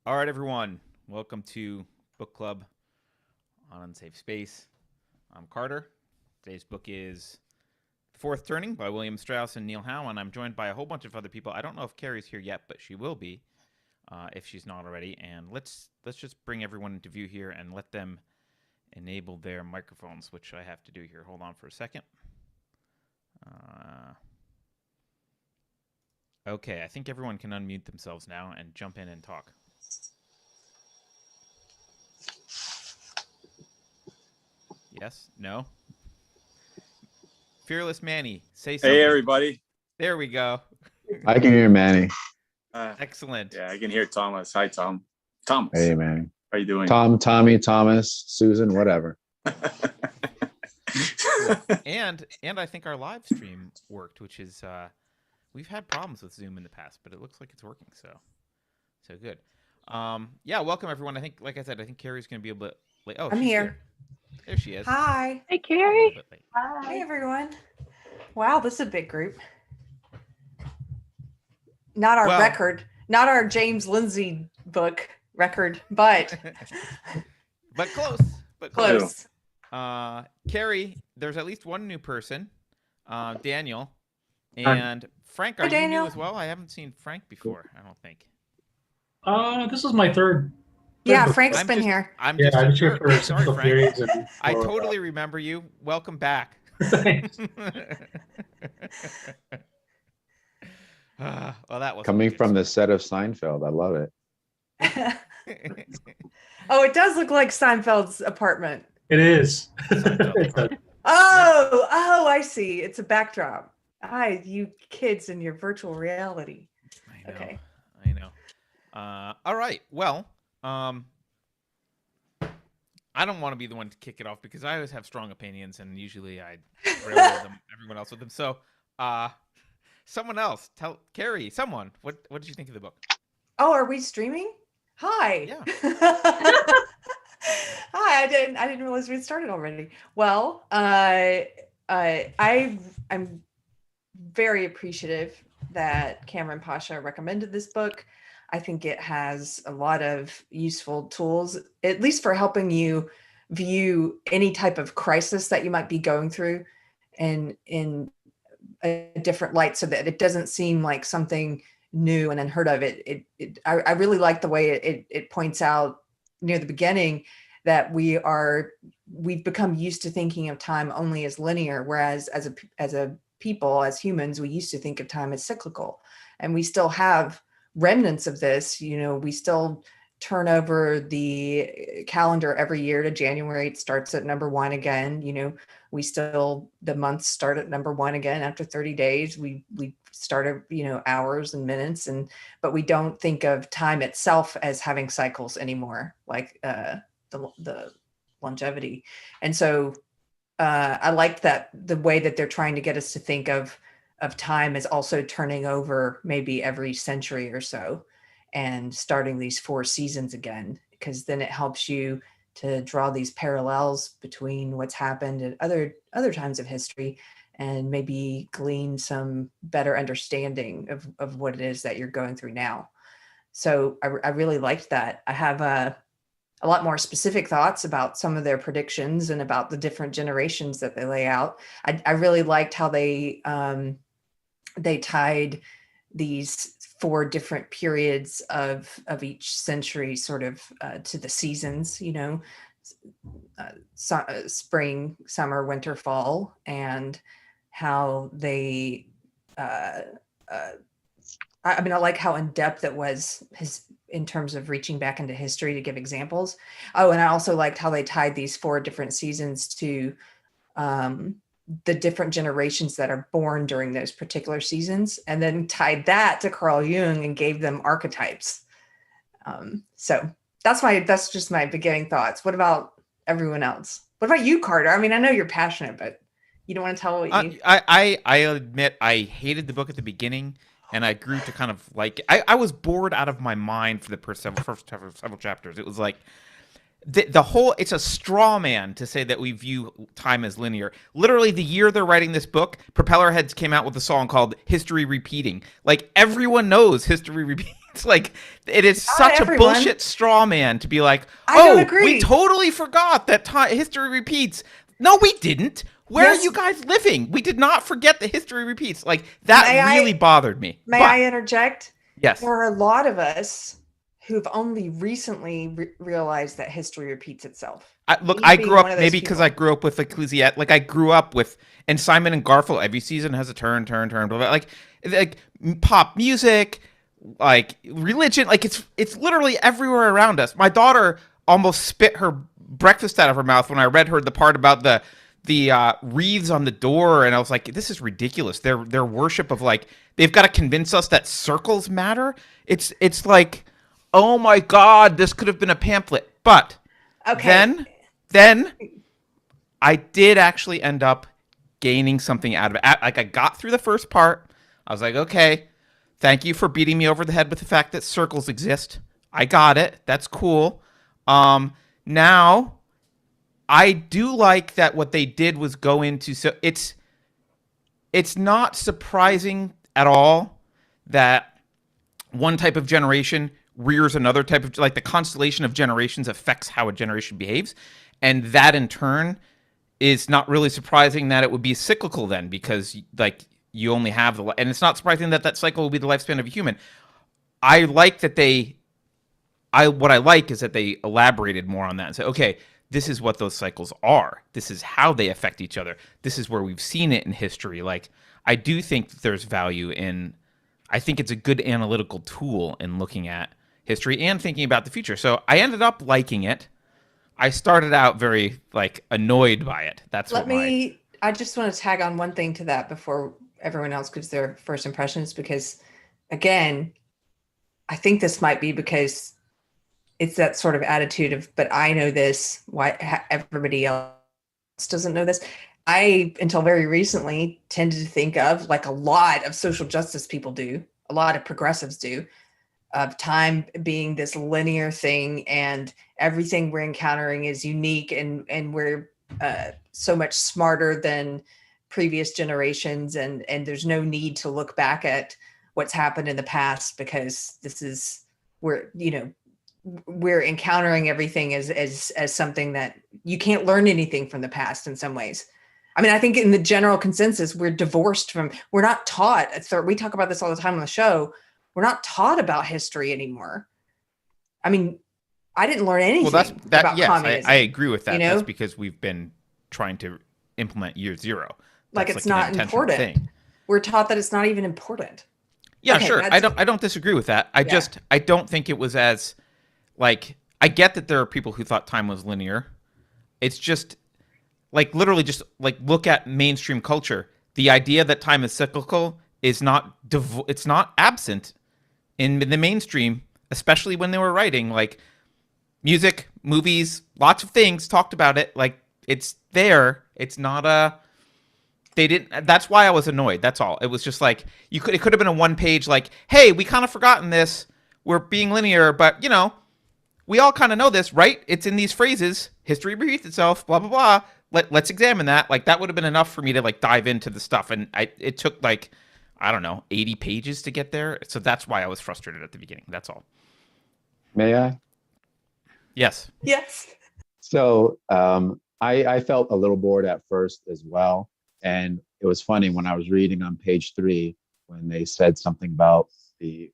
All right, everyone. Welcome to Book Club on Unsafe Space. I'm Carter. Today's book is The Fourth Turning by William Strauss and Neil Howe, and I'm joined by a whole bunch of other people. I don't know if Carrie's here yet, but she will be if she's not already. And let's just bring everyone into view here and let them enable their microphones, which I have to do here. Hold on for a second. Okay, I think everyone can unmute themselves now and jump in and talk. Yes? No? Fearless Manny, say something. Hey, everybody. There we go. I can hear Manny. Excellent. Yeah, I can hear Thomas. Hi, Tom. Thomas. Hey, Manny. How you doing? Tom, Tommy, Thomas, Susan, whatever. Cool. And I think our live stream worked, which is we've had problems with Zoom in the past, but it looks like it's working. So good. Yeah, welcome everyone. I think, like I said, I think Carrie's going to be able to. Oh, I'm here. There she is. Hi. Hey, Carrie. Hi. Hey, everyone. Wow, this is a big group. Not our record, not our James Lindsay book record, but but close. Close. Carrie, there's at least one new person, Daniel, and Frank. Are you new as well? I haven't seen Frank before. I don't think. This is my third. Yeah, Frank's been here. I'm just here for sorry, Frank. periods. I totally remember you. Welcome back. Thanks. Well, that was Coming from the set of Seinfeld. I love it. Oh, it does look like Seinfeld's apartment. It is. Oh, I see. It's a backdrop. You kids in your virtual reality. I know. Okay. I know. All right. Well, I don't want to be the one to kick it off because I always have strong opinions, and usually I rail them, everyone else with them. So, someone else, tell Carrie. Someone, what did you think of the book? Oh, are we streaming? Hi. Yeah. Hi. I didn't realize we'd started already. Well, I'm very appreciative that Cameron Pasha recommended this book. I think it has a lot of useful tools, at least for helping you view any type of crisis that you might be going through in a different light, so that it doesn't seem like something new and unheard of. I really like the way it points out near the beginning that we've become used to thinking of time only as linear, whereas as a people, as humans, we used to think of time as cyclical, and we still have remnants of this. We still turn over the calendar every year to January. It starts at number 1 again. The months start at number 1 again after 30 days. We start at, hours and minutes, but we don't think of time itself as having cycles anymore, like the longevity. And so I like that the way that they're trying to get us to think of time is also turning over maybe every century or so and starting these 4 seasons again, because then it helps you to draw these parallels between what's happened at other times of history and maybe glean some better understanding of what it is that you're going through now. So I really liked that. I have a lot more specific thoughts about some of their predictions and about the different generations that they lay out. I really liked how they tied these 4 different periods of each century sort of to the seasons, spring, summer, winter, fall, and how they, I like how in depth it was in terms of reaching back into history to give examples. Oh, and I also liked how they tied these 4 different seasons to the different generations that are born during those particular seasons, and then tied that to Carl Jung and gave them archetypes. So that's just my beginning thoughts. What about everyone else? What about you, Carter? I know you're passionate, but you don't want to tell what you... I admit I hated the book at the beginning, and I grew to kind of like it. I was bored out of my mind for the first several chapters. It was like, the whole, it's a straw man to say that we view time as linear. Literally, the year they're writing this book, Propellerheads came out with a song called History Repeating. Like, everyone knows history repeats. It's like it is Not such everyone. a bullshit straw man to be like, I don't oh, agree. we totally forgot that history repeats. No, we didn't. Where Yes. are you guys living? We did not forget that history repeats. Like that May really bothered me. May But, I interject? yes. There are a lot of us who've only recently realized that history repeats itself. Look, Me I being grew one up of those maybe because I people. grew up with Ecclesiastes. Like I grew up with and Simon and Garfunkel. Every season has a turn. Blah, blah, like pop music, like religion. Like it's literally everywhere around us. My daughter almost spit her breakfast out of her mouth when I read her the part about the wreaths on the door, and I was like, this is ridiculous. Their worship of like they've got to convince us that circles matter. It's like, oh my god, this could have been a pamphlet, but. Okay. Then I did actually end up gaining something out of it. Like I got through the first part. I was like, okay, thank you for beating me over the head with the fact that circles exist. I got it. That's cool. Now I do like that what they did was go into, so it's not surprising at all that one type of generation rears another type of, like the constellation of generations affects how a generation behaves, and that in turn is not really surprising that it would be cyclical then, because like you only have and it's not surprising that that cycle will be the lifespan of a human. I like that what I like is that they elaborated more on that and said, okay, this is what those cycles are. This is how they affect each other. This is where we've seen it in history. Like I do think that there's value in, I think it's a good analytical tool in looking at history and thinking about the future. So I ended up liking it. I started out very like annoyed by it. That's I just want to tag on one thing to that before everyone else gives their first impressions, because again, I think this might be because it's that sort of attitude of, but I know this, why everybody else doesn't know this. I, until very recently, tended to think of, like a lot of social justice people do, a lot of progressives do, of time being this linear thing, and everything we're encountering is unique, and we're so much smarter than previous generations, and there's no need to look back at what's happened in the past, because this is we're encountering everything as something that you can't learn anything from the past in some ways. I mean, I think in the general consensus, we're not taught. We talk about this all the time on the show. We're not taught about history anymore. I mean, I didn't learn anything about yes, communism. I agree with that. You know? That's because we've been trying to implement year zero. Like That's it's not an intentional important. thing. We're taught that it's not even important. Yeah, Okay, sure. I don't disagree with that. I don't think it was as like, I get that there are people who thought time was linear. It's just like literally just like look at mainstream culture. The idea that time is cyclical is not it's not absent in the mainstream, especially when they were writing. Like music, movies, lots of things talked about it. Like it's there. It's not they didn't. That's why I was annoyed. That's all. It was just like it could have been a one page like, hey, we kind of forgotten this. We're being linear, but we all kind of know this, right? It's in these phrases. History repeats itself. Blah blah blah. Let's examine that. Like that would have been enough for me to like dive into the stuff, and it took like, I don't know, 80 pages to get there. So that's why I was frustrated at the beginning. That's all. May I? Yes. Yes. So I felt a little bored at first as well. And it was funny when I was reading on page 3, when they said something about the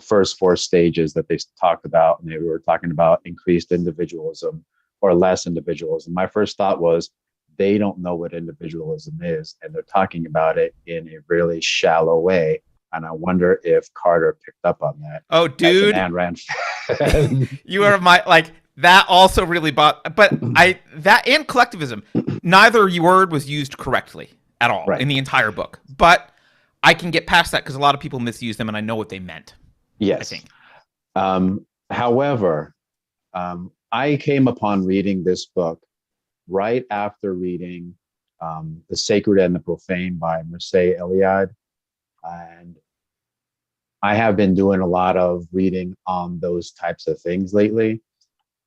first 4 stages that they talked about, and they were talking about increased individualism or less individualism. My first thought was, they don't know what individualism is, and they're talking about it in a really shallow way. And I wonder if Carter picked up on that. Oh, dude. As an Ayn Rand fan. You are my, like, that also really but that and collectivism, neither word was used correctly at all in the entire book. But I can get past that because a lot of people misuse them, and I know what they meant. Yes. I think. However, I came upon reading this book right after reading The Sacred and the Profane by Mircea Eliade. And I have been doing a lot of reading on those types of things lately.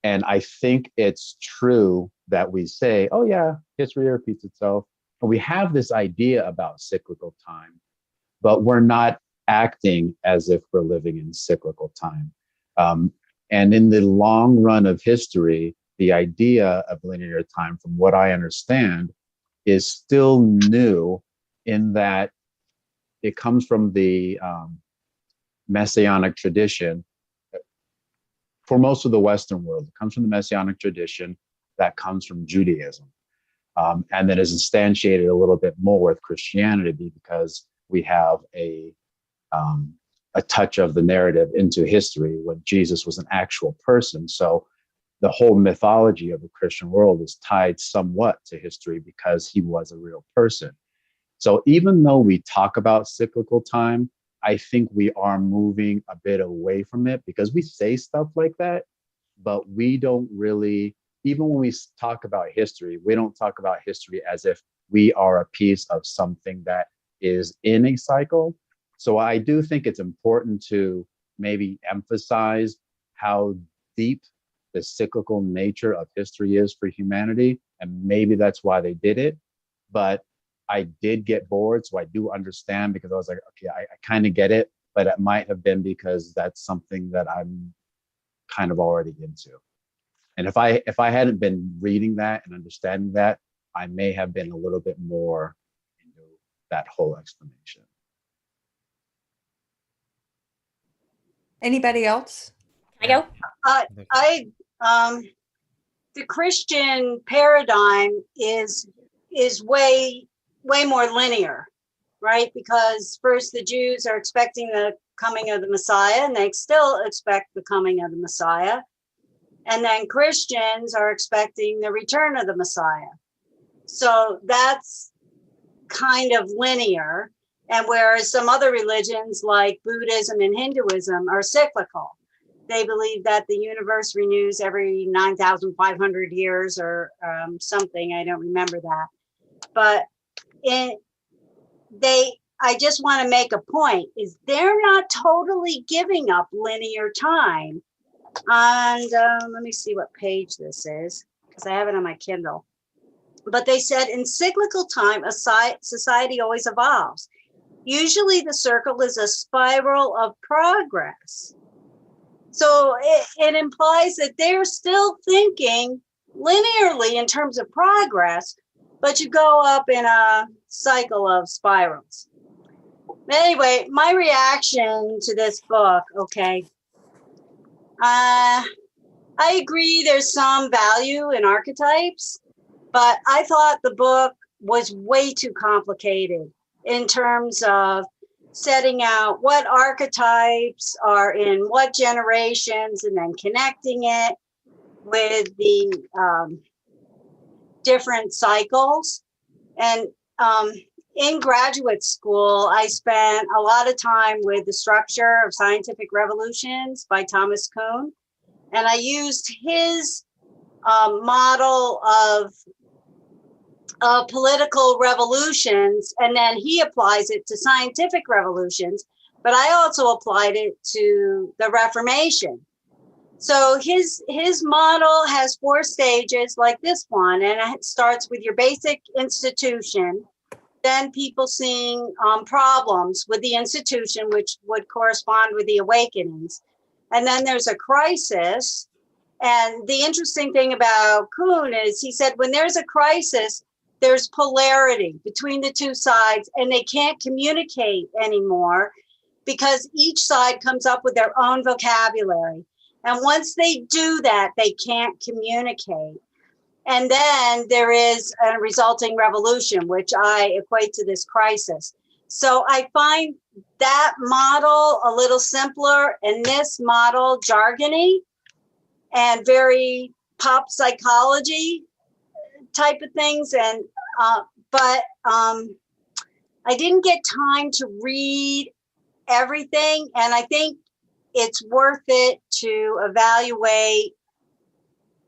And I think it's true that we say, oh yeah, history repeats itself. And we have this idea about cyclical time, but we're not acting as if we're living in cyclical time. And in the long run of history, the idea of linear time, from what I understand, is still new in that it comes from the Messianic tradition. For most of the Western world, it comes from the Messianic tradition that comes from Judaism. And then is instantiated a little bit more with Christianity because we have a touch of the narrative into history when Jesus was an actual person. So the whole mythology of the Christian world is tied somewhat to history because he was a real person. So even though we talk about cyclical time, I think we are moving a bit away from it because we say stuff like that, but we don't really, even when we talk about history, we don't talk about history as if we are a piece of something that is in a cycle. So I do think it's important to maybe emphasize how deep the cyclical nature of history is for humanity. And maybe that's why they did it. But I did get bored, so I do understand because I was like, okay, I kind of get it, but it might have been because that's something that I'm kind of already into. And if I hadn't been reading that and understanding that, I may have been a little bit more into that whole explanation. Anybody else? I go. The Christian paradigm is way more linear, right? Because first the Jews are expecting the coming of the Messiah, and they still expect the coming of the Messiah. And then Christians are expecting the return of the Messiah. So that's kind of linear. And whereas some other religions like Buddhism and Hinduism are cyclical, they believe that the universe renews every 9,500 years or something. I don't remember that. But I just want to make a point, is they're not totally giving up linear time. And let me see what page this is, because I have it on my Kindle. But they said in cyclical time, a society always evolves. Usually the circle is a spiral of progress. So it implies that they're still thinking linearly in terms of progress, but you go up in a cycle of spirals. Anyway, my reaction to this book, okay. I agree there's some value in archetypes, but I thought the book was way too complicated in terms of setting out what archetypes are in what generations and then connecting it with the different cycles. And in graduate school, I spent a lot of time with The Structure of Scientific Revolutions by Thomas Kuhn. And I used his model of political revolutions, and then he applies it to scientific revolutions. But I also applied it to the Reformation. So his model has 4 stages like this one, and it starts with your basic institution, then people seeing problems with the institution, which would correspond with the awakenings. And then there's a crisis. And the interesting thing about Kuhn is he said, when there's a crisis, there's polarity between the two sides, and they can't communicate anymore because each side comes up with their own vocabulary. And once they do that, they can't communicate. And then there is a resulting revolution, which I equate to this crisis. So I find that model a little simpler and this model jargony and very pop psychology type of things. And but I didn't get time to read everything. And I think it's worth it to evaluate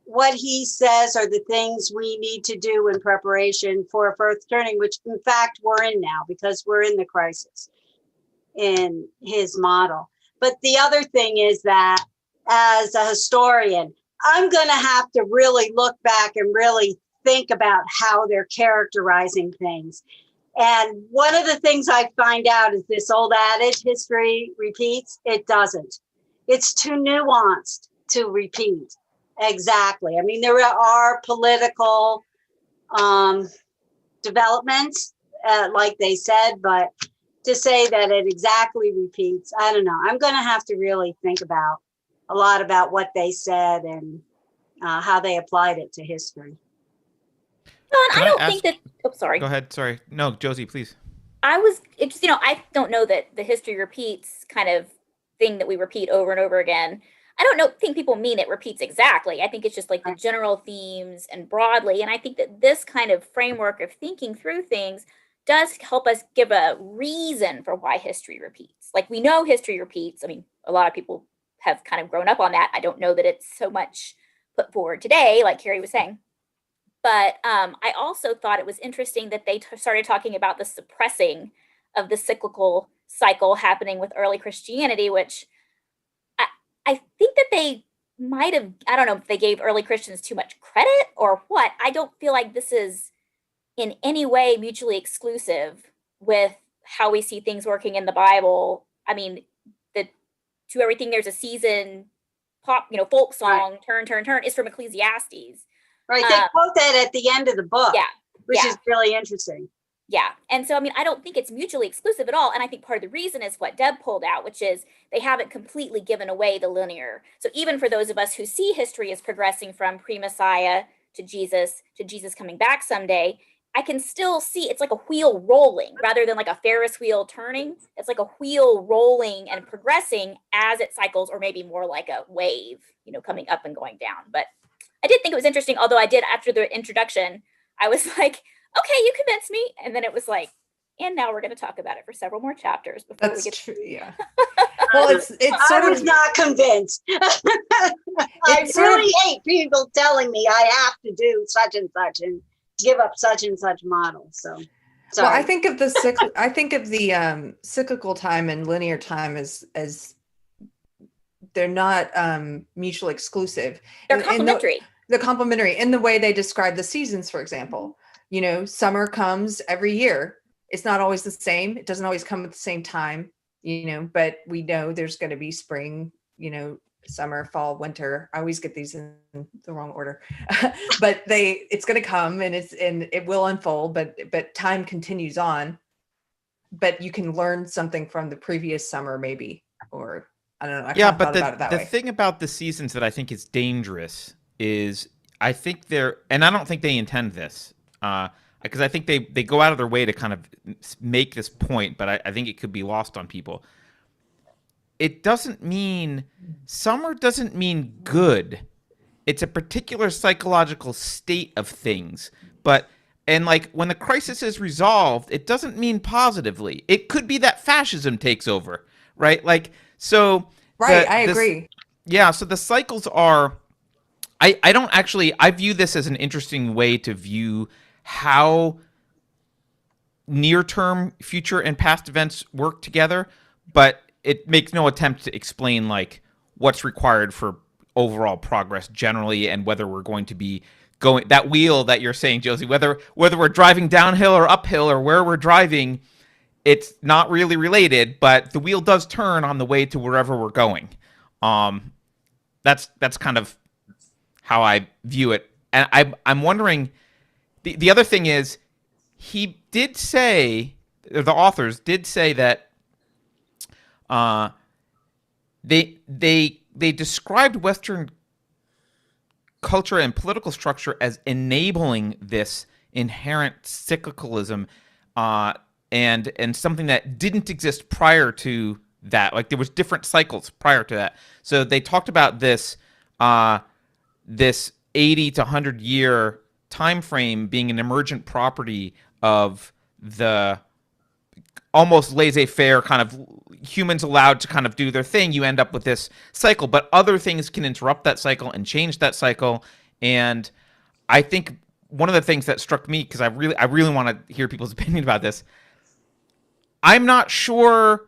what he says are the things we need to do in preparation for a fourth turning, which in fact we're in now because we're in the crisis in his model. But the other thing is that as a historian, I'm going to have to really look back and really think about how they're characterizing things. And one of the things I find out is this old adage, history repeats. It doesn't. It's too nuanced to repeat. Exactly. I mean, there are political developments, like they said, but to say that it exactly repeats, I don't know. I'm going to have to really think about a lot about what they said and how they applied it to history. Well, and Can I I don't ask- think that. Oh, sorry. Go ahead. Sorry. No, Josie, please. It's just, I don't know that the history repeats kind of thing that we repeat over and over again. I don't think people mean it repeats exactly. I think it's just like the general themes and broadly. And I think that this kind of framework of thinking through things does help us give a reason for why history repeats. Like, we know history repeats. I mean, a lot of people have kind of grown up on that. I don't know that it's so much put forward today, like Carrie was saying. But I also thought it was interesting that they started talking about the suppressing of the cyclical cycle happening with early Christianity, which I think that they might have, I don't know if they gave early Christians too much credit or what. I don't feel like this is in any way mutually exclusive with how we see things working in the Bible. I mean, to everything there's a season, pop, folk song, right. Turn is from Ecclesiastes. Right, they quote that at the end of the book, which is really interesting. Yeah, and so, I mean, I don't think it's mutually exclusive at all, and I think part of the reason is what Deb pulled out, which is they haven't completely given away the linear. So even for those of us who see history as progressing from pre-Messiah to Jesus coming back someday, I can still see it's like a wheel rolling rather than like a Ferris wheel turning. It's like a wheel rolling and progressing as it cycles, or maybe more like a wave, coming up and going down. But I did think it was interesting, although I did, after the introduction, I was like, okay, you convinced me. And then it was like, and now we're going to talk about it for several more chapters before we get true. Yeah. Well, it's sort I was not convinced. I really hate people telling me I have to do such and such and give up such and such model. So, sorry. Well, I think of the cyclical time and linear time as they're not mutually exclusive. They're complementary. They're complementary in the way they describe the seasons, for example. Summer comes every year. It's not always the same. It doesn't always come at the same time, but we know there's going to be spring, summer, fall, winter. I always get these in the wrong order, but it's going to come and it will unfold, but time continues on. But you can learn something from the previous summer, maybe, or I don't know. Yeah, but the thing about the seasons that I think is dangerous is I think and I don't think they intend this, because I think they go out of their way to kind of make this point, but I think it could be lost on people. Summer doesn't mean good. It's a particular psychological state of things. And like when the crisis is resolved, it doesn't mean positively. It could be that fascism takes over, right? Like, so. Right, I agree. Yeah, so the cycles are, I view this as an interesting way to view how near-term future and past events work together, but it makes no attempt to explain like what's required for overall progress generally, and whether we're going to be going that wheel that you're saying, Josie, whether we're driving downhill or uphill or where we're driving, it's not really related, but the wheel does turn on the way to wherever we're going. That's kind of how I view it. And I'm wondering, the other thing is, the authors did say that they described Western culture and political structure as enabling this inherent cyclicalism, and something that didn't exist prior to that. Like, there was different cycles prior to that. So they talked about this 80 to 100 year time frame being an emergent property of the almost laissez-faire kind of humans allowed to kind of do their thing. You end up with this cycle, but other things can interrupt that cycle and change that cycle. And I think one of the things that struck me, because I really want to hear people's opinion about this, I'm not sure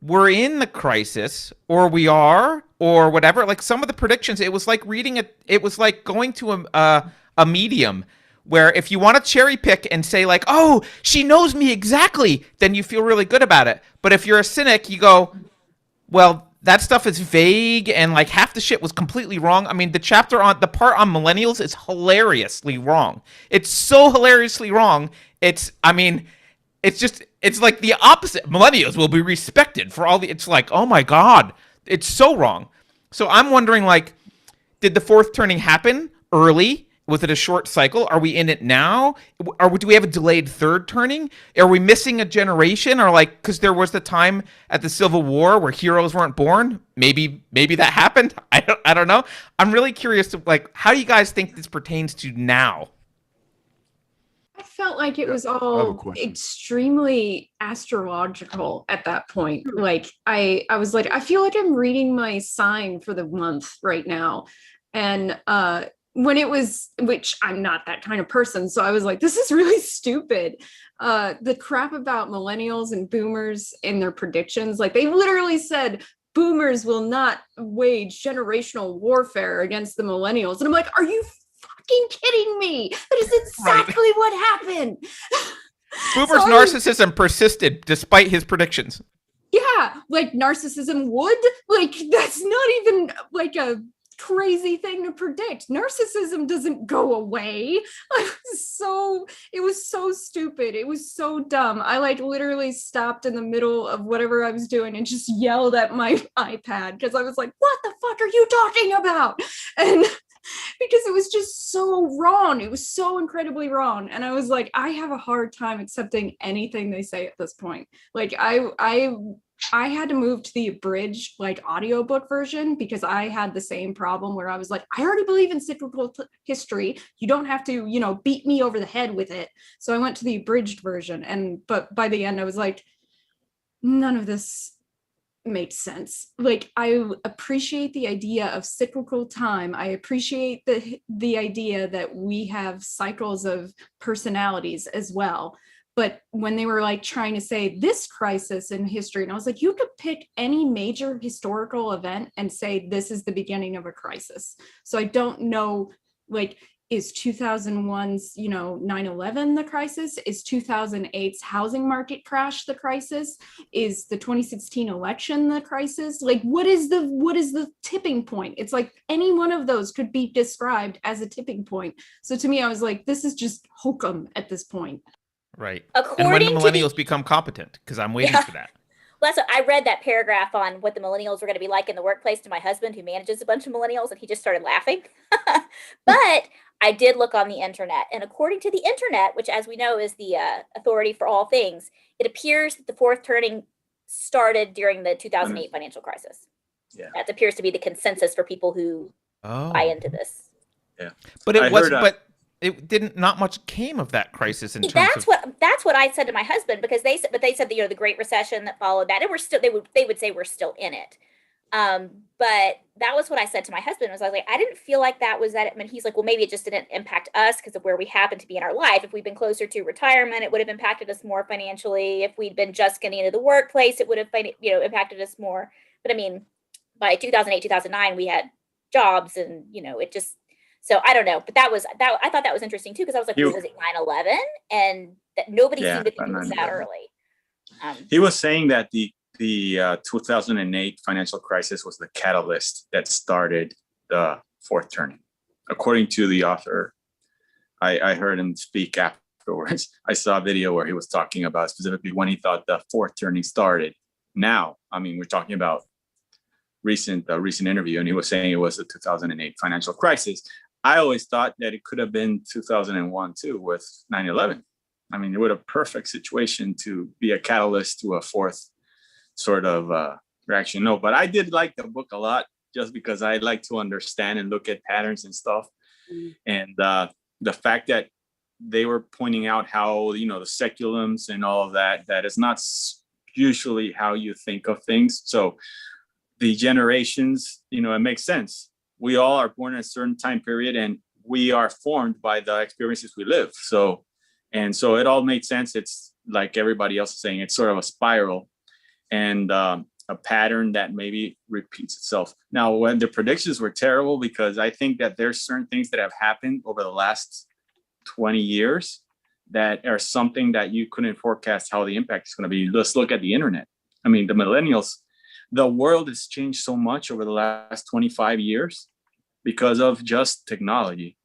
we're in the crisis, or we are, or whatever. Like, some of the predictions, it was like reading it. It was like going to a medium where if you want to cherry pick and say like, oh, she knows me exactly, then you feel really good about it. But if you're a cynic, you go, well, that stuff is vague and like half the shit was completely wrong. I mean, the part on millennials is hilariously wrong. It's so hilariously wrong. It's like the opposite. Millennials will be respected for all it's like, oh my God, it's so wrong. So I'm wondering, like, did the fourth turning happen early? Was it a short cycle? Are we in it now? Or do we have a delayed third turning? Are we missing a generation? Or like, because there was the time at the Civil War where heroes weren't born. Maybe that happened. I don't know. I'm really curious to like, how do you guys think this pertains to now? I felt like it was I have a all question. extremely astrological at that point. Like I was like, I feel like I'm reading my sign for the month right now. And when it was, which I'm not that kind of person, so I was like, this is really stupid. The crap about millennials and boomers and their predictions, like they literally said boomers will not wage generational warfare against the millennials. And I'm like, are you fucking kidding me? That is exactly what happened. Boomer's So, narcissism persisted despite his predictions. yeah, like narcissism would, like that's not even like a crazy thing to predict. Narcissism doesn't go away. It was so stupid. It was so dumb. I like literally stopped in the middle of whatever I was doing and just yelled at my iPad because I was like, what the fuck are you talking about? And because it was just so wrong. It was so incredibly wrong. And I was like, I have a hard time accepting anything they say at this point. Like I had to move to the abridged like audiobook version because I had the same problem where I was like, I already believe in cyclical history. You don't have to, beat me over the head with it. So I went to the abridged version. But by the end, I was like, none of this makes sense. Like I appreciate the idea of cyclical time. I appreciate the idea that we have cycles of personalities as well. But when they were like trying to say this crisis in history, and I was like, you could pick any major historical event and say this is the beginning of a crisis. So I don't know, like, is 2001's 9/11 the crisis? Is 2008's housing market crash the crisis? Is the 2016 election the crisis? Like what is the tipping point? It's like any one of those could be described as a tipping point. So to me, I was like, this is just hokum at this point. Right. According and when the to millennials become competent, because I'm waiting for that. Well, I read that paragraph on what the millennials were going to be like in the workplace to my husband, who manages a bunch of millennials, and he just started laughing. But I did look on the internet, and according to the internet, which, as we know, is the authority for all things, it appears that the fourth turning started during the 2008 financial crisis. Yeah. That appears to be the consensus for people who buy into this. Yeah. But I it was, heard, but it didn't. Not much came of that crisis in terms That's of. that's what I said to my husband, because they said that the Great Recession that followed that, and we're still they would say we're still in it. But that was what I said to my husband. I was like, I didn't feel like that was that. I mean, he's like, well, maybe it just didn't impact us because of where we happen to be in our life. If we'd been closer to retirement, it would have impacted us more financially. If we'd been just getting into the workplace, it would have impacted us more. But I mean, by 2008, 2009, we had jobs, and it just. So I don't know, but I thought that was interesting too, because I was like, was it 9/11? And that nobody seemed to think it was that early. He was saying that the 2008 financial crisis was the catalyst that started the fourth turning. According to the author, I heard him speak afterwards. I saw a video where he was talking about specifically when he thought the fourth turning started. Now, I mean, we're talking about recent interview, and he was saying it was the 2008 financial crisis. I always thought that it could have been 2001 too, with 9/11. I mean, it was a perfect situation to be a catalyst to a fourth sort of reaction. No, but I did like the book a lot, just because I like to understand and look at patterns and stuff. And the fact that they were pointing out how, the seculums and all of that is not usually how you think of things. So the generations, it makes sense. We all are born in a certain time period, and we are formed by the experiences we live. So it all made sense. It's like everybody else is saying, it's sort of a spiral and a pattern that maybe repeats itself. Now, when the predictions were terrible, because I think that there's certain things that have happened over the last 20 years that are something that you couldn't forecast how the impact is going to be. Let's look at the internet. I mean, the millennials, the world has changed so much over the last 25 years because of just technology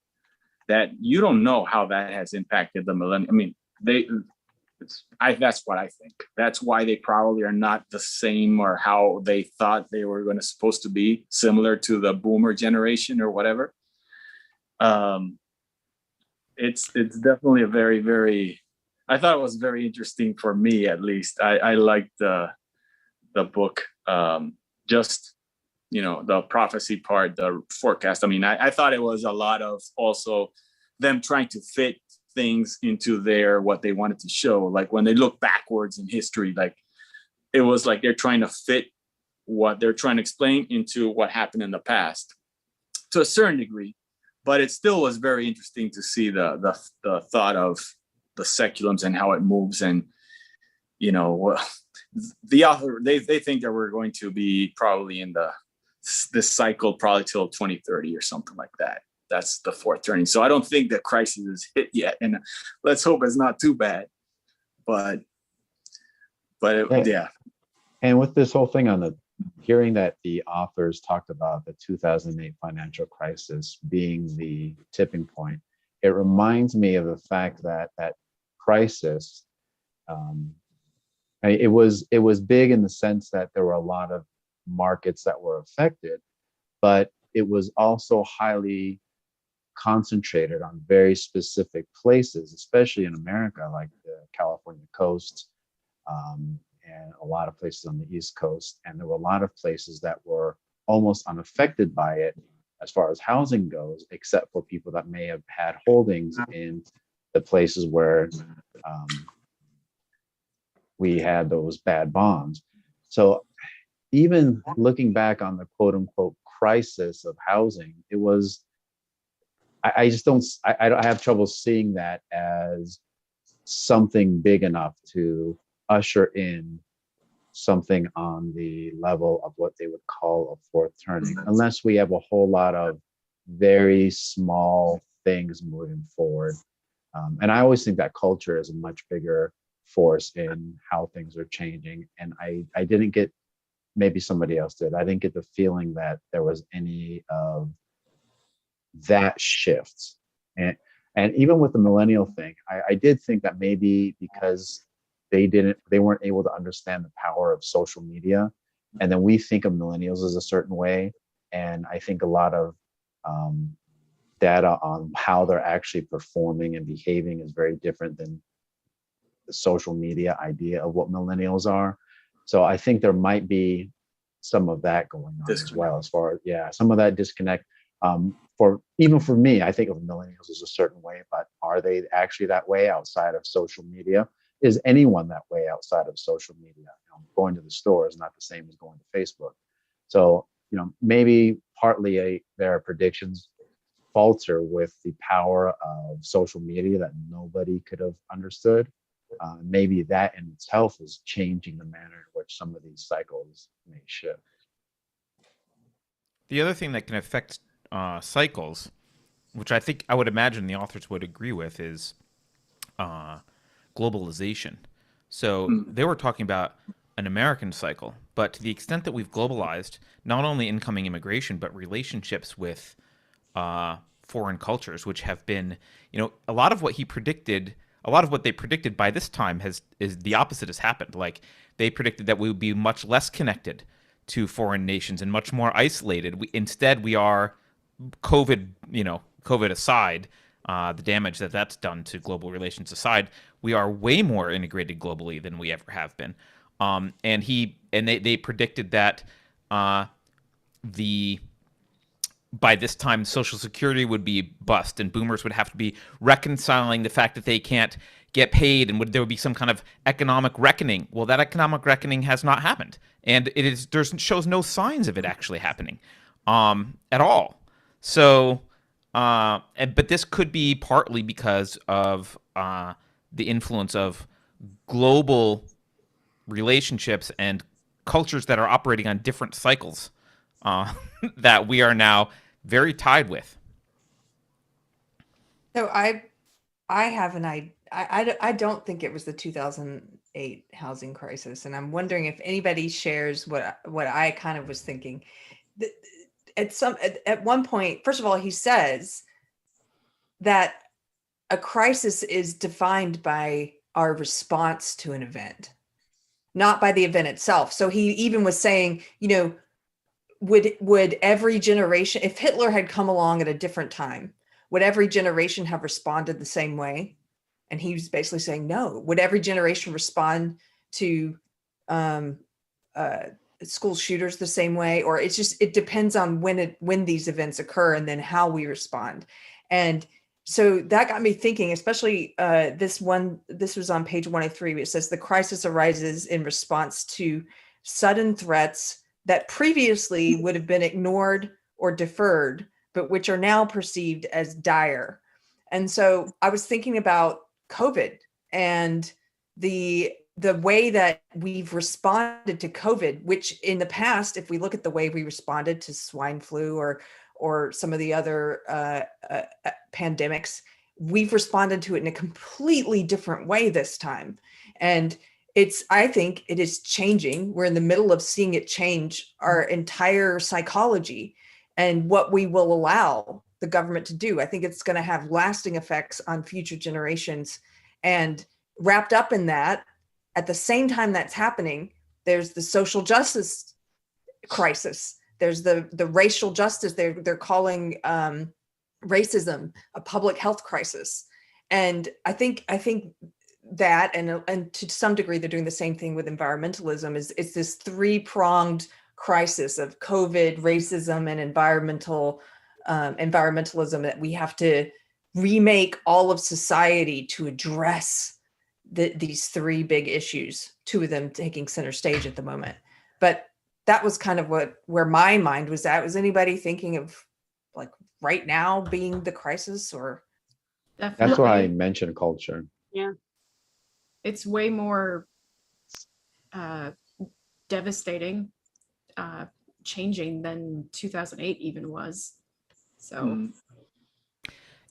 that you don't know how that has impacted the millennials. I mean, that's what I think. That's why they probably are not the same or how they thought they were supposed to be, similar to the boomer generation or whatever. It's definitely a very, very, I thought it was very interesting for me, at least. I liked the book, just, the prophecy part, the forecast. I mean, I thought it was a lot of also them trying to fit things into what they wanted to show. Like when they look backwards in history, like it was like they're trying to fit what they're trying to explain into what happened in the past to a certain degree. But it still was very interesting to see the thought of the seculums and how it moves. And, the author, they think that we're going to be probably in this cycle probably till 2030 or something like that. That's the fourth turning. So I don't think the crisis is hit yet. And let's hope it's not too bad. But yeah. And with this whole thing on hearing that the authors talked about the 2008 financial crisis being the tipping point, it reminds me of the fact that that crisis, it was big in the sense that there were a lot of markets that were affected, but it was also highly concentrated on very specific places, especially in America, like the California coast, and a lot of places on the East Coast. And there were a lot of places that were almost unaffected by it as far as housing goes, except for people that may have had holdings in the places where we had those bad bonds. So even looking back on the quote unquote crisis of housing, it was, I have trouble seeing that as something big enough to usher in something on the level of what they would call a fourth turning, unless we have a whole lot of very small things moving forward. And I always think that culture is a much bigger force in how things are changing. And I didn't get, maybe somebody else did, I didn't get the feeling that there was any of that shift. And even with the millennial thing, I did think that maybe because they weren't able to understand the power of social media, and then we think of millennials as a certain way, and I think a lot of data on how they're actually performing and behaving is very different than the social media idea of what millennials are. So I think there might be some of that going on as well, as far as some of that disconnect. For me, I think of millennials as a certain way, but are they actually that way outside of social media? Is anyone that way outside of social media? Going to the store is not the same as going to Facebook. So, maybe partly their predictions falter with the power of social media that nobody could have understood. Maybe that in itself is changing the manner in which some of these cycles may shift. The other thing that can affect cycles, which I would imagine the authors would agree with, is globalization. So they were talking about an American cycle, but to the extent that we've globalized, not only incoming immigration, but relationships with foreign cultures, which have been, a lot of what they predicted by this time is the opposite has happened. Like they predicted that we would be much less connected to foreign nations and much more isolated. Instead, we are COVID aside, the damage that's done to global relations aside, we are way more integrated globally than we ever have been. And they predicted that by this time, Social Security would be bust, and boomers would have to be reconciling the fact that they can't get paid, and there would be some kind of economic reckoning. Well, that economic reckoning has not happened, and shows no signs of it actually happening at all. So, but this could be partly because of the influence of global relationships and cultures that are operating on different cycles that we are now very tied with. So I I have an I don't think it was the 2008 housing crisis, and I'm wondering if anybody shares what I kind of was thinking. Th- at one point, first of all, he says that a crisis is defined by our response to an event, not by the event itself. So he even was saying, would every generation, if Hitler had come along at a different time, would every generation have responded the same way? And he was basically saying, no. Would every generation respond to school shooters the same way? Or it depends on when these events occur and then how we respond. And so that got me thinking, especially this was on page 103. It says the crisis arises in response to sudden threats that previously would have been ignored or deferred, but which are now perceived as dire. And so I was thinking about COVID and the way that we've responded to COVID, which in the past, if we look at the way we responded to swine flu or some of the other pandemics, we've responded to it in a completely different way this time. And I think it is changing. We're in the middle of seeing it change our entire psychology and what we will allow the government to do. I think it's going to have lasting effects on future generations. And wrapped up in that, at the same time that's happening, there's the social justice crisis. There's the racial justice. They're calling racism a public health crisis. And I think that, and to some degree, they're doing the same thing with environmentalism. It's this three-pronged crisis of COVID, racism, and environmentalism that we have to remake all of society to address these three big issues, two of them taking center stage at the moment. But that was kind of where my mind was at. Was anybody thinking of like right now being the crisis? Or Definitely. That's why I mentioned culture. Yeah. It's way more devastating, changing than 2008 even was. So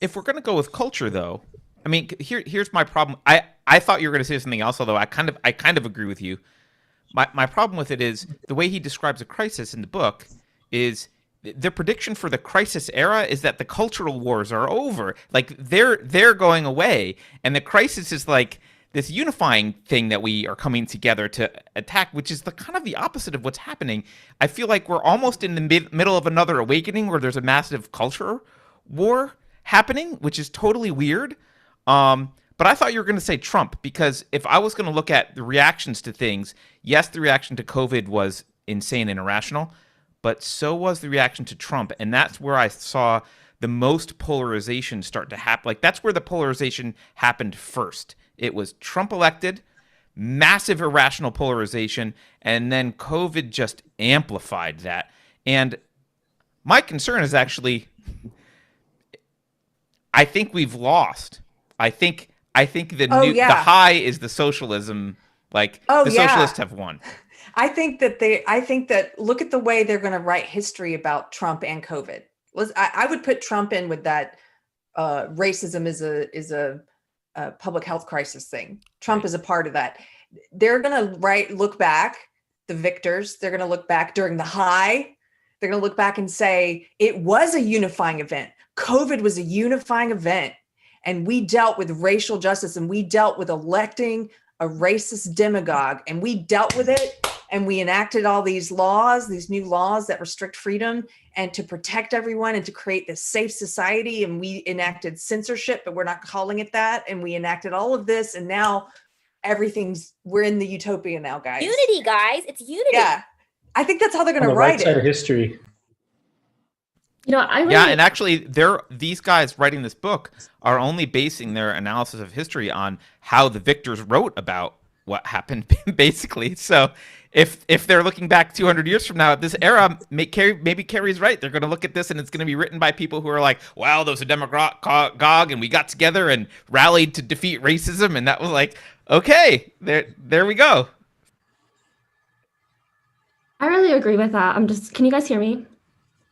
if we're going to go with culture, though, I mean, here's my problem. I thought you were going to say something else, although I kind of agree with you. My problem with it is the way he describes a crisis in the book is the prediction for the crisis era is that the cultural wars are over. Like they're going away, and the crisis is like this unifying thing that we are coming together to attack, which is the kind of the opposite of what's happening. I feel like we're almost in the middle of another awakening where there's a massive culture war happening, which is totally weird. But I thought you were going to say Trump, because if I was going to look at the reactions to things, yes, the reaction to COVID was insane and irrational, but so was the reaction to Trump. And that's where I saw the most polarization start to happen. Like that's where the polarization happened first. It was Trump elected, massive irrational polarization, and then COVID just amplified that. And my concern is actually, I think we've lost. I think the high is the socialism. Like the socialists have won. I think that look at the way they're going to write history about Trump and COVID. I would put Trump in with that racism is a public health crisis thing. Trump is a part of that. They're going to look back, the victors, they're going to look back during the high. They're going to look back and say, it was a unifying event. COVID was a unifying event. And we dealt with racial justice, and we dealt with electing a racist demagogue, and we dealt with it. And we enacted all these laws, these new laws that restrict freedom and to protect everyone and to create this safe society. And we enacted censorship, but we're not calling it that. And we enacted all of this. And now we're in the utopia now, guys. Unity, guys. It's unity. Yeah. I think that's how they're going to right write side it. of history. And actually, these guys writing this book are only basing their analysis of history on how the victors wrote about what happened, basically. So if they're looking back 200 years from now at this era, maybe Carrie's right. They're going to look at this and it's going to be written by people who are like, wow, there was a demagogue and we got together and rallied to defeat racism. And that was like, okay, there we go. I really agree with that. can you guys hear me?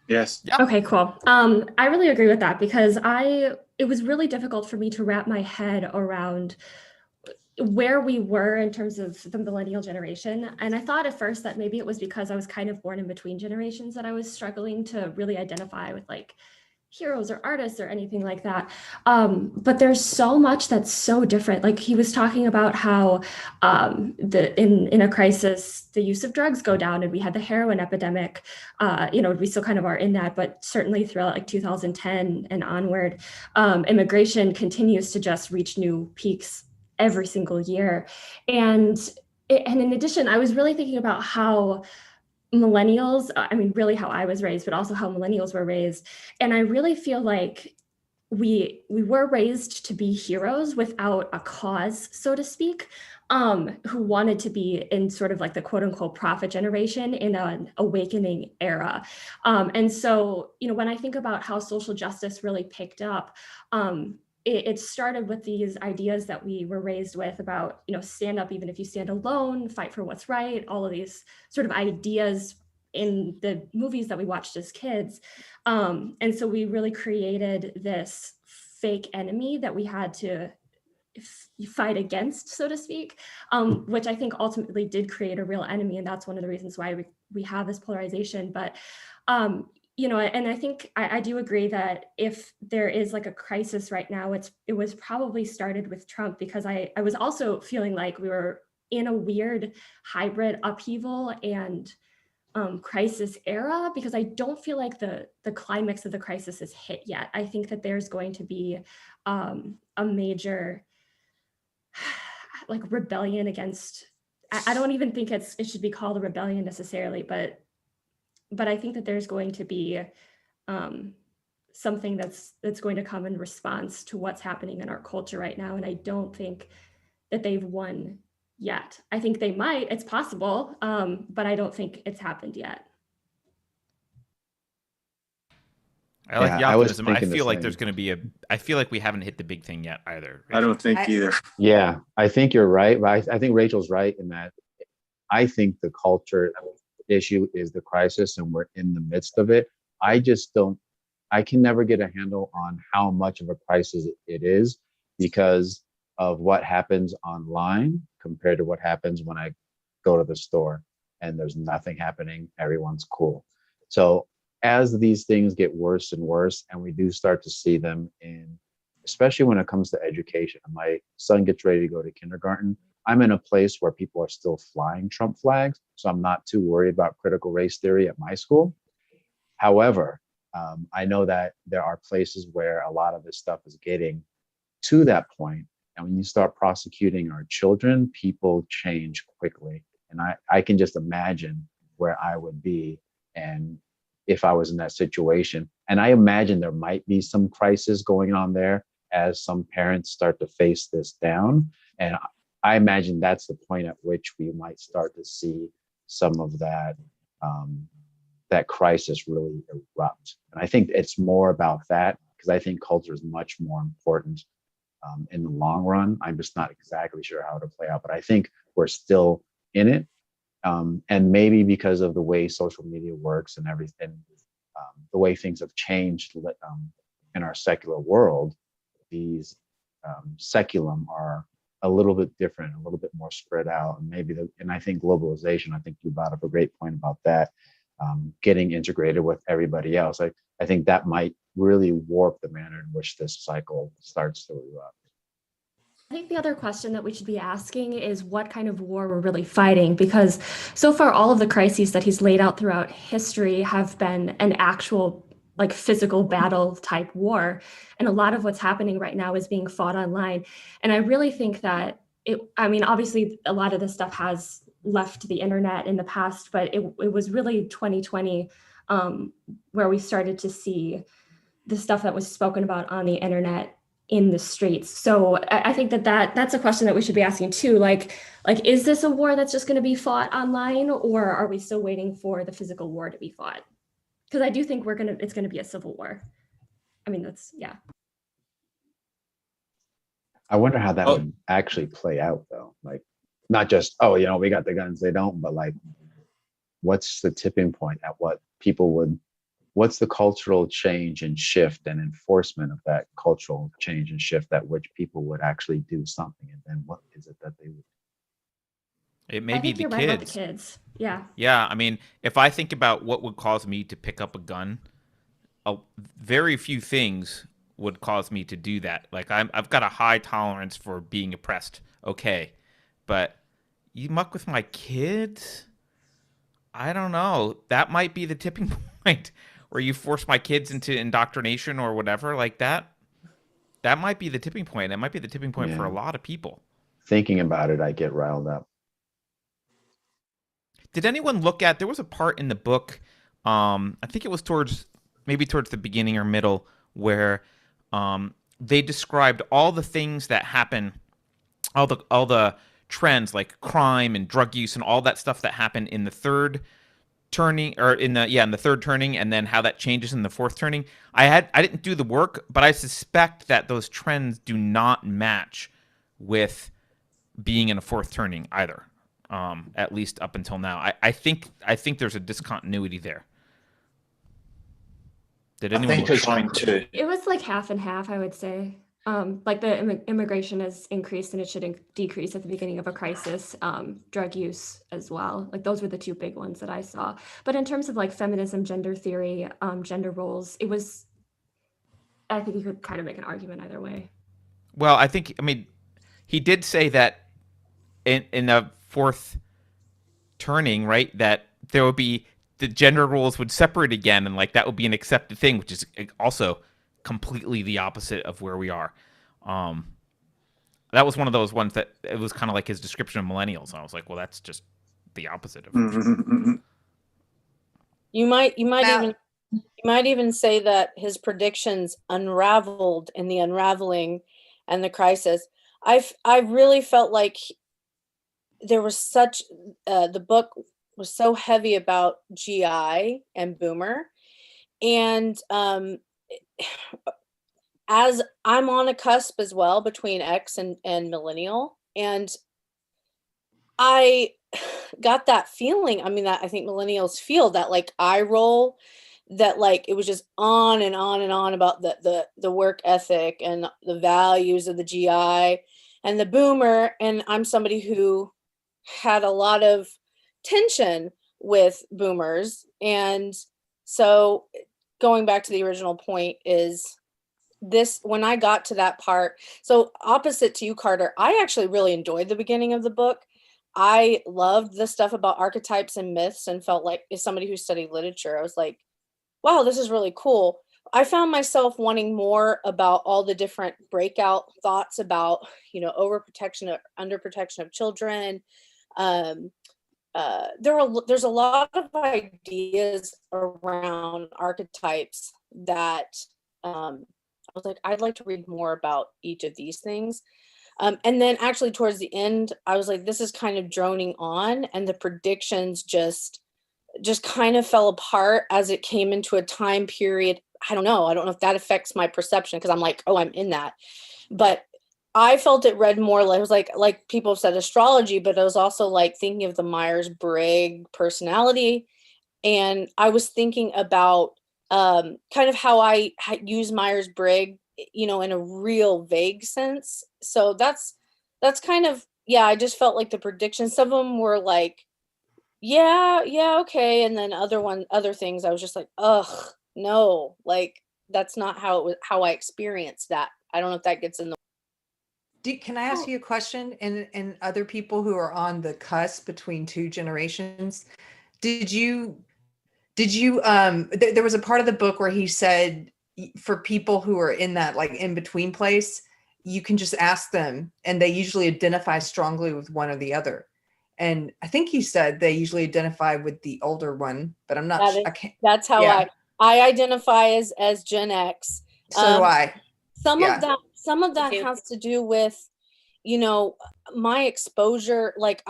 Yes. Yeah. Okay, cool. I really agree with that because I it was really difficult for me to wrap my head around where we were in terms of the millennial generation. And I thought at first that maybe it was because I was kind of born in between generations that I was struggling to really identify with like heroes or artists or anything like that. But there's so much that's so different. Like he was talking about how in a crisis, the use of drugs go down, and we had the heroin epidemic. We still kind of are in that, but certainly throughout like 2010 and onward, immigration continues to just reach new peaks every single year. And in addition, I was really thinking about how millennials, really how I was raised, but also how millennials were raised. And I really feel like we were raised to be heroes without a cause, so to speak, who wanted to be in sort of like the quote unquote prophet generation in an awakening era. And so, when I think about how social justice really picked up, it started with these ideas that we were raised with about, stand up even if you stand alone, fight for what's right, all of these sort of ideas in the movies that we watched as kids. And so we really created this fake enemy that we had to fight against, so to speak, which I think ultimately did create a real enemy. And that's one of the reasons why we have this polarization. But and I think I do agree that if there is like a crisis right now, it was probably started with Trump, because I was also feeling like we were in a weird hybrid upheaval and crisis era, because I don't feel like the climax of the crisis is hit yet. I think that there's going to be a major like rebellion against, I don't even think it should be called a rebellion necessarily, but I think that there's going to be something that's going to come in response to what's happening in our culture right now. And I don't think that they've won yet. I think they might, it's possible, but I don't think it's happened yet. I like the I was optimism. I thinking the feel like same. there's going to be I feel like we haven't hit the big thing yet either. I don't think either. Yeah, I think you're right. But I think Rachel's right in that I think the culture issue is the crisis and we're in the midst of it. I can never get a handle on how much of a crisis it is because of what happens online compared to what happens when I go to the store and there's nothing happening, everyone's cool. So as these things get worse and worse, and we do start to see them especially when it comes to education, my son gets ready to go to kindergarten. I'm in a place where people are still flying Trump flags, so I'm not too worried about critical race theory at my school. However, I know that there are places where a lot of this stuff is getting to that point. And when you start prosecuting our children, people change quickly. And I can just imagine where I would be and if I was in that situation. And I imagine there might be some crisis going on there as some parents start to face this down. And I imagine that's the point at which we might start to see some of that that crisis really erupt. And I think it's more about that, because I think culture is much more important in the long run. I'm just not exactly sure how to play out, but I think we're still in it. And maybe because of the way social media works and everything, the way things have changed in our secular world, these seculum are a little bit different, a little bit more spread out. And I think globalization, I think you brought up a great point about that, getting integrated with everybody else. I think that might really warp the manner in which this cycle starts to erupt. I think the other question that we should be asking is what kind of war we're really fighting, because so far all of the crises that he's laid out throughout history have been an actual like physical battle type war. And a lot of what's happening right now is being fought online. And I really think that obviously a lot of this stuff has left the internet in the past, but it was really 2020 where we started to see the stuff that was spoken about on the internet in the streets. So I think that's a question that we should be asking too. Like, is this a war that's just going to be fought online, or are we still waiting for the physical war to be fought? Because I do think it's going to be a civil war. Yeah. I wonder how that would actually play out though. Like, not just, we got the guns, they don't, but like, what's the tipping point at what people would what's the cultural change and shift and enforcement of that cultural change and shift at which people would actually do something, and then what is it that they would? It may I be think the you're right about the kids. kids. Yeah. Yeah, I mean, if I think about what would cause me to pick up a gun, very few things would cause me to do that. Like I've got a high tolerance for being oppressed. Okay, but you muck with my kids? I don't know. That might be the tipping point where you force my kids into indoctrination or whatever like that. That might be the tipping point. That might be the tipping point for Yeah. a lot of people. Thinking about it, I get riled up. Did anyone look at? There was a part in the book. I think it was towards the beginning or middle where they described all the things that happen, all the trends like crime and drug use and all that stuff that happened in the third turning, or in the third turning, and then how that changes in the fourth turning. I didn't do the work, but I suspect that those trends do not match with being in a fourth turning either. At least up until now, I think there's a discontinuity there. Did I anyone think look? they're trying to. It was like half and half, I would say. Like the immigration has increased and it should decrease at the beginning of a crisis. Drug use as well. Like those were the two big ones that I saw. But in terms of like feminism, gender theory, gender roles, I think you could kind of make an argument either way. Well, I mean, he did say that in the fourth turning, right, that there would be the gender roles would separate again, and like that would be an accepted thing, which is also completely the opposite of where we are. That was one of those ones that it was kind of like his description of millennials, and I was like, well, that's just the opposite of. You might Now- even say that his predictions unraveled in the unraveling and the crisis. I really felt like there was such the book was so heavy about GI and boomer, and as I'm on a cusp as well between X and millennial, and I got that feeling. I mean, that I think millennials feel that like eye roll, that like it was just on and on and on about the work ethic and the values of the GI and the boomer. And I'm somebody who had a lot of tension with boomers. And so going back to the original point is this, when I got to that part, so opposite to you, Carter, I actually really enjoyed the beginning of the book. I loved the stuff about archetypes and myths and felt like, as somebody who studied literature, I was like, wow, this is really cool. I found myself wanting more about all the different breakout thoughts about, overprotection or underprotection of children. There's a lot of ideas around archetypes that I was like, I'd like to read more about each of these things. And then actually towards the end, I was like, this is kind of droning on, and the predictions just kind of fell apart as it came into a time period. I don't know if that affects my perception, because I'm like, oh, I'm in that. But I felt it read more like, it was like people have said astrology, but it was also like thinking of the Myers-Briggs personality. And I was thinking about kind of how I use Myers-Briggs, in a real vague sense. So that's kind of, yeah, I just felt like the predictions, some of them were like, yeah, okay. And then other things, I was just like, ugh, no, like that's not how I experienced that. I don't know if that gets in the Can I ask you a question? And other people who are on the cusp between two generations, there was a part of the book where he said for people who are in that like in between place, you can just ask them and they usually identify strongly with one or the other. And I think he said they usually identify with the older one, but I'm not sure. I can't. That's how Yeah. I identify as Gen X. So do I. Some Yeah. of that too. has to do with, my exposure. Like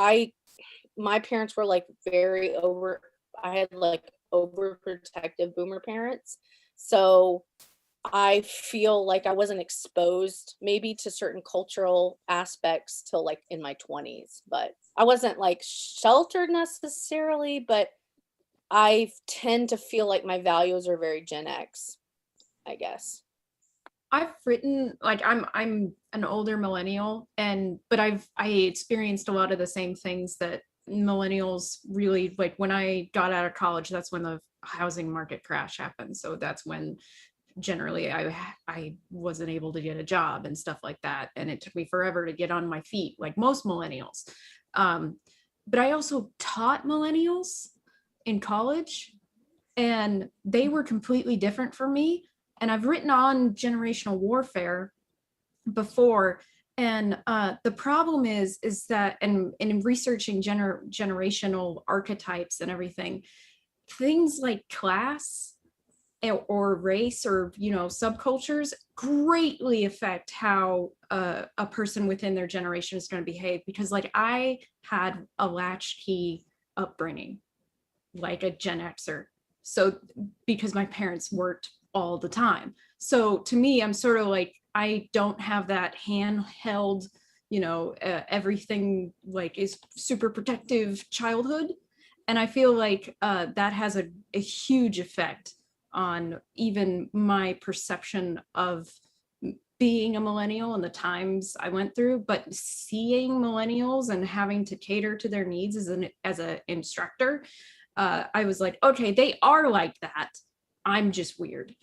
my parents were like I had like overprotective boomer parents. So I feel like I wasn't exposed maybe to certain cultural aspects till like in my 20s, but I wasn't like sheltered necessarily, but I tend to feel like my values are very Gen X, I guess. I've written, like, I'm an older millennial, but I experienced a lot of the same things that millennials really, like, when I got out of college, that's when the housing market crash happened. So that's when generally I wasn't able to get a job and stuff like that, and it took me forever to get on my feet, like most millennials. But I also taught millennials in college, and they were completely different from me. And I've written on generational warfare before, and the problem is that, and in researching generational archetypes and everything, things like class or race or subcultures greatly affect how a person within their generation is going to behave. Because, like, I had a latchkey upbringing, like a Gen Xer, so because my parents worked all the time. So to me, I'm sort of like, I don't have that handheld, everything like is super protective childhood. And I feel like that has a huge effect on even my perception of being a millennial and the times I went through. But seeing millennials and having to cater to their needs as an instructor, I was like, okay, they are like that. I'm just weird.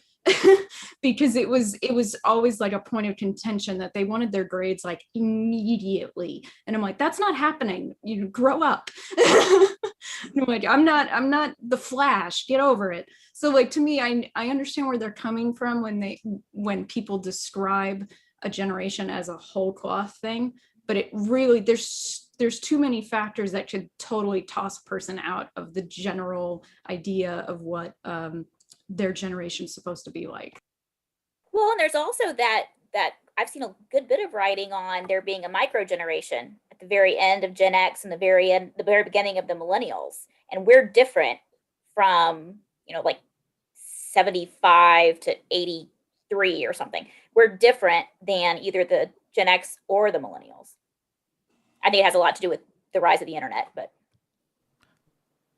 Because it was always like a point of contention that they wanted their grades like immediately, and I'm like, that's not happening. You grow up. I'm like, I'm not the Flash, get over it. So, like, to me, I understand where they're coming from when people describe a generation as a whole cloth thing, but it really, there's too many factors that could totally toss a person out of the general idea of what their generation is supposed to be like. Well, and there's also that I've seen a good bit of writing on there being a micro generation at the very end of Gen X and the very beginning of the millennials, and we're different from like 75 to 83 or something. We're different than either the Gen X or the millennials. I think it has a lot to do with the rise of the internet, but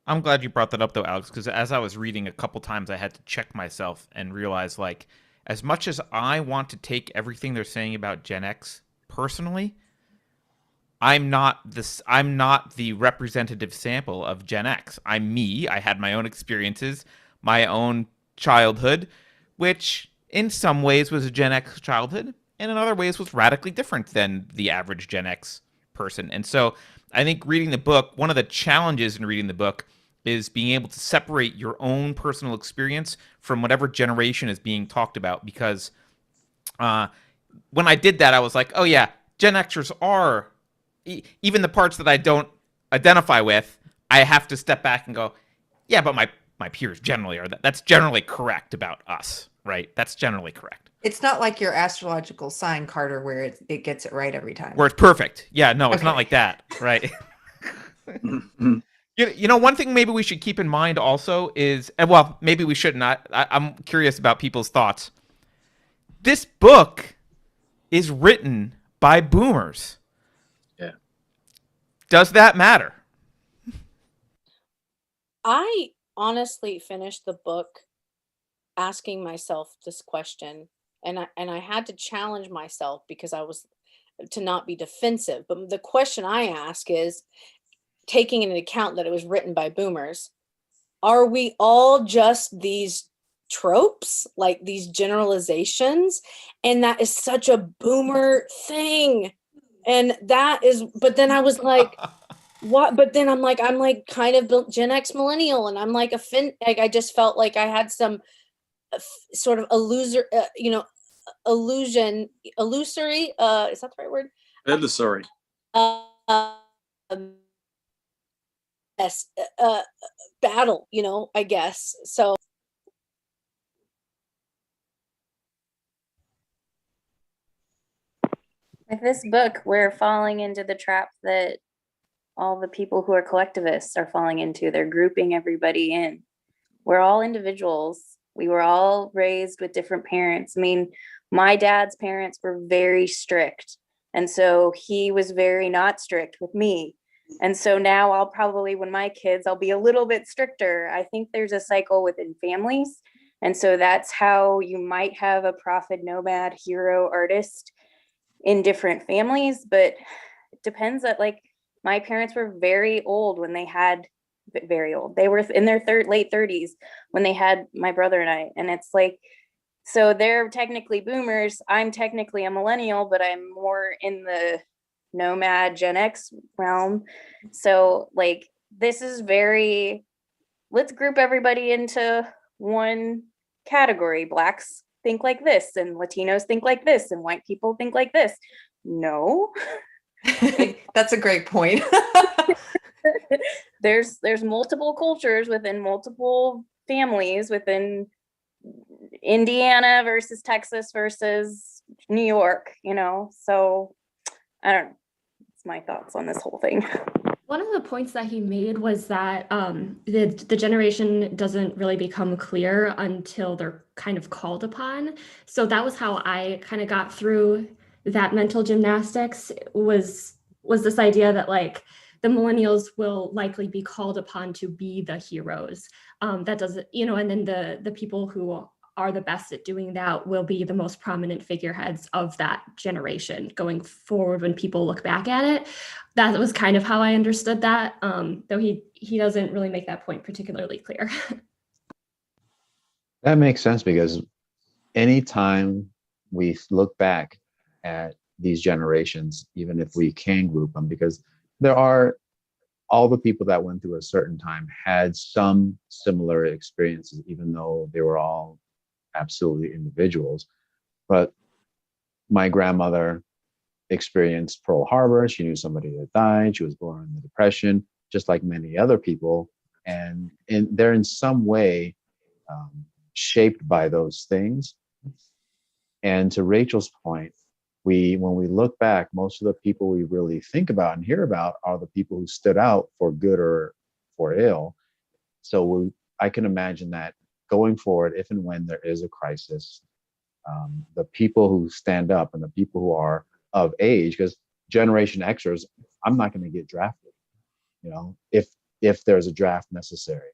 I'm glad you brought that up, though, Alex, because as I was reading a couple times, I had to check myself and realize, like, as much as I want to take everything they're saying about Gen X personally, I'm not the representative sample of Gen X. I'm me. I had my own experiences, my own childhood, which in some ways was a Gen X childhood, and in other ways was radically different than the average Gen X person. And so I think reading the book, one of the challenges in reading the book is being able to separate your own personal experience from whatever generation is being talked about. Because when I did that, I was like, oh yeah, Gen Xers are, even the parts that I don't identify with, I have to step back and go, yeah, but my peers generally are, that's generally correct about us, right? That's generally correct. It's not like your astrological sign, Carter, where it gets it right every time. Where it's perfect. Yeah, no, it's not like that, right? One thing maybe we should keep in mind also is, well, maybe we should not. I'm curious about people's thoughts. This book is written by boomers. Yeah. Does that matter? I honestly finished the book asking myself this question, and I had to challenge myself because I was to not be defensive. But the question I ask is, taking into account that it was written by boomers, are we all just these tropes, like these generalizations? And that is such a boomer thing. And that is, but then I was like, what? But then I'm like kind of Gen X millennial, and I'm like I just felt like I had some sort of illusory, illusory, is that the right word? Illusory. Yes, battle, I guess. So with this book, we're falling into the trap that all the people who are collectivists are falling into. They're grouping everybody in. We're all individuals. We were all raised with different parents. I mean, my dad's parents were very strict, and so he was very not strict with me. And so now I'll probably, when my kids, I'll be a little bit stricter. I think there's a cycle within families. And so that's how you might have a prophet, nomad, hero, artist in different families. But it depends that, like, my parents were very old when they had, very old. They were in their late 30s when they had my brother and I. And it's like, so they're technically boomers. I'm technically a millennial, but I'm more in the nomad Gen X realm. So like, this is very, let's group everybody into one category. Blacks think like this, and Latinos think like this, and white people think like this. No. That's a great point. There's multiple cultures within multiple families within Indiana versus Texas versus New York, so I don't know. It's my thoughts on this whole thing. One of the points that he made was that the generation doesn't really become clear until they're kind of called upon. So that was how I kind of got through that mental gymnastics, was this idea that like the millennials will likely be called upon to be the heroes. That doesn't, and then the people who are the best at doing that will be the most prominent figureheads of that generation going forward when people look back at it. That was kind of how I understood that, though he doesn't really make that point particularly clear. That makes sense, because anytime we look back at these generations, even if we can group them, because there are all the people that went through a certain time had some similar experiences, even though they were all absolutely individuals. But my grandmother experienced Pearl Harbor. She knew somebody that died. She was born in the Depression, just like many other people. And they're in some way shaped by those things. And to Rachel's point, when we look back, most of the people we really think about and hear about are the people who stood out for good or for ill. So I can imagine that going forward, if and when there is a crisis, the people who stand up and the people who are of age, because Generation Xers, I'm not going to get drafted, if there's a draft necessary.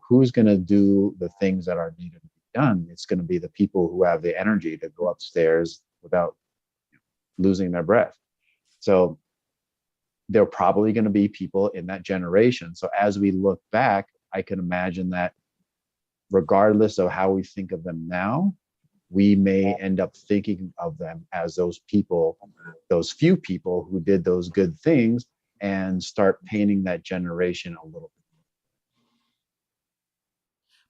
Who's going to do the things that are needed to be done? It's going to be the people who have the energy to go upstairs without losing their breath. So there are probably going to be people in that generation. So as we look back, I can imagine that regardless of how we think of them now, we may end up thinking of them as those people, those few people who did those good things, and start painting that generation a little bit.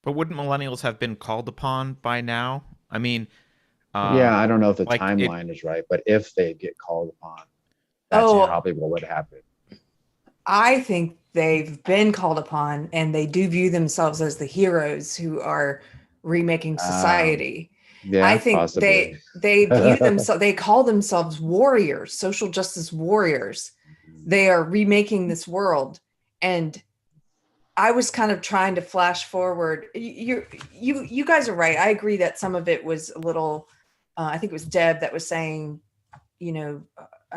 But wouldn't millennials have been called upon by now? I mean, yeah, I don't know if the like timeline is right, but if they get called upon, that's probably what would happen. I think they've been called upon, and they do view themselves as the heroes who are remaking society. Yeah, I think possibly. they view themselves, they call themselves warriors, social justice warriors. They are remaking this world. And I was kind of trying to flash forward. You guys are right. I agree that some of it was a little, I think it was Deb that was saying, I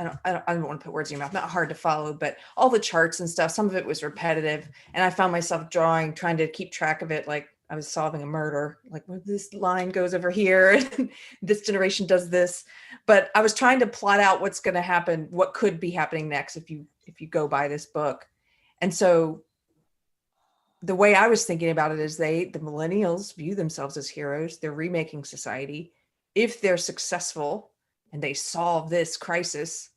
don't want to put words in your mouth, not hard to follow, but all the charts and stuff, some of it was repetitive. And I found myself trying to keep track of it. Like I was solving a murder, like well, this line goes over here and this generation does this. But I was trying to plot out what's going to happen, what could be happening next if you go by this book. And so the way I was thinking about it is the millennials view themselves as heroes. They're remaking society. If they're successful and they solve this crisis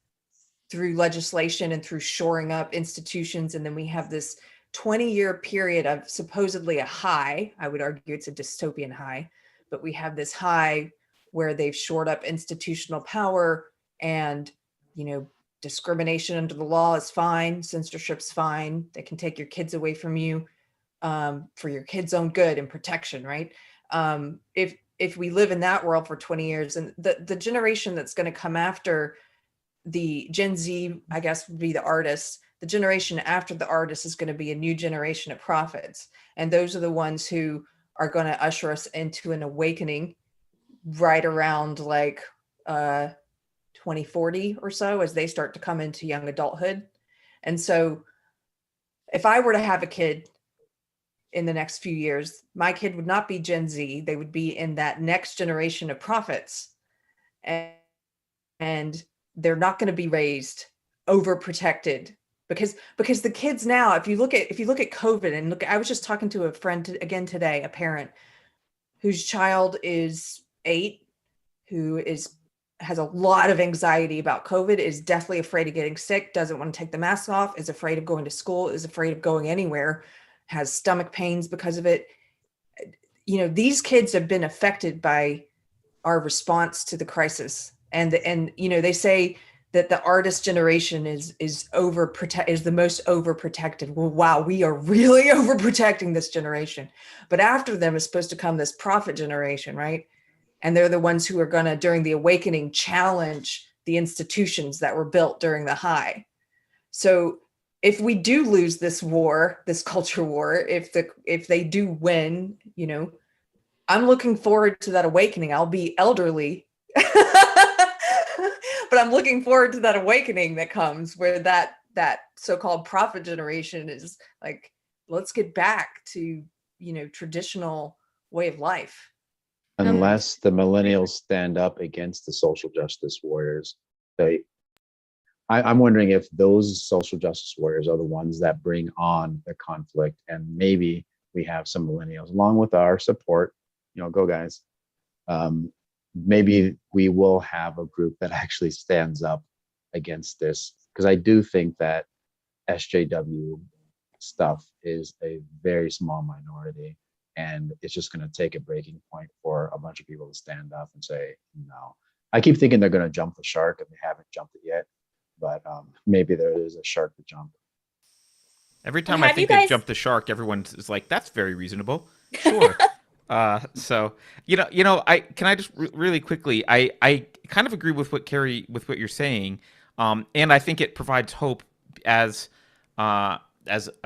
through legislation and through shoring up institutions, and then we have this 20-year period of supposedly a high, I would argue it's a dystopian high, but we have this high where they've shored up institutional power, and, discrimination under the law is fine, censorship's fine, they can take your kids away from you for your kids' own good and protection, right? If we live in that world for 20 years, and the generation that's going to come after the Gen Z, I guess, would be the artists. The generation after the artists is going to be a new generation of prophets. And those are the ones who are going to usher us into an awakening right around like 2040 or so, as they start to come into young adulthood. And so if I were to have a kid in the next few years, my kid would not be Gen Z. They would be in that next generation of prophets. And they're not going to be raised overprotected because the kids now, if you look at COVID and I was just talking to a friend again today, a parent whose child is 8, who has a lot of anxiety about COVID, is deathly afraid of getting sick, doesn't want to take the mask off, is afraid of going to school, is afraid of going anywhere, has stomach pains because of it. You know, these kids have been affected by our response to the crisis. And you know, they say that the artist generation is the most overprotected. Well, wow, we are really overprotecting this generation. But after them is supposed to come this prophet generation, right? And they're the ones who are going to, during the awakening, challenge the institutions that were built during the high. So if we do lose this war, this culture war, if they do win, you know, I'm looking forward to that awakening. I'll be elderly, but I'm looking forward to that awakening that comes where that so-called prophet generation is like, let's get back to, you know, traditional way of life. Unless the millennials stand up against the social justice warriors, I'm wondering if those social justice warriors are the ones that bring on the conflict, and maybe we have some millennials along with our support, you know, go guys. Maybe we will have a group that actually stands up against this, because I do think that SJW stuff is a very small minority, and it's just going to take a breaking point for a bunch of people to stand up and say no. I keep thinking they're going to jump the shark, and they haven't jumped it yet, but maybe there is a shark to jump. Every time I think they've jumped the shark, everyone is like, "That's very reasonable." Sure. So I just really quickly, I kind of agree with what you're saying, and I think it provides hope as a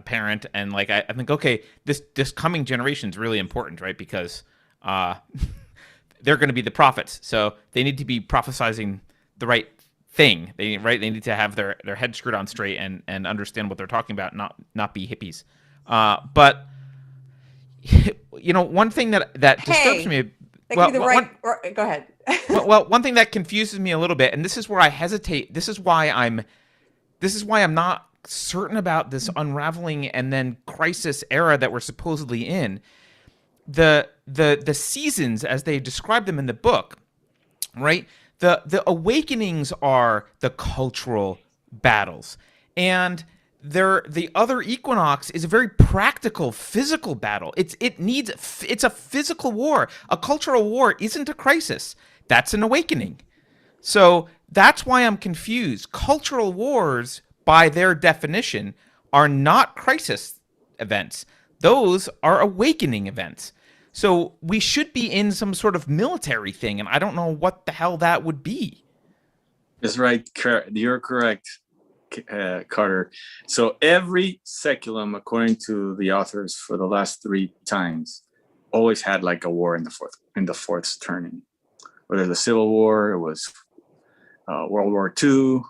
parent, and like I think, okay, this coming generation is really important, right? Because they're going to be the prophets, so they need to be prophesizing the right thing. They need to have their head screwed on straight and understand what they're talking about, not be hippies. But you know, one thing that disturbs me. Go ahead. well, one thing that confuses me a little bit, and this is where I hesitate. This is why I'm not certain about this unraveling and then crisis era that we're supposedly in. The seasons, as they describe them in the book, right? The awakenings are the cultural battles, and the other equinox is a very practical, physical battle. It's a physical war. A cultural war isn't a crisis. That's an awakening. So that's why I'm confused. Cultural wars, by their definition, are not crisis events. Those are awakening events. So we should be in some sort of military thing, and I don't know what the hell that would be. That's right. You're correct, Carter. So every seculum, according to the authors, for the last 3 times, always had like a war in the fourth turning. Whether the Civil War, it was World War II,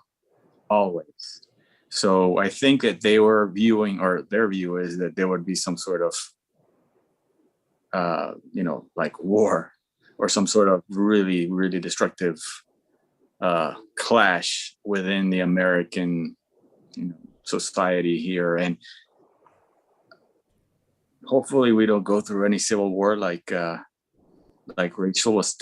always. So I think that they were viewing, or their view is that there would be some sort of like war or some sort of really, really destructive clash within the American society here. And hopefully we don't go through any civil war like Rachel was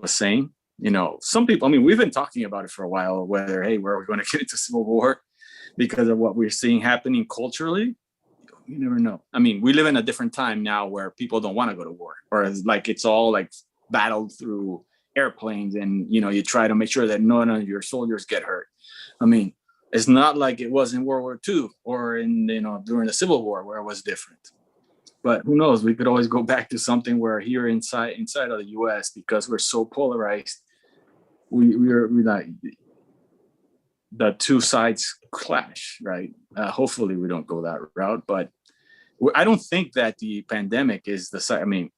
saying. You know, some people, I mean, we've been talking about it for a while, whether, hey, where are we going to get into civil war because of what we're seeing happening culturally? You never know. I mean, we live in a different time now where people don't want to go to war, or it's all like battled through airplanes, and you try to make sure that none of your soldiers get hurt. I mean, it's not like it was in World War II or in during the Civil War where it was different. But who knows? We could always go back to something where here inside of the U.S., because we're so polarized, we're like the two sides clash, right? Hopefully we don't go that route, but I don't think that the pandemic is the side. I mean,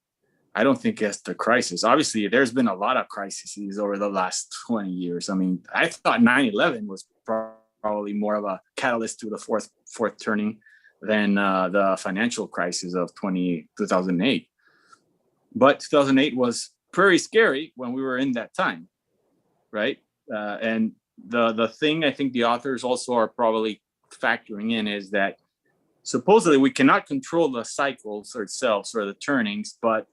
I don't think it's the crisis. Obviously, there's been a lot of crises over the last 20 years. I mean, I thought 9/11 was probably more of a catalyst to the fourth turning than the financial crisis of 2008. But 2008 was pretty scary when we were in that time, right? And the thing I think the authors also are probably factoring in is that supposedly we cannot control the cycles itself or the turnings, but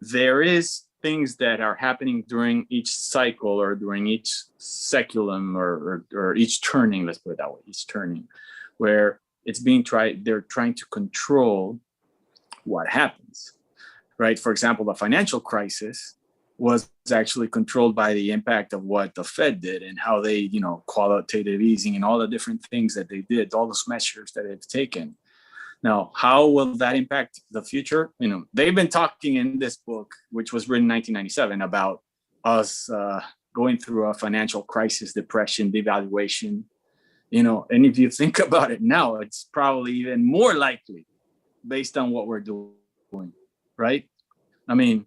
there is things that are happening during each cycle or during each seculum or each turning, let's put it that way, each turning, where it's being tried, they're trying to control what happens, right? For example, the financial crisis was actually controlled by the impact of what the Fed did and how they, qualitative easing and all the different things that they did, all those measures that they've taken. Now, how will that impact the future? They've been talking in this book, which was written in 1997, about us going through a financial crisis, depression, devaluation, and if you think about it now, it's probably even more likely based on what we're doing, right? I mean,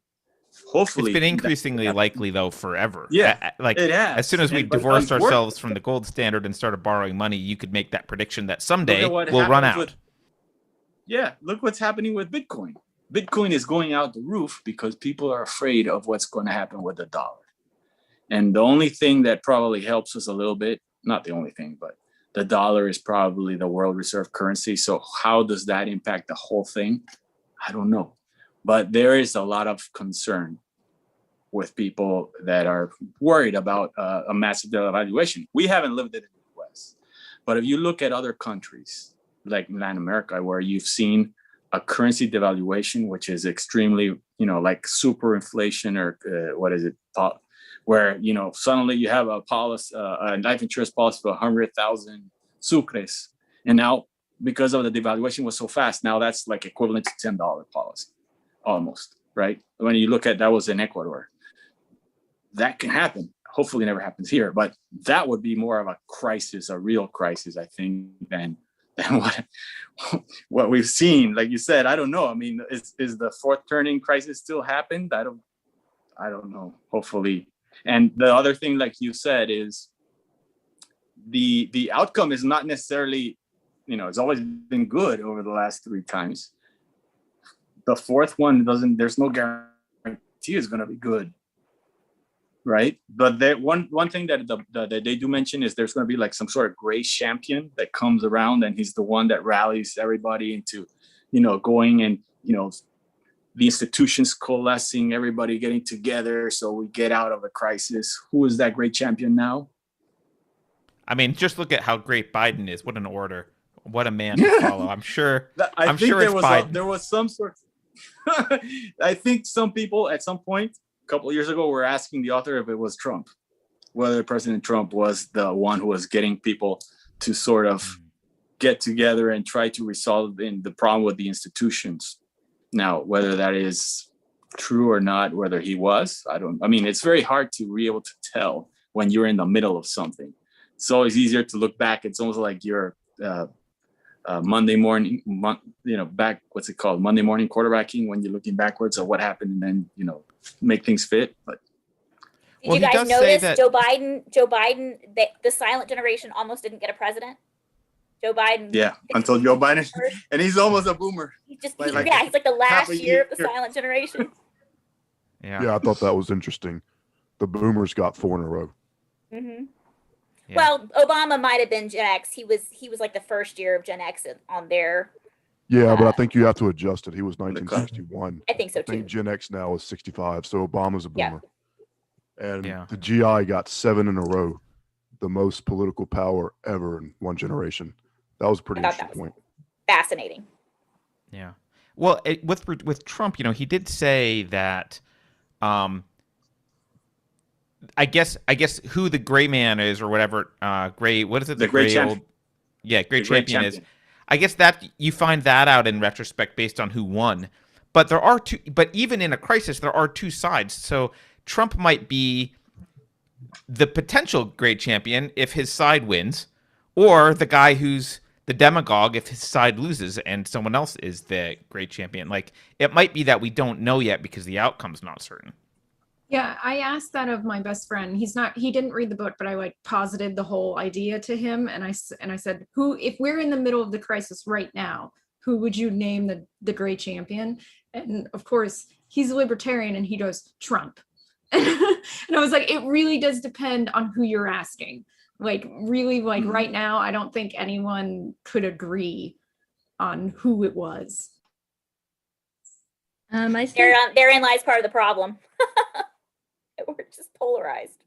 hopefully. It's been increasingly likely, though, forever. Yeah, it has. As soon as we divorced ourselves from the gold standard and started borrowing money, you could make that prediction that someday we'll run out. Look what's happening with Bitcoin. Bitcoin is going out the roof because people are afraid of what's going to happen with the dollar. And the only thing that probably helps us a little bit, not the only thing, but the dollar is probably the world reserve currency. So how does that impact the whole thing? I don't know. But there is a lot of concern with people that are worried about a massive devaluation. We haven't lived it in the US. But if you look at other countries, like Latin America, where you've seen a currency devaluation, which is extremely, like super inflation or where, suddenly you have a policy, a life insurance policy for 100,000 sucres. And now, because of the devaluation was so fast, now that's like equivalent to $10 policy, almost, right? When you look at, that was in Ecuador. That can happen. Hopefully never happens here, but that would be more of a crisis, a real crisis, I think, than what we've seen. Like you said, I don't know. I mean, is the fourth turning crisis still happened? I don't know. Hopefully. And the other thing, like you said, is the outcome is not necessarily, it's always been good over the last 3 times. The fourth one there's no guarantee it's going to be good. Right. But one thing that they do mention is there's going to be like some sort of gray champion that comes around, and he's the one that rallies everybody into, going and, the institutions coalescing, everybody getting together so we get out of a crisis. Who is that great champion now? I mean, just look at how great Biden is. What an orator. What a man to follow. I'm sure there was some sort of, I think some people at some point a couple of years ago were asking the author if it was Trump, whether President Trump was the one who was getting people to sort of get together and try to resolve the problem with the institutions. Now, whether that is true or not, whether he was, it's very hard to be able to tell when you're in the middle of something. It's always easier to look back. It's almost like you're Monday morning, what's it called? Monday morning quarterbacking, when you're looking backwards at what happened and then, make things fit. But did you guys notice Joe Biden, the silent generation almost didn't get a president? Joe Biden. Yeah, until Joe Biden, and he's almost a boomer. He's like the last year of the silent generation. Yeah, I thought that was interesting. The boomers got 4 in a row. Mm-hmm. Yeah. Well, Obama might have been Gen X. He was like the first year of Gen X on there. Yeah, but I think you have to adjust it. He was 1961. I think so too. I think Gen X now is 65, so Obama's a boomer. Yeah. And the GI got 7 in a row, the most political power ever in one generation. That was a pretty interesting point. Fascinating. Yeah. Well, with Trump, he did say that. I guess who the gray man is or whatever. Gray. What is it? The gray champion. Great champion is. I guess that you find that out in retrospect based on who won. But there are two. But even in a crisis, there are two sides. So Trump might be the potential great champion if his side wins, or the guy who's the demagogue if his side loses and someone else is the great champion. Like, it might be that we don't know yet because the outcome's not certain. Yeah, I asked that of my best friend. He didn't read the book, but I like posited the whole idea to him. And I said, if we're in the middle of the crisis right now, who would you name the great champion? And of course, he's a libertarian and he goes, Trump. And I was like, it really does depend on who you're asking. Like, really, like right now, I don't think anyone could agree on who it was. I think Therein lies part of the problem. We're just polarized.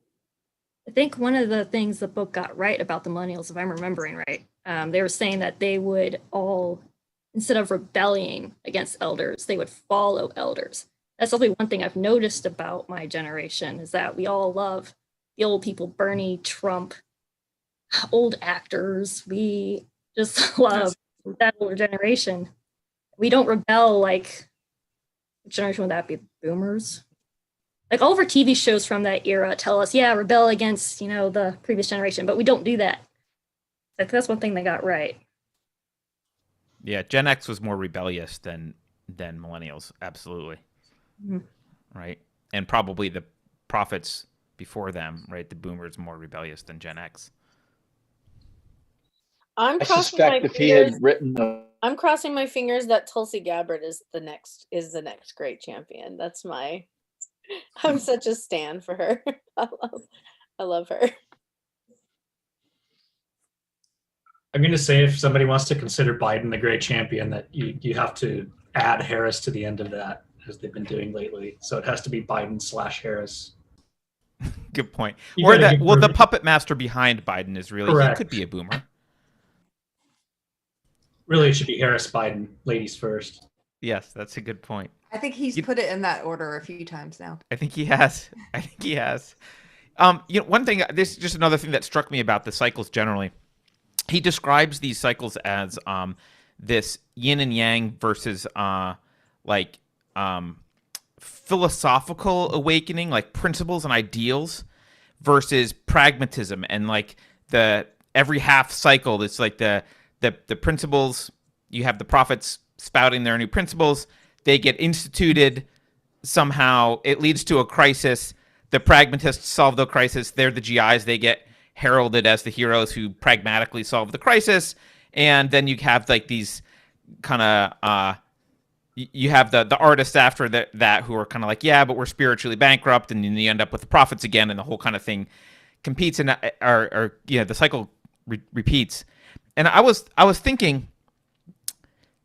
I think one of the things the book got right about the millennials, if I'm remembering right, they were saying that they would all, instead of rebelling against elders, they would follow elders. That's definitely one thing I've noticed about my generation, is that we all love the old people, Bernie, Trump, old actors. We just love that older generation. We don't rebel like, what generation would that be? Boomers? Like all of our TV shows from that era tell us, yeah, rebel against, the previous generation, but we don't do that. I think that's one thing they got right. Yeah, Gen X was more rebellious than millennials, absolutely. Mm-hmm. Right? And probably the prophets before them, right? The boomers more rebellious than Gen X. I'm I crossing suspect my if he had fingers. written I'm crossing my fingers that Tulsi Gabbard is the next great champion. That's my. I'm such a stan for her. I love her. I'm going to say, if somebody wants to consider Biden the great champion, that you have to add Harris to the end of that, as they've been doing lately. So it has to be Biden/Harris. Good point. You Or gotta that, give well, the her- puppet master behind Biden is really, Correct. he could be a boomer. Really, it should be Harris Biden, ladies first. Yes, that's a good point. I think he's put it in that order a few times now. I think he has. One thing, this is just another thing that struck me about the cycles generally. He describes these cycles as this yin and yang versus philosophical awakening, like principles and ideals, versus pragmatism, and like the every half cycle. It's like the principles. You have the prophets spouting their new principles. They get instituted somehow. It leads to a crisis. The pragmatists solve the crisis. They're the GIs. They get heralded as the heroes who pragmatically solve the crisis. And then you have like these kind of you have the artists after that who are kind of like, yeah, but we're spiritually bankrupt, and then you end up with the prophets again, and the whole kind of thing competes, and the cycle repeats. And I was thinking,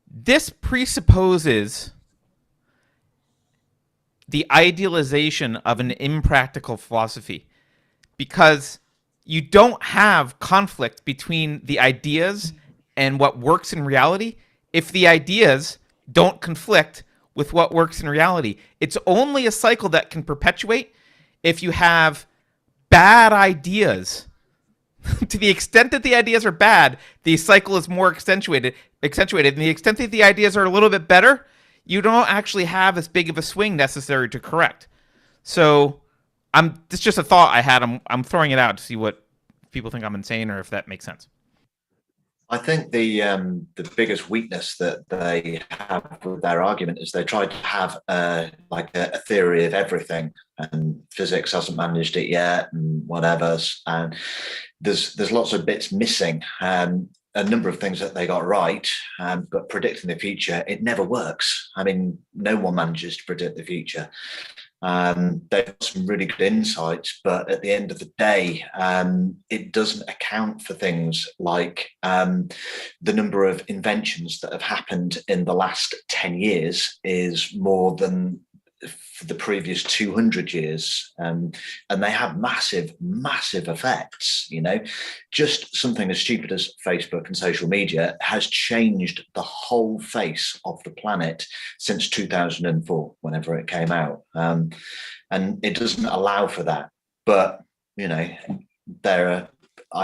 this presupposes the idealization of an impractical philosophy, because you don't have conflict between the ideas and what works in reality if the ideas don't conflict with what works in reality. It's only a cycle that can perpetuate if you have bad ideas. To the extent that the ideas are bad, the cycle is more accentuated. And the extent that the ideas are a little bit better, you don't actually have as big of a swing necessary to correct. So it's just a thought I had. I'm throwing it out to see what people think I'm insane, or if that makes sense. I think the biggest weakness that they have with their argument is they try to have a theory of everything, and physics hasn't managed it yet, and whatever. And there's lots of bits missing. A number of things that they got right, but predicting the future, it never works. I mean, no one manages to predict the future. They've got some really good insights, but at the end of the day, it doesn't account for things like the number of inventions that have happened in the last 10 years is more than for the previous 200 years. And they have massive effects. Just something as stupid as Facebook and social media has changed the whole face of the planet since 2004, whenever it came out. And it doesn't allow for that. But, I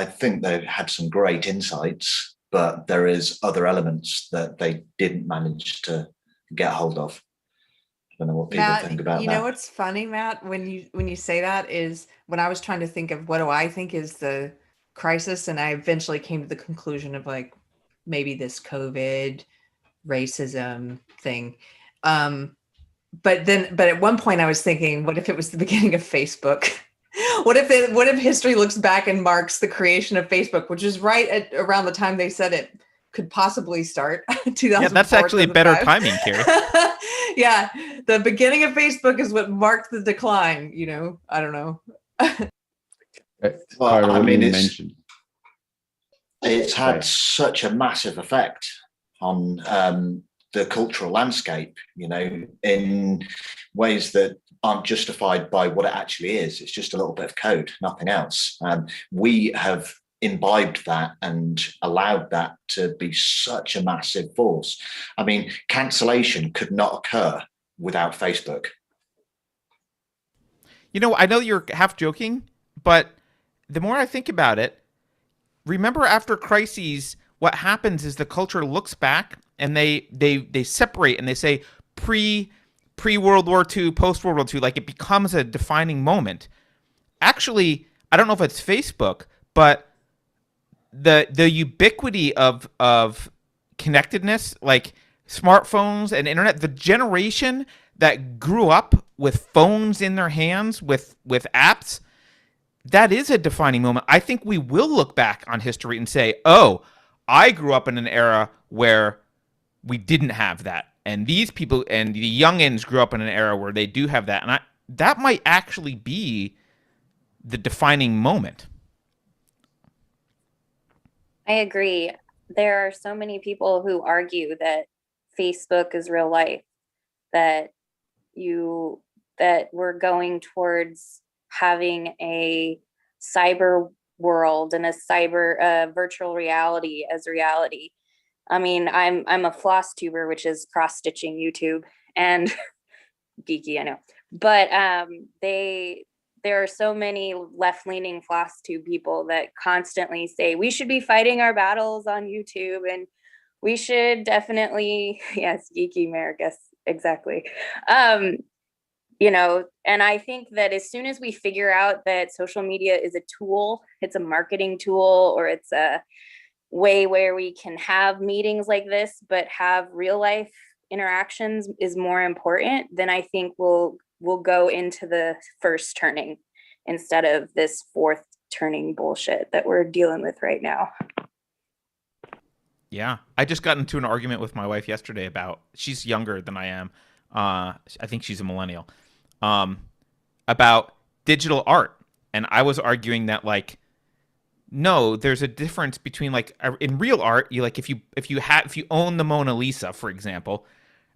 think they've had some great insights, but there is other elements that they didn't manage to get hold of. I don't know what people think about that. You know what's funny, Matt, when you say that, is when I was trying to think of what do I think is the crisis, and I eventually came to the conclusion of like maybe this COVID racism thing. but at one point I was thinking, what if it was the beginning of Facebook? What if history looks back and marks the creation of Facebook, which is right at around the time they said it could possibly start, 2004. Yeah, that's actually better timing, Carrie. Yeah, the beginning of Facebook is what marked the decline. I don't know. Well, Carter, I what mean, you it's mentioned. had Right. such a massive effect on the cultural landscape, in ways that aren't justified by what it actually is. It's just a little bit of code, nothing else. We have imbibed that and allowed that to be such a massive force. I mean, cancellation could not occur without Facebook. I know you're half joking, but the more I think about it, remember after crises, what happens is the culture looks back and they separate and they say pre World War II, post World War II, like it becomes a defining moment. Actually, I don't know if it's Facebook, but the ubiquity of connectedness, like smartphones and internet, the generation that grew up with phones in their hands with apps, that is a defining moment. I think we will look back on history and say, oh, I grew up in an era where we didn't have that. And these people and the youngins grew up in an era where they do have that. And that might actually be the defining moment. I agree. There are so many people who argue that Facebook is real life, that we're going towards having a cyber world and a cyber virtual reality as reality. I mean, I'm a floss tuber, which is cross stitching YouTube, and geeky, I know, but there are so many left-leaning floss tube people that constantly say we should be fighting our battles on YouTube, and we should definitely, yes, geeky America, exactly. And I think that as soon as we figure out that social media is a tool, it's a marketing tool, or it's a way where we can have meetings like this, but have real life interactions is more important, then I think we'll go into the first turning instead of this fourth turning bullshit that we're dealing with right now. Yeah. I just got into an argument with my wife yesterday about, she's younger than I am. I think she's a millennial. About digital art. And I was arguing that, like, no, there's a difference between, like, in real art, you, like, if you own the Mona Lisa, for example,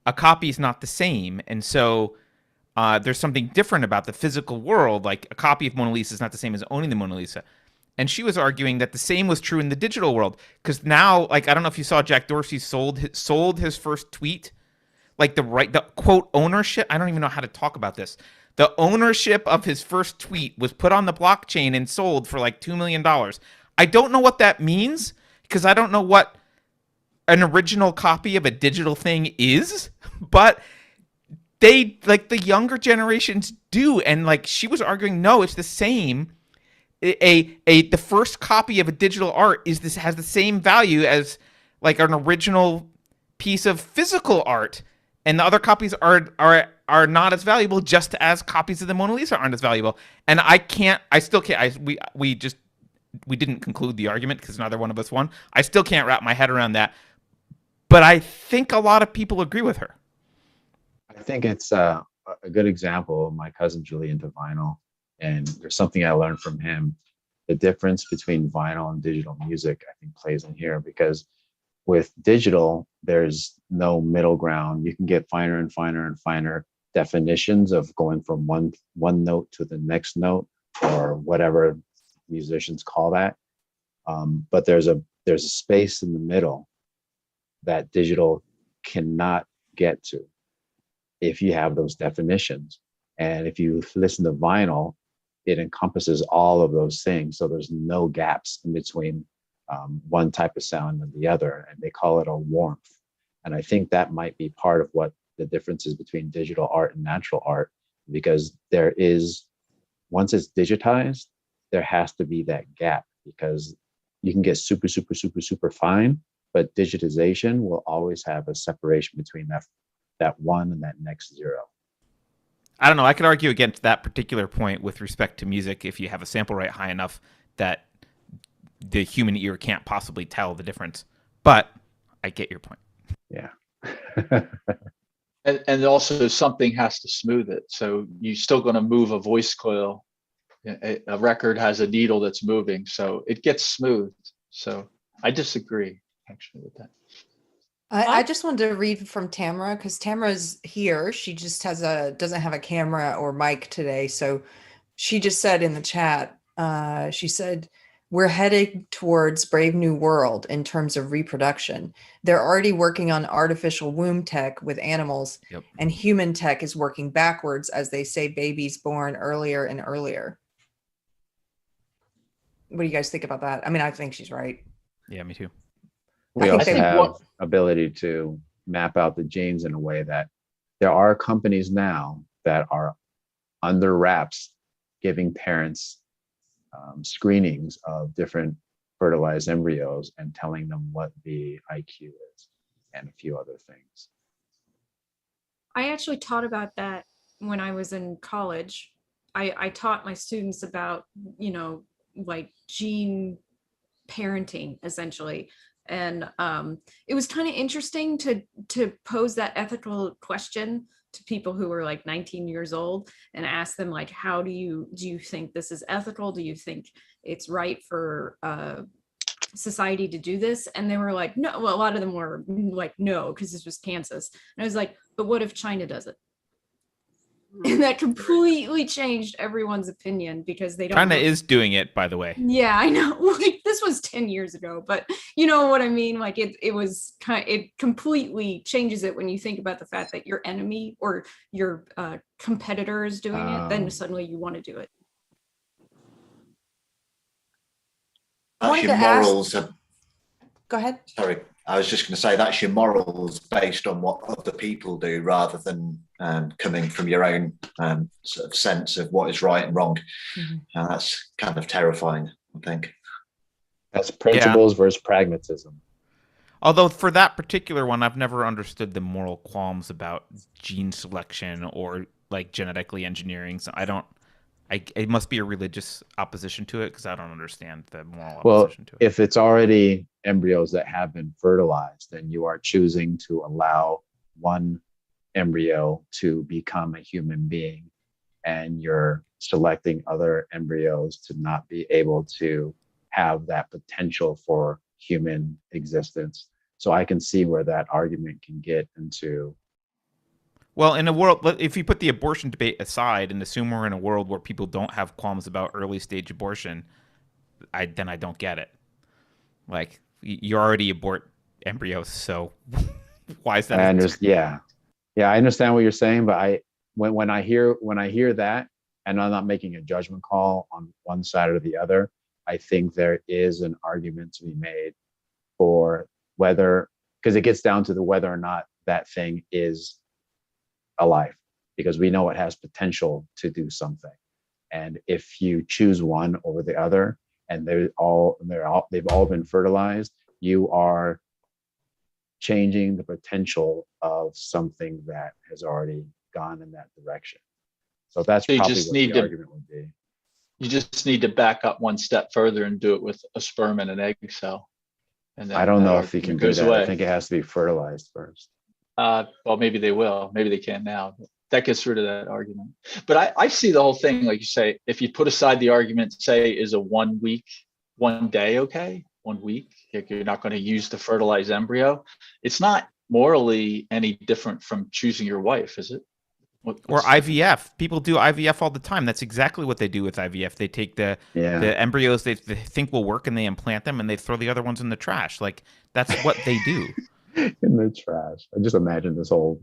a copy is not the same. And so there's something different about the physical world. Like, a copy of Mona Lisa is not the same as owning the Mona Lisa. And she was arguing that the same was true in the digital world. Because now, like, I don't know if you saw Jack Dorsey sold his first tweet. Like, the quote ownership, I don't even know how to talk about this. The ownership of his first tweet was put on the blockchain and sold for like $2 million. I don't know what that means, because I don't know what an original copy of a digital thing is, but they, like, the younger generations do. And, like, she was arguing, no, it's the same. The first copy of a digital art has the same value as, like, an original piece of physical art, and the other copies are not as valuable, just as copies of the Mona Lisa aren't as valuable. And I still can't. We didn't conclude the argument because neither one of us won. I still can't wrap my head around that. But I think a lot of people agree with her. I think it's a good example. My cousin's really into vinyl, and there's something I learned from him. The difference between vinyl and digital music, I think, plays in here, because with digital, there's no middle ground. You can get finer and finer and finer definitions of going from one note to the next note, or whatever musicians call that. But there's a space in the middle that digital cannot get to if you have those definitions. And if you listen to vinyl, it encompasses all of those things. So there's no gaps in between one type of sound and the other, and they call it a warmth. And I think that might be part of what the difference is between digital art and natural art, because there is, once it's digitized, there has to be that gap, because you can get super, super, super, super fine, but digitization will always have a separation between that one and that next zero. I don't know. I could argue against that particular point with respect to music if you have a sample rate high enough that the human ear can't possibly tell the difference. But I get your point. Yeah. And also something has to smooth it. So you're still going to move a voice coil. A record has a needle that's moving, so it gets smooth. So I disagree actually with that. I just wanted to read from Tamara because Tamara's here. She just doesn't have a camera or mic today. So she just said in the chat, she said, we're headed towards Brave New World in terms of reproduction. They're already working on artificial womb tech with animals, and human tech is working backwards as they say babies born earlier and earlier. What do you guys think about that? I mean, I think she's right. Yeah, me too. We also have ability to map out the genes in a way that there are companies now that are under wraps giving parents screenings of different fertilized embryos and telling them what the IQ is and a few other things. I actually taught about that when I was in college. I taught my students about, like gene parenting essentially. And it was kind of interesting to pose that ethical question to people who were like 19 years old and ask them like, how do you think this is ethical? Do you think it's right for society to do this? And they were like, no. Well, a lot of them were like, no, because this was Kansas. And I was like, but what if China does it? And that completely changed everyone's opinion because they don't. China is doing it, by the way. Yeah, I know. Like this was 10 years ago, but you know what I mean? Like it completely changes it when you think about the fact that your enemy or your competitor is doing it, then suddenly you want to do it. That's your morals. Go ahead. Sorry, I was just going to say that's your morals based on what other people do rather than coming from your own sort of sense of what is right and wrong. Mm-hmm. And that's kind of terrifying, I think. That's principles versus pragmatism. Although for that particular one, I've never understood the moral qualms about gene selection or like genetically engineering. So it must be a religious opposition to it because I don't understand the moral opposition to it. If it's already embryos that have been fertilized, then you are choosing to allow one embryo to become a human being, and you're selecting other embryos to not be able to have that potential for human existence. So I can see where that argument can get into. Well, in a world, if you put the abortion debate aside and assume we're in a world where people don't have qualms about early stage abortion, then I don't get it. Like, you already abort embryos, so why is that? I understand what you're saying, but when I hear that, and I'm not making a judgment call on one side or the other, I think there is an argument to be made for whether, because it gets down to whether or not that thing is alive, because we know it has potential to do something. And if you choose one over the other, and they've all been fertilized, you are changing the potential of something that has already gone in that direction. So that's probably what the argument would be. You just need to back up one step further and do it with a sperm and an egg cell. And then I don't know if you can do that. Away. I think it has to be fertilized first. Well, maybe they will. Maybe they can now. That gets rid of that argument. But I see the whole thing, like you say, if you put aside the argument, say, is a 1 day okay? 1 week, if you're not going to use the fertilized embryo, it's not morally any different from choosing your wife, is it? Or IVF. People do IVF all the time. That's exactly what they do with IVF. They take the embryos they think will work and they implant them and they throw the other ones in the trash. Like, that's what they do. In the trash. I just imagine this whole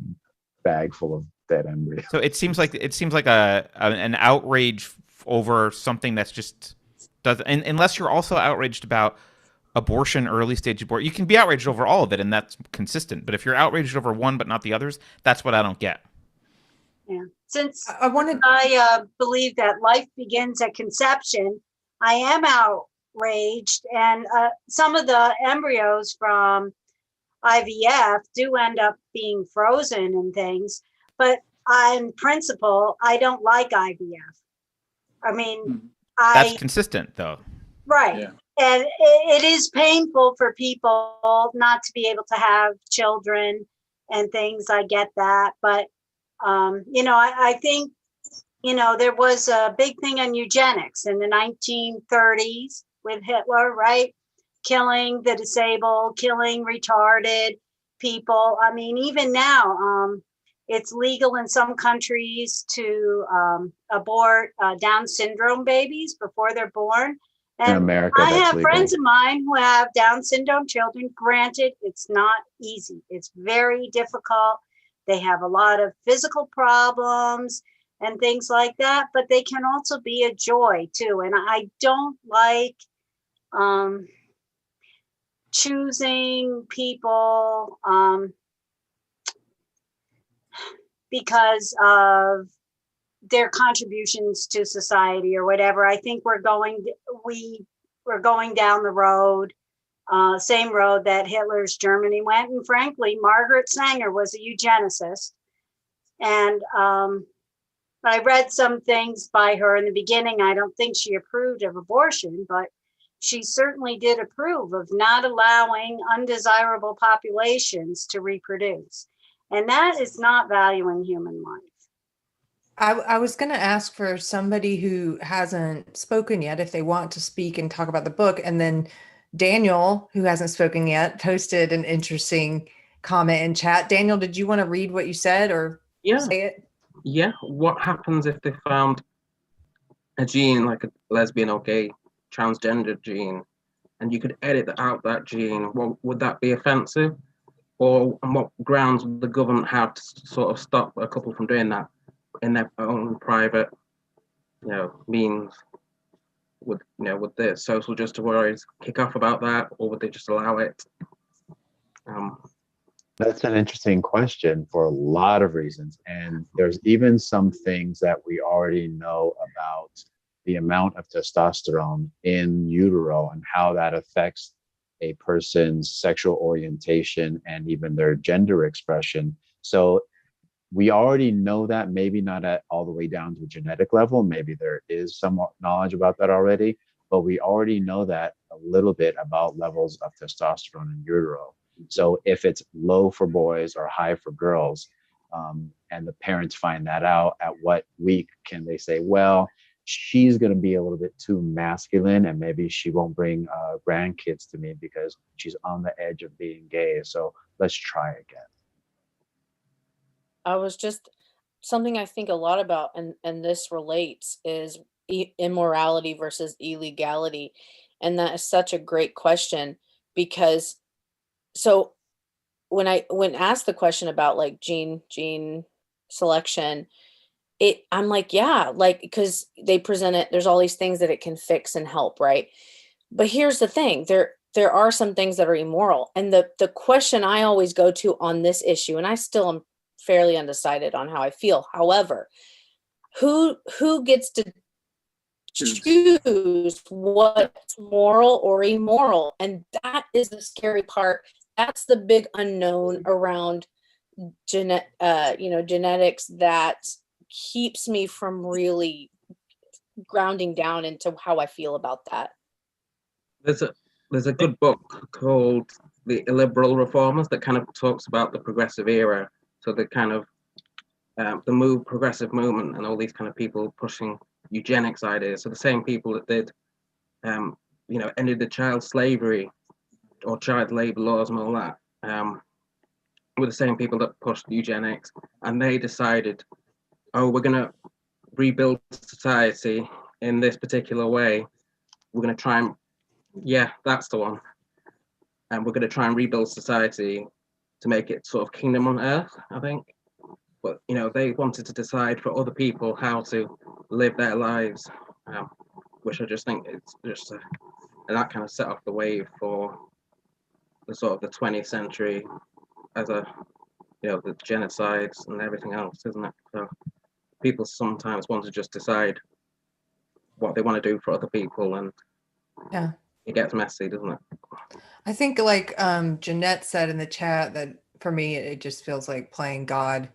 bag full of dead embryos. So it seems like an outrage over something that's just doesn't. Unless you're also outraged about abortion, early stage abortion, you can be outraged over all of it, and that's consistent. But if you're outraged over one but not the others, that's what I don't get. Yeah. Since I believe that life begins at conception, I am outraged, and some of the embryos from IVF do end up being frozen and things. But on principle, I don't like IVF. I mean, That's consistent though. Right. Yeah. And it is painful for people not to be able to have children and things. I get that. But, I think, there was a big thing on eugenics in the 1930s with Hitler, right? Killing the disabled, killing retarded people. I mean, even now, it's legal in some countries to abort Down syndrome babies before they're born. In And America, I that's have legal. friends of mine who have Down syndrome children. Granted, it's not easy. It's very difficult. They have a lot of physical problems and things like that, but they can also be a joy too. And I don't like choosing people because of their contributions to society or whatever. I think we're going down the road, same road that Hitler's Germany went. And frankly, Margaret Sanger was a eugenicist. And I read some things by her in the beginning. I don't think she approved of abortion, but she certainly did approve of not allowing undesirable populations to reproduce. And that is not valuing human life. I was going to ask for somebody who hasn't spoken yet, if they want to speak and talk about the book. And then Daniel, who hasn't spoken yet, posted an interesting comment in chat. Daniel, did you want to read what you said or say it? Yeah. What happens if they found a gene like a lesbian or gay transgender gene and you could edit out that gene? Would that be offensive? Or on what grounds would the government have to sort of stop a couple from doing that in their own private, means? Would the social justice warriors kick off about that, or would they just allow it? That's an interesting question for a lot of reasons. And there's even some things that we already know about the amount of testosterone in utero and how that affects a person's sexual orientation and even their gender expression. So we already know that, maybe not at all the way down to a genetic level. Maybe there is some knowledge about that already, but we already know that a little bit about levels of testosterone in utero. So if it's low for boys or high for girls, and the parents find that out, at what week can they say, well, she's going to be a little bit too masculine and maybe she won't bring grandkids to me because she's on the edge of being gay. So let's try again. I was just something I think a lot about, and this relates, is immorality versus illegality. And that is such a great question, because so when asked the question about like gene selection, I'm like, yeah, like, because they present it, there's all these things that it can fix and help, right? But here's the thing, there are some things that are immoral. And the question I always go to on this issue, and I still am fairly undecided on how I feel. However, who gets to choose what's moral or immoral? And that is the scary part. That's the big unknown around genetics that keeps me from really grounding down into how I feel about that. There's a good book called The Illiberal Reformers that kind of talks about the progressive era. So the kind of the progressive movement and all these kind of people pushing eugenics ideas. So the same people that did, ended the child slavery or child labor laws and all that, were the same people that pushed eugenics. And they decided, oh, we're going to rebuild society in this particular way. We're going to try and, yeah, that's the one. And we're going to try and rebuild society to make it sort of kingdom on earth, I think. But, they wanted to decide for other people how to live their lives, which I just think it's just, and that kind of set off the wave for the sort of the 20th century as the genocides and everything else, isn't it? So people sometimes want to just decide what they want to do for other people, and yeah, it gets messy, doesn't it? I think like Jeanette said in the chat that for me, it just feels like playing God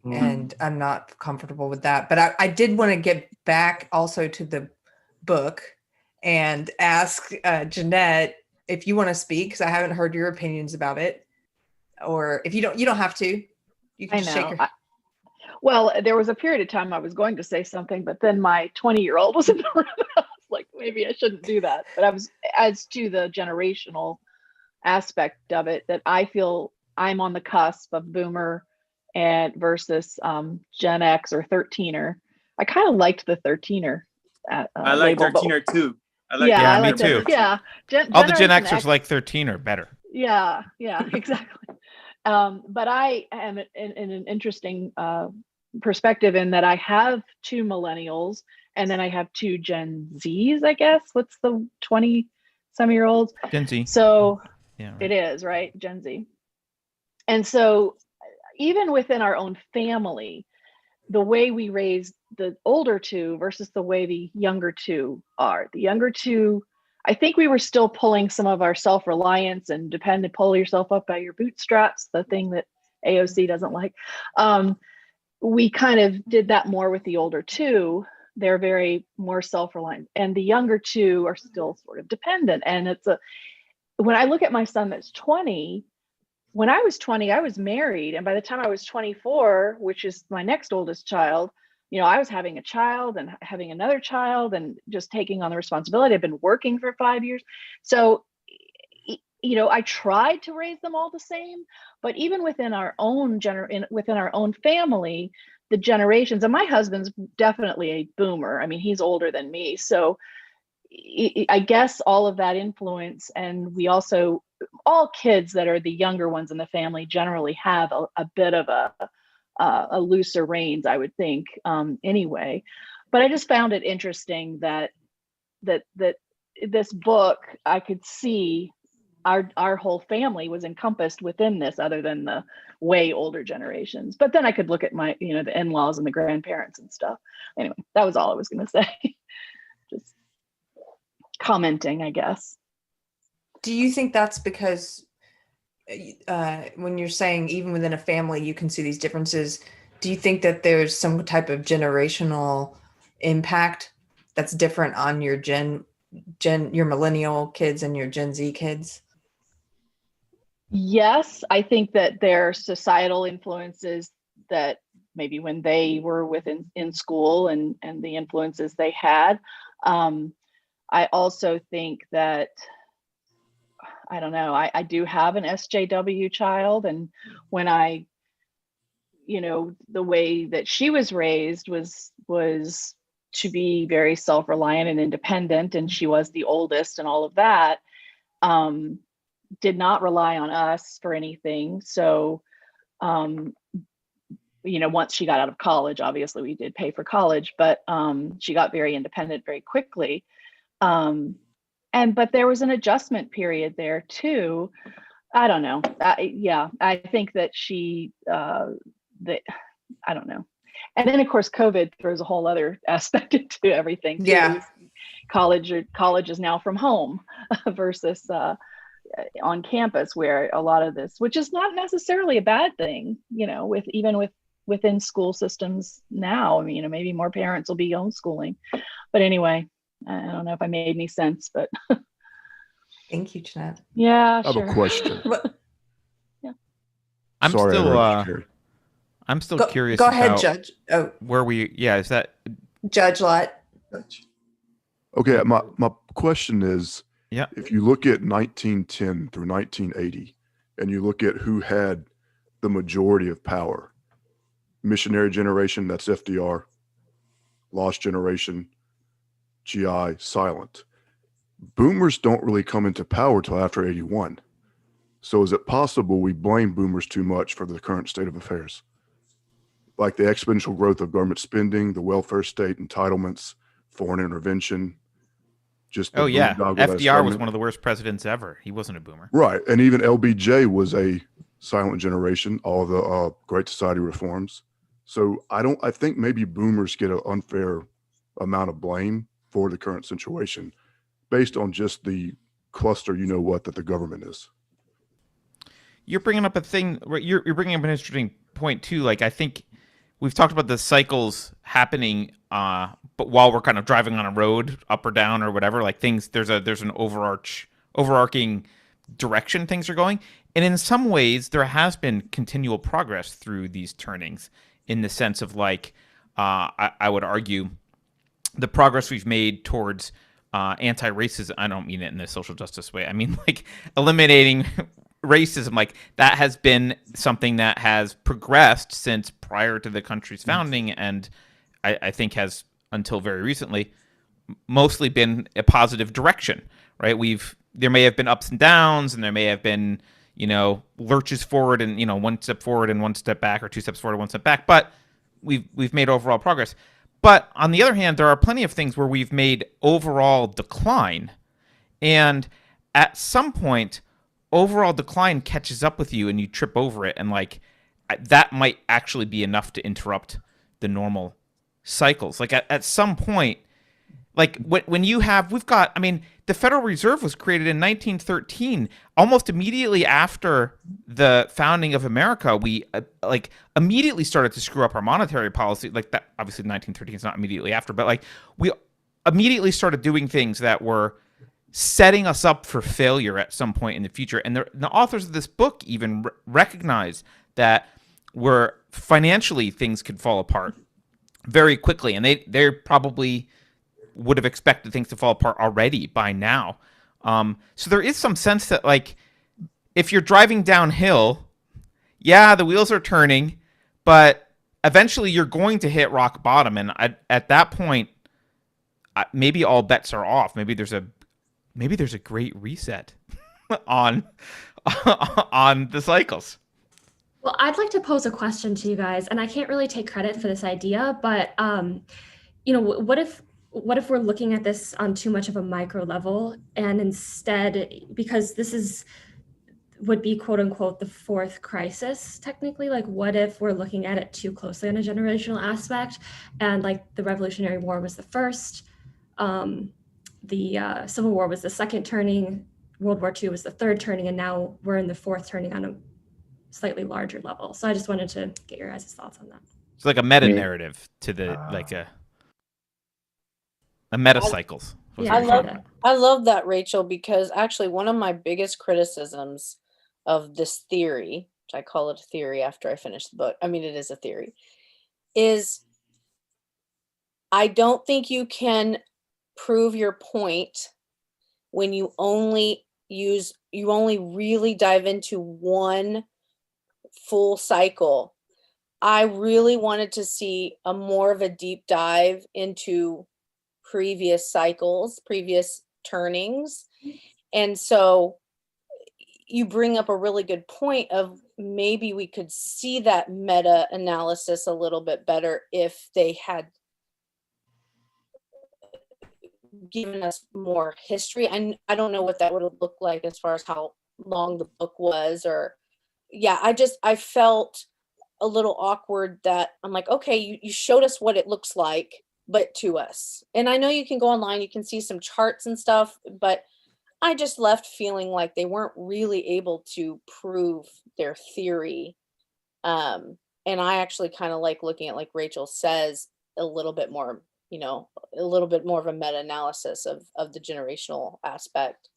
and I'm not comfortable with that. But I did want to get back also to the book and ask Jeanette if you want to speak, because I haven't heard your opinions about it. Or if you don't have to. You can just shake your. Well, there was a period of time I was going to say something, but then my 20-year-old was in the room. I was like, maybe I shouldn't do that. But I was, as to the generational aspect of it, that I feel I'm on the cusp of boomer and versus Gen X or 13er. I kind of liked the 13er. I like label, 13er too. Yeah, me too. Yeah. All the Gen Xers like 13er better. Yeah, exactly. But I am in an interesting perspective in that I have 2 millennials and then I have 2 Gen Zs, I guess. What's the 20-some-year-olds? Gen Z. So yeah, right. It is, right? Gen Z. And so even within our own family, the way we raise the older 2 versus the way the younger 2 are. The younger 2, I think we were still pulling some of our self-reliance and pull yourself up by your bootstraps, the thing that AOC doesn't like. We kind of did that more with the older 2. They're very more self-reliant, and the younger 2 are still sort of dependent. And when I look at my son that's 20, when I was 20, I was married. And by the time I was 24, which is my next oldest child, I was having a child and having another child and just taking on the responsibility. I've been working for 5 years. So, I tried to raise them all the same, but even within our own within our own family, the generations, and my husband's definitely a boomer. I mean, he's older than me. So I guess all of that influence, and we also, all kids that are the younger ones in the family generally have a bit of a looser reins, I would think, anyway. But I just found it interesting that this book, I could see our whole family was encompassed within this, other than the way older generations. But then I could look at my, the in-laws and the grandparents and stuff. Anyway, that was all I was going to say. Just commenting, I guess. Do you think that's because when you're saying even within a family you can see these differences, do you think that there's some type of generational impact that's different on your your millennial kids and your Gen Z kids? Yes, I think that there are societal influences that maybe when they were in school and the influences they had. I also think that, I don't know, I do have an SJW child, and when the way that she was raised was to be very self-reliant and independent, and she was the oldest and all of that, did not rely on us for anything. So, once she got out of college, obviously we did pay for college, but she got very independent very quickly. But there was an adjustment period there too. I don't know. I think that I don't know. And then of course, COVID throws a whole other aspect into everything too. Yeah. College is now from home versus on campus, where a lot of this, which is not necessarily a bad thing, within school systems now. I mean, maybe more parents will be homeschooling. But anyway, I don't know if I made any sense, but thank you, Jeanette. Yeah, I have a question. Yeah. I'm still curious. Go ahead, Judge. Oh, is that Judge Lott? Okay, my question is, yeah, if you look at 1910 through 1980, and you look at who had the majority of power, missionary generation, that's FDR, lost generation, GI, silent. Boomers don't really come into power till after 81. So is it possible we blame boomers too much for the current state of affairs? Like the exponential growth of government spending, the welfare state, entitlements, foreign intervention, just the FDR was one of the worst presidents ever. He wasn't a boomer. Right. And even LBJ was a silent generation, all the Great Society reforms. So I think maybe boomers get an unfair amount of blame for the current situation based on just the cluster, that the government is. You're bringing up a thing, you're bringing up an interesting point too. Like, I think we've talked about the cycles happening, but while we're kind of driving on a road, up or down or whatever, like things, there's an overarching direction things are going. And in some ways, there has been continual progress through these turnings, in the sense of like, I would argue, the progress we've made towards anti-racism. I don't mean it in the social justice way. I mean like eliminating racism. Like that has been something that has progressed since prior to the country's founding, and I think has, until very recently, mostly been a positive direction. Right? There may have been ups and downs, and there may have been, lurches forward and, one step forward and one step back, or two steps forward and one step back, but we've made overall progress. But on the other hand, there are plenty of things where we've made overall decline. And at some point, overall decline catches up with you and you trip over it. And like that might actually be enough to interrupt the normal cycles. Like at some point, like when the Federal Reserve was created in 1913. Almost immediately after the founding of America, we immediately started to screw up our monetary policy. Like that, obviously 1913 is not immediately after, but like we immediately started doing things that were setting us up for failure at some point in the future. And the authors of this book even recognize that financially things could fall apart very quickly. And they're probably would have expected things to fall apart already by now. So there is some sense that like if you're driving downhill, yeah, the wheels are turning, but eventually you're going to hit rock bottom. And at that point, maybe all bets are off. Maybe there's a great reset on the cycles. Well, I'd like to pose a question to you guys, and I can't really take credit for this idea, but what if we're looking at this on too much of a micro level, and instead, because this would be quote unquote the fourth crisis technically, like what if we're looking at it too closely on a generational aspect, and like the Revolutionary War was the first, the Civil War was the second turning, World War II was the third turning, and now we're in the fourth turning on a slightly larger level. So I just wanted to get your guys' thoughts on that. It's like a meta narrative to the a meta cycles. I love that, Rachel, because actually one of my biggest criticisms of this theory, which I call it a theory after I finish the book, I mean, it is a theory, is I don't think you can prove your point when you only really dive into one full cycle. I really wanted to see more of a deep dive into previous cycles, previous turnings. And so you bring up a really good point of maybe we could see that meta analysis a little bit better if they had given us more history. And I don't know what that would have looked like as far as how long the book was, or I felt a little awkward that I'm like, okay, you showed us what it looks like, but to us. And I know you can go online, you can see some charts and stuff, but I just left feeling like they weren't really able to prove their theory. And I actually kind of like looking at, like Rachel says, a little bit more of a meta-analysis of the generational aspect.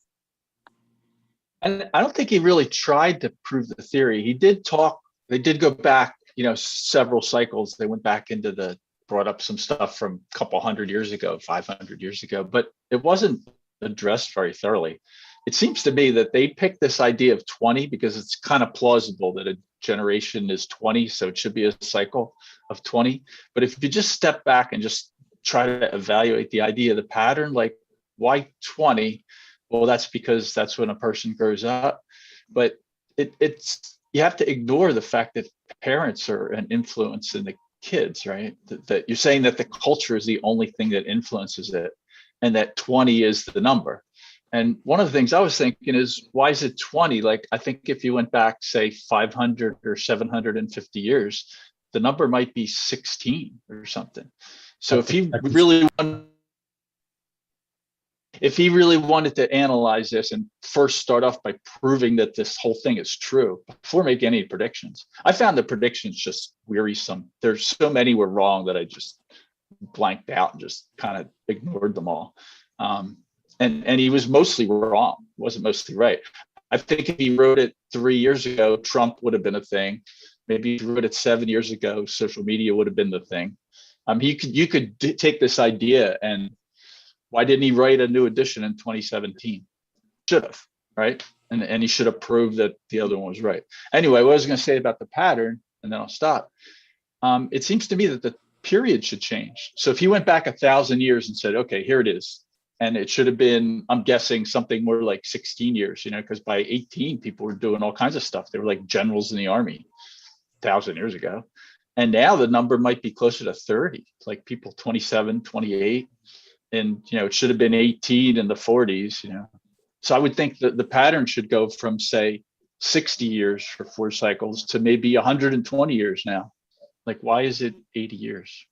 And I don't think he really tried to prove the theory. They did go back, several cycles. They went back brought up some stuff from a couple 100 years ago, 500 years ago, but it wasn't addressed very thoroughly. It seems to me that they picked this idea of 20 because it's kind of plausible that a generation is 20, so it should be a cycle of 20. But if you just step back and just try to evaluate the idea, the pattern, like why 20? Well, that's because that's when a person grows up. But it's you have to ignore the fact that parents are an influence in the kids, right? That you're saying that the culture is the only thing that influences it, and that 20 is the number. And one of the things I was thinking is, why is it 20? Like, I think if you went back, say 500 or 750 years, the number might be 16 or something. So if he really wanted if he really wanted to analyze this and first start off by proving that this whole thing is true before making any predictions. I found the predictions just wearisome. There's so many were wrong that I just blanked out and just kind of ignored them all. And he was mostly wrong, wasn't mostly right. I think if he wrote it 3 years ago, Trump would have been a thing. Maybe if he wrote it 7 years ago, social media would have been the thing. You could take this idea and why didn't he write a new edition in 2017? Should have, right? And he should have proved that the other one was right. Anyway, what I was going to say about the pattern, and then I'll stop. It seems to me that the period should change. So if he went back 1,000 years and said, okay, here it is, and it should have been, I'm guessing, something more like 16 years, because by 18, people were doing all kinds of stuff. They were like generals in the army 1,000 years ago. And now the number might be closer to 30, like people 27, 28. And, it should have been 18 in the 40s, So I would think that the pattern should go from, say, 60 years for 4 cycles to maybe 120 years now. Like, why is it 80 years?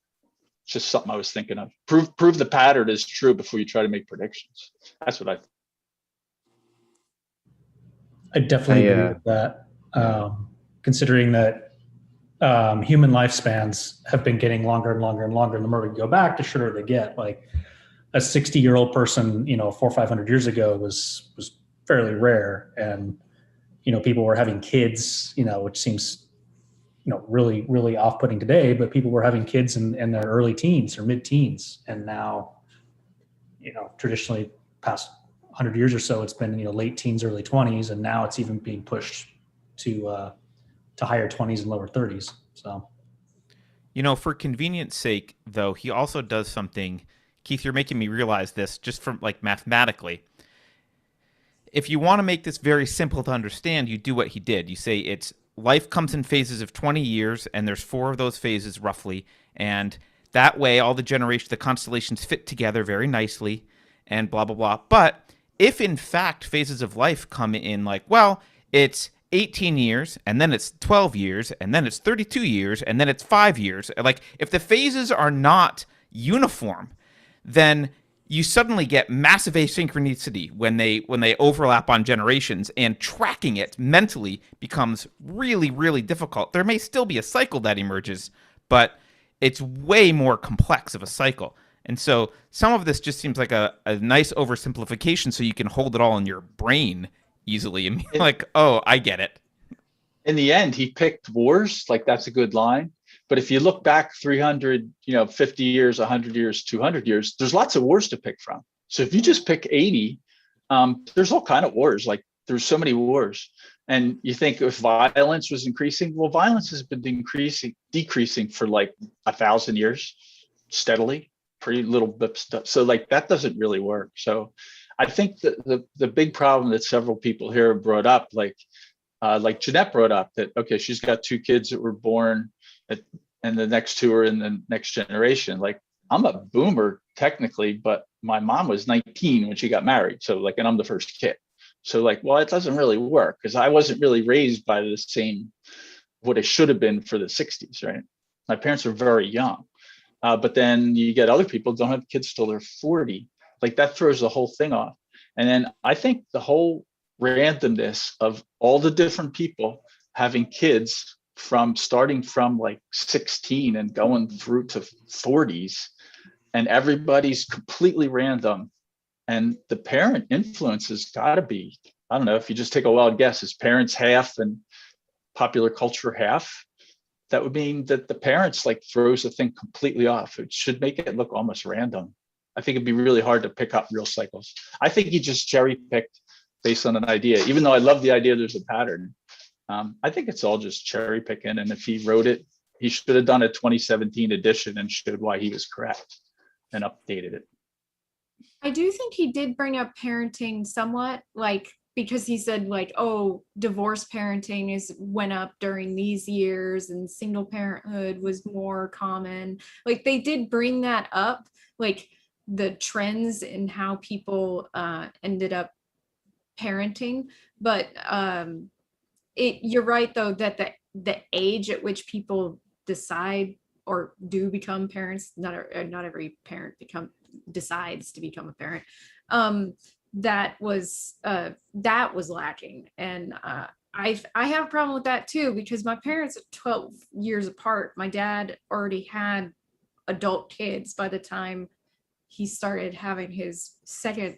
It's just something I was thinking of. Prove the pattern is true before you try to make predictions. That's what I think. I definitely agree with that. Considering that human lifespans have been getting longer and longer and longer, and the more we go back, the shorter they get. Like a 60-year-old person, 400 or 500 years ago was fairly rare, and people were having kids, which seems really, really off-putting today, but people were having kids in their early teens or mid-teens. And now, traditionally past 100 years or so, it's been, late teens, early 20s. And now it's even being pushed to higher 20s and lower 30s. So, for convenience sake, though, he also does something. Keith, you're making me realize this just from mathematically. If you want to make this very simple to understand, you do what he did. You say it's life comes in phases of 20 years, and there's 4 of those phases roughly. And that way, all the constellations fit together very nicely and blah, blah, blah. But if, in fact, phases of life come in it's 18 years, and then it's 12 years, and then it's 32 years, and then it's 5 years. If the phases are not uniform, then you suddenly get massive asynchronicity when they overlap on generations, and tracking it mentally becomes really, really difficult. There may still be a cycle that emerges, but it's way more complex of a cycle. And so some of this just seems like a nice oversimplification so you can hold it all in your brain easily and be like, oh, I get it. In the end, he picked wars. That's a good line. But if you look back 300, 50 years, 100 years, 200 years, there's lots of wars to pick from. So if you just pick 80, there's all kind of wars. There's so many wars. And you think if violence was increasing, well, violence has been decreasing for 1,000 years steadily, pretty little bit stuff. So that doesn't really work. So I think the big problem that several people here have brought up, like Jeanette brought up, that, okay, she's got 2 kids that were born and the next 2 are in the next generation. I'm a boomer technically, but my mom was 19 when she got married. So and I'm the first kid. So it doesn't really work because I wasn't really raised by the same, what it should have been for the 60s, right? My parents were very young. But then you get other people don't have kids till they're 40. That throws the whole thing off. And then I think the whole randomness of all the different people having kids starting from 16 and going through to 40s, and everybody's completely random, and the parent influence has got to be, I don't know, if you just take a wild guess, is parents half and popular culture half? That would mean that the parents throws the thing completely off. It should make it look almost random. I think it'd be really hard to pick up real cycles. I think he just cherry picked based on an idea, even though I love the idea there's a pattern. I think it's all just cherry picking. And if he wrote it, he should have done a 2017 edition and showed why he was correct and updated it. I do think he did bring up parenting somewhat, because he said oh, divorce parenting went up during these years and single parenthood was more common. They did bring that up, the trends in how people ended up parenting. But you're right though, that the age at which people decide or do become parents, not every parent decides to become a parent, that was lacking. And I have a problem with that too, because my parents are 12 years apart. My dad already had adult kids by the time he started having his second,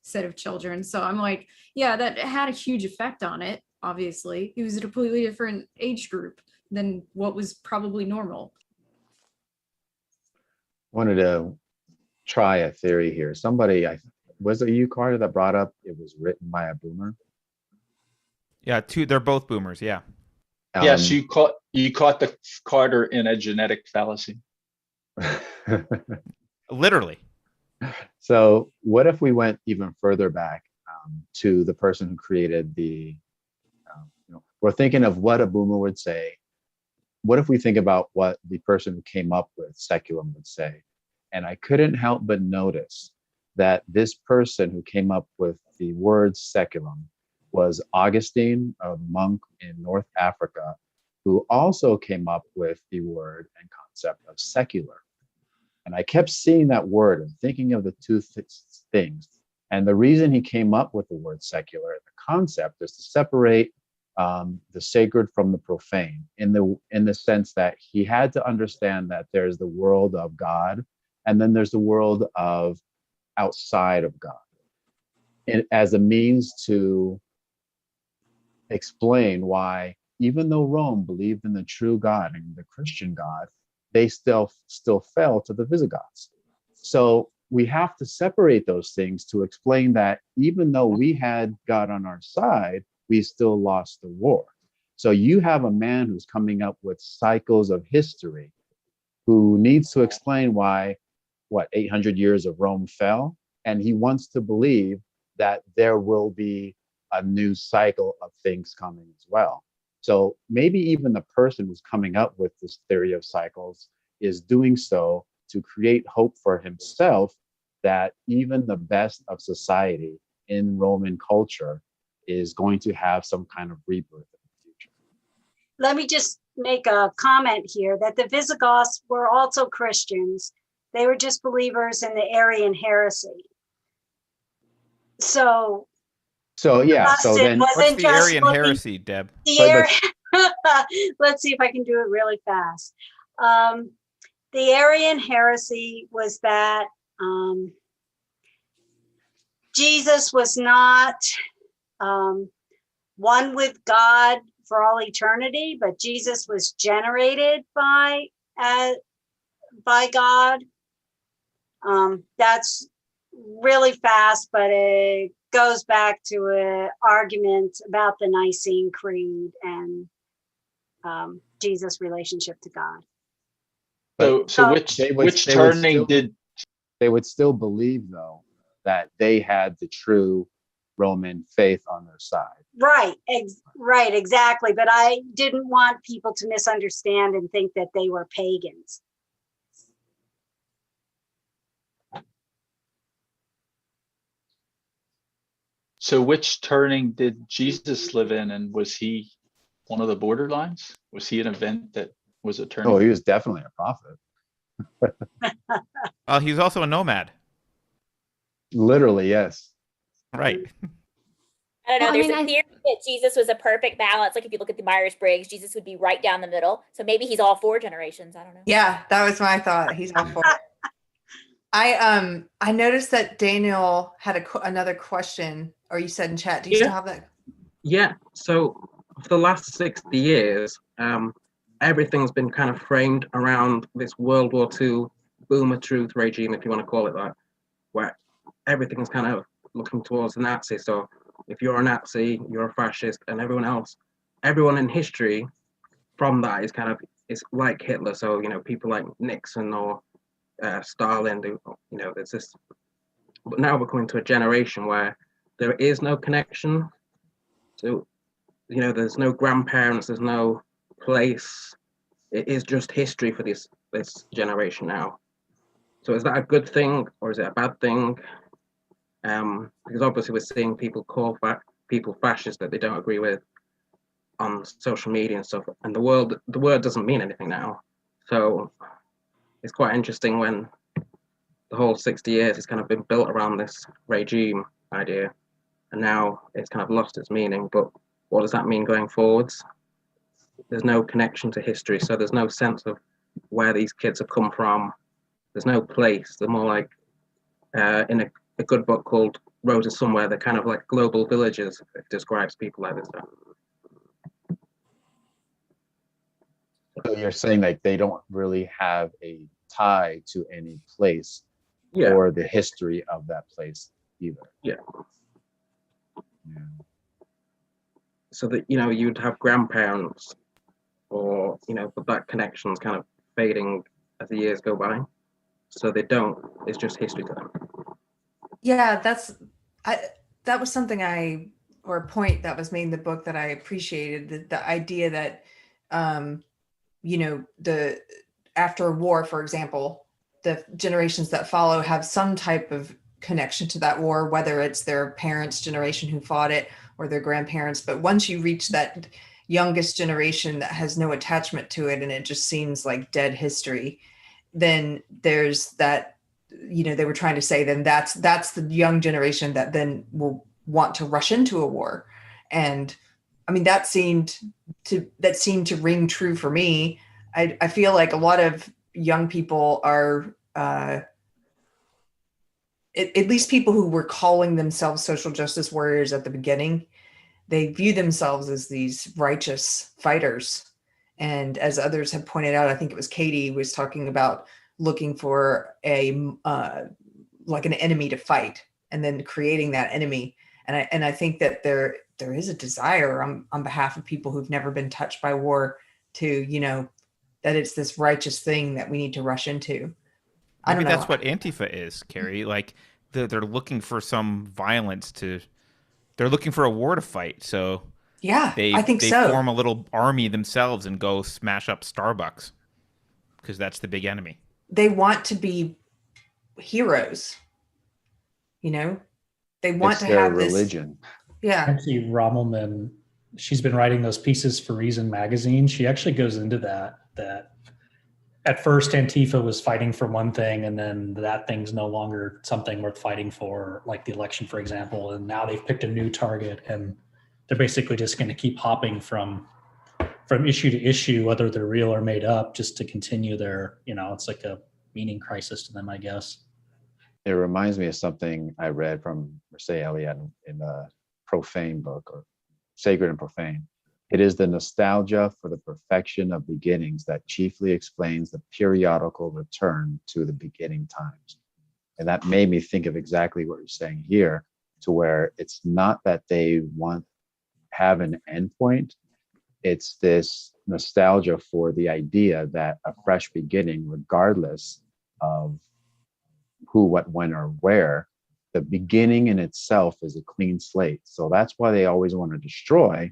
set of children. So I'm like, yeah, that had a huge effect on it. Obviously, he was a completely different age group than what was probably normal. Wanted to try a theory here. Somebody, was it you, Carter, that brought up it was written by a boomer? Yeah, they're both boomers. Yeah. Yes, you caught the Carter in a genetic fallacy. Literally. So what if we went even further back to the person who created the, we're thinking of what a boomer would say. What if we think about what the person who came up with seculum would say? And I couldn't help but notice that this person who came up with the word seculum was Augustine, a monk in North Africa, who also came up with the word and concept of secular. And I kept seeing that word and thinking of the two things. And the reason he came up with the word secular, the concept, is to separate the sacred from the profane, in the sense that he had to understand that there's the world of God, and then there's the world of outside of God, and as a means to explain why, even though Rome believed in the true God and the Christian God, they still fell to the Visigoths. So we have to separate those things to explain that even though we had God on our side, we still lost the war. So you have a man who's coming up with cycles of history, who needs to explain why, 800 years of Rome fell, and he wants to believe that there will be a new cycle of things coming as well. So maybe even the person who's coming up with this theory of cycles is doing so to create hope for himself that even the best of society in Roman culture is going to have some kind of rebirth in the future. Let me just make a comment here that the Visigoths were also Christians. They were just believers in the Aryan Heresy. So yeah, so then what's the Aryan Heresy, Deb? Let's see if I can do it really fast. The Aryan Heresy was that Jesus was not one with God for all eternity, but Jesus was generated by God. That's really fast, but it goes back to an argument about the Nicene Creed and Jesus' relationship to God. So which turning did they would still believe, though, that they had the true Roman faith on their side? Right, exactly. But I didn't want people to misunderstand and think that they were pagans. So which turning did Jesus live in, and was he one of the borderlines? Was he an event that was a turning? Oh, he was definitely a prophet. He was also a nomad. Literally, yes. Right. I don't know. There's a theory that Jesus was a perfect balance. Like if you look at the Myers-Briggs, Jesus would be right down the middle. So maybe he's all four generations. I don't know. Yeah, that was my thought. He's all four. I noticed that Daniel had another question, or you said in chat. Do you still have that? Yeah. So for the last 60 years, everything's been kind of framed around this World War II boomer truth regime, if you want to call it that, where everything is kind of looking towards the Nazis. So if you're a Nazi, you're a fascist, and everyone in history from that is like Hitler. So, people like Nixon or Stalin, there's this, but now we're coming to a generation where there is no connection. So, there's no grandparents, there's no place. It is just history for this generation now. So is that a good thing or is it a bad thing? Because obviously we're seeing people call people fascists that they don't agree with on social media and stuff, and the word doesn't mean anything now. So it's quite interesting when the whole 60 years has kind of been built around this regime idea, and now it's kind of lost its meaning. But what does that mean going forwards? There's no connection to history, so there's no sense of where these kids have come from. There's no place. They're more like, in a good book called Road to Somewhere, they're kind of like global villages. It describes people like this. So you're saying like they don't really have a tie to any place Yeah. or the history of that place either. Yeah. So that, you'd have grandparents, or, but that connection's kind of fading as the years go by. So they don't, it's just history to them. Yeah, that was something or a point that was made in the book that I appreciated, the idea that, after a war, for example, the generations that follow have some type of connection to that war, whether it's their parents' generation who fought it or their grandparents. But once you reach that youngest generation that has no attachment to it and it just seems like dead history, then there's that, they were trying to say then that's the young generation that then will want to rush into a war. And I mean, that seemed to ring true for me. I feel like a lot of young people are, at least people who were calling themselves social justice warriors at the beginning, they view themselves as these righteous fighters. And as others have pointed out, I think it was Katie was talking about looking for like an enemy to fight and then creating that enemy. And I think that there is a desire on behalf of people who've never been touched by war to, that it's this righteous thing that we need to rush into. I don't Maybe know. That's what Antifa is, Carrie. Like they're looking for some violence they're looking for a war to fight. So yeah, they I think they so. form a little army themselves and go smash up Starbucks because that's the big enemy. They want to be heroes. They want It's to their have this religion. Yeah. Nancy Rommelman, she's been writing those pieces for Reason magazine. She actually goes into that at first Antifa was fighting for one thing, and then that thing's no longer something worth fighting for, like the election, for example. And now they've picked a new target, and they're basically just going to keep hopping from issue to issue, whether they're real or made up, just to continue their, it's like a meaning crisis to them, I guess. It reminds me of something I read from Mircea Eliade in the Profane book, or Sacred and Profane. It is the nostalgia for the perfection of beginnings that chiefly explains the periodical return to the beginning times. And that made me think of exactly what you're saying here, to where it's not that they have an endpoint. It's this nostalgia for the idea that a fresh beginning, regardless of who, what, when, or where, the beginning in itself is a clean slate. So that's why they always want to destroy,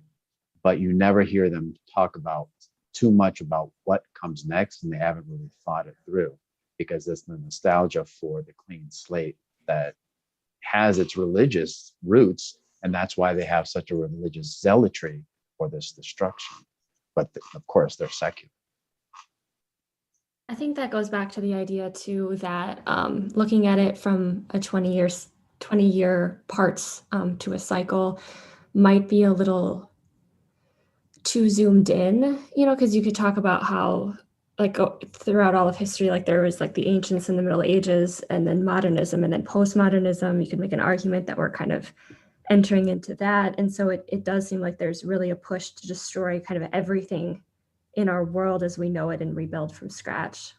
but you never hear them talk about too much about what comes next, and they haven't really thought it through, because it's the nostalgia for the clean slate that has its religious roots, and that's why they have such a religious zealotry for this destruction. But of course, they're secular. I think that goes back to the idea too that looking at it from a 20-year parts to a cycle might be a little too zoomed in, because you could talk about how like throughout all of history, like there was like the ancients in the Middle Ages, and then modernism, and then postmodernism. You could make an argument that we're kind of entering into that. And so it does seem like there's really a push to destroy kind of everything in our world as we know it and rebuild from scratch.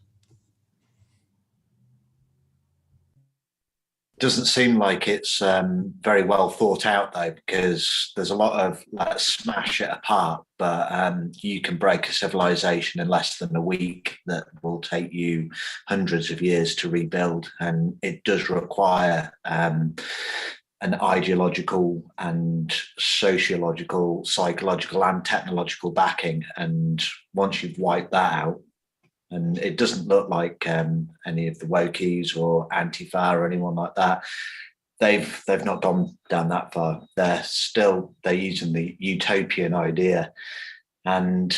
Doesn't seem like it's very well thought out though, because there's a lot of let's smash it apart, but you can break a civilization in less than a week that will take you hundreds of years to rebuild, and it does require an ideological and sociological, psychological and technological backing, and once you've wiped that out, and it doesn't look like any of the wokies or Antifa or anyone like that. They've not gone down that far. They're using the utopian idea, and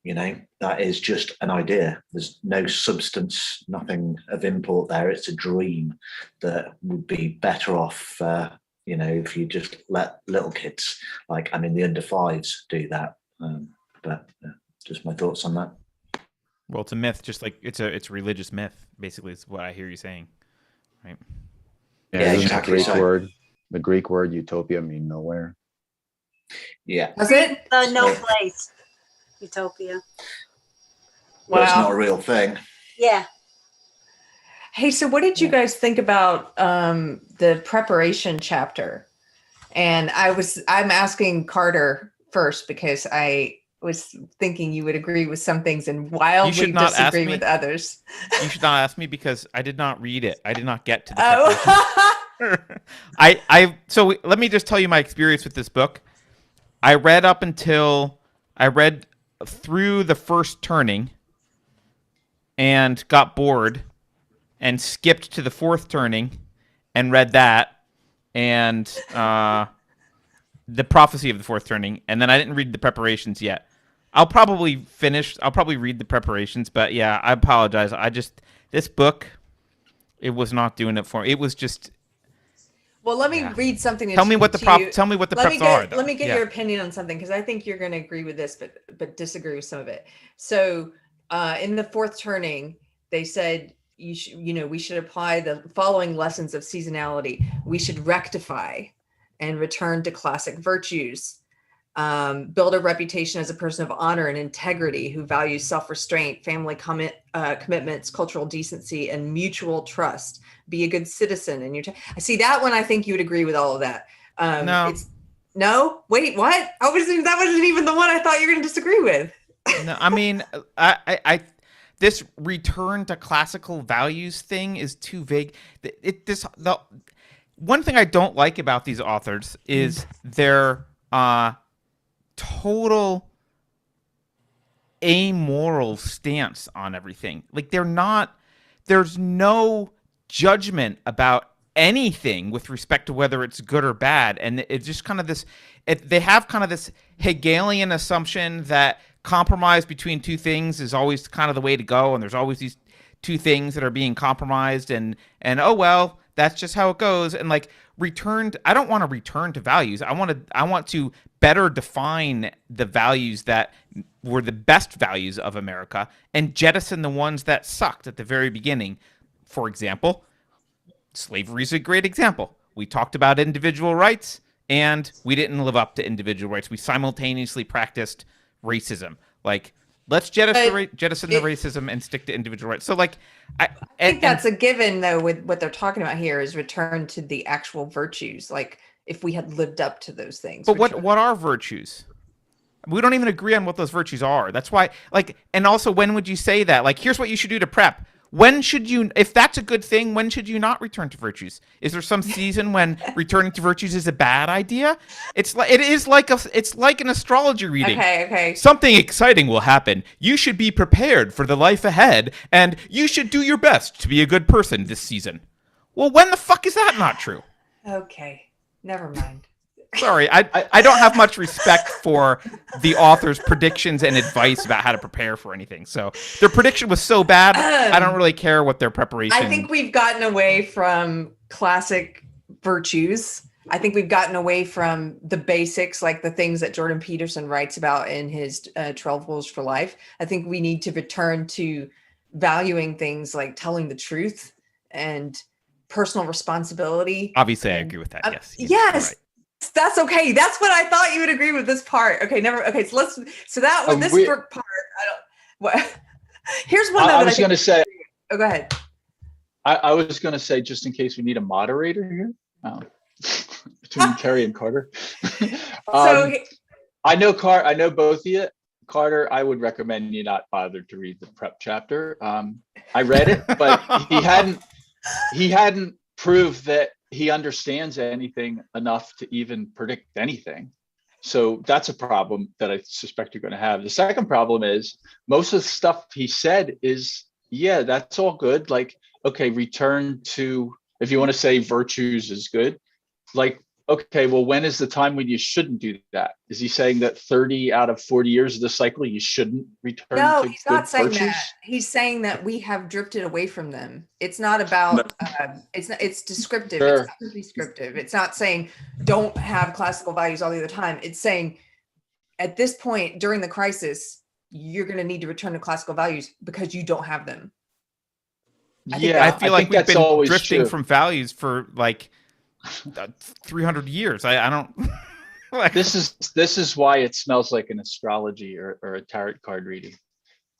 that is just an idea. There's no substance, nothing of import there. It's a dream that would be better off, if you just let little kids, the under fives, do that. But just my thoughts on that. Well, it's a myth, just like it's a religious myth. Basically, is what I hear you saying, right? Yeah, exactly. The Greek word utopia mean nowhere. Yeah. Does it? No place. Utopia. Well, it's Wow. not a real thing. Yeah. Hey, so what did you guys think about the preparation chapter? And I'm asking Carter first because I was thinking you would agree with some things and wildly disagree with others. You should not ask me because I did not read it. I did not get to the preparation. So let me just tell you my experience with this book. I read through the first turning and got bored and skipped to the fourth turning and read that and the prophecy of the fourth turning, and then I didn't read the preparations yet. I'll probably read the preparations, but yeah, I apologize. This book, it was not doing it for me. It was just. Well, let me read something. Tell me what the preps are. Let me get your opinion on something because I think you're going to agree with this, but disagree with some of it. So, in the fourth turning, they said we should apply the following lessons of seasonality. We should rectify and return to classic virtues. Build a reputation as a person of honor and integrity who values self-restraint, family commitments, cultural decency, and mutual trust. Be a good citizen. And I see that one. I think you would agree with all of that. No. Wait, what? That wasn't even the one I thought you were going to disagree with. No, I mean, this return to classical values thing is too vague. The one thing I don't like about these authors is their total amoral stance on everything. Like there's no judgment about anything with respect to whether it's good or bad. And it's just kind of they have kind of this Hegelian assumption that compromise between two things is always kind of the way to go. And there's always these two things that are being compromised and oh, well, that's just how it goes. And I don't want to return to values. I want to better define the values that were the best values of America and jettison the ones that sucked at the very beginning. For example, slavery is a great example. We talked about individual rights and we didn't live up to individual rights. We simultaneously practiced racism. Let's jettison the racism and stick to individual rights. So I think that's a given though with what they're talking about here is return to the actual virtues. If we had lived up to those things. But what are virtues? We don't even agree on what those virtues are. That's why and also when would you say that? Here's what you should do to prep. When should you, if that's a good thing, when should you not return to virtues? Is there some season when returning to virtues is a bad idea? It's like an astrology reading. Okay. Something exciting will happen. You should be prepared for the life ahead, and you should do your best to be a good person this season. Well, when the fuck is that not true? Okay, never mind. Sorry, I don't have much respect for the author's predictions and advice about how to prepare for anything. So their prediction was so bad, I don't really care what their preparation. I think we've gotten away from classic virtues. I think we've gotten away from the basics, like the things that Jordan Peterson writes about in his 12 Rules for Life. I think we need to return to valuing things like telling the truth and personal responsibility. Obviously, I agree with that. Yes. Yes. Right. That's okay. That's what I thought you would agree with this part. Okay, so that was this part. Here's one I was going to say. Oh, go ahead. I was going to say, just in case we need a moderator here between Carrie and Carter. I know both of you. Carter, I would recommend you not bother to read the prep chapter. I read it, but he hadn't proved that he understands anything enough to even predict anything. So that's a problem that I suspect you're going to have. The second problem is most of the stuff he said is, yeah, that's all good. Okay, return to, if you want to say virtues is good, Okay, well, when is the time when you shouldn't do that? Is he saying that 30 out of 40 years of the cycle, you shouldn't return No, to he's good not saying virtues? that. He's saying that we have drifted away from them. It's not about, it's descriptive. Sure. It's not descriptive. It's not saying don't have classical values all the other time. It's saying at this point during the crisis, you're going to need to return to classical values because you don't have them. I feel like we've that's been always drifting true. from values for like 300 years. I don't. Like, this is why it smells like an astrology or a tarot card reading,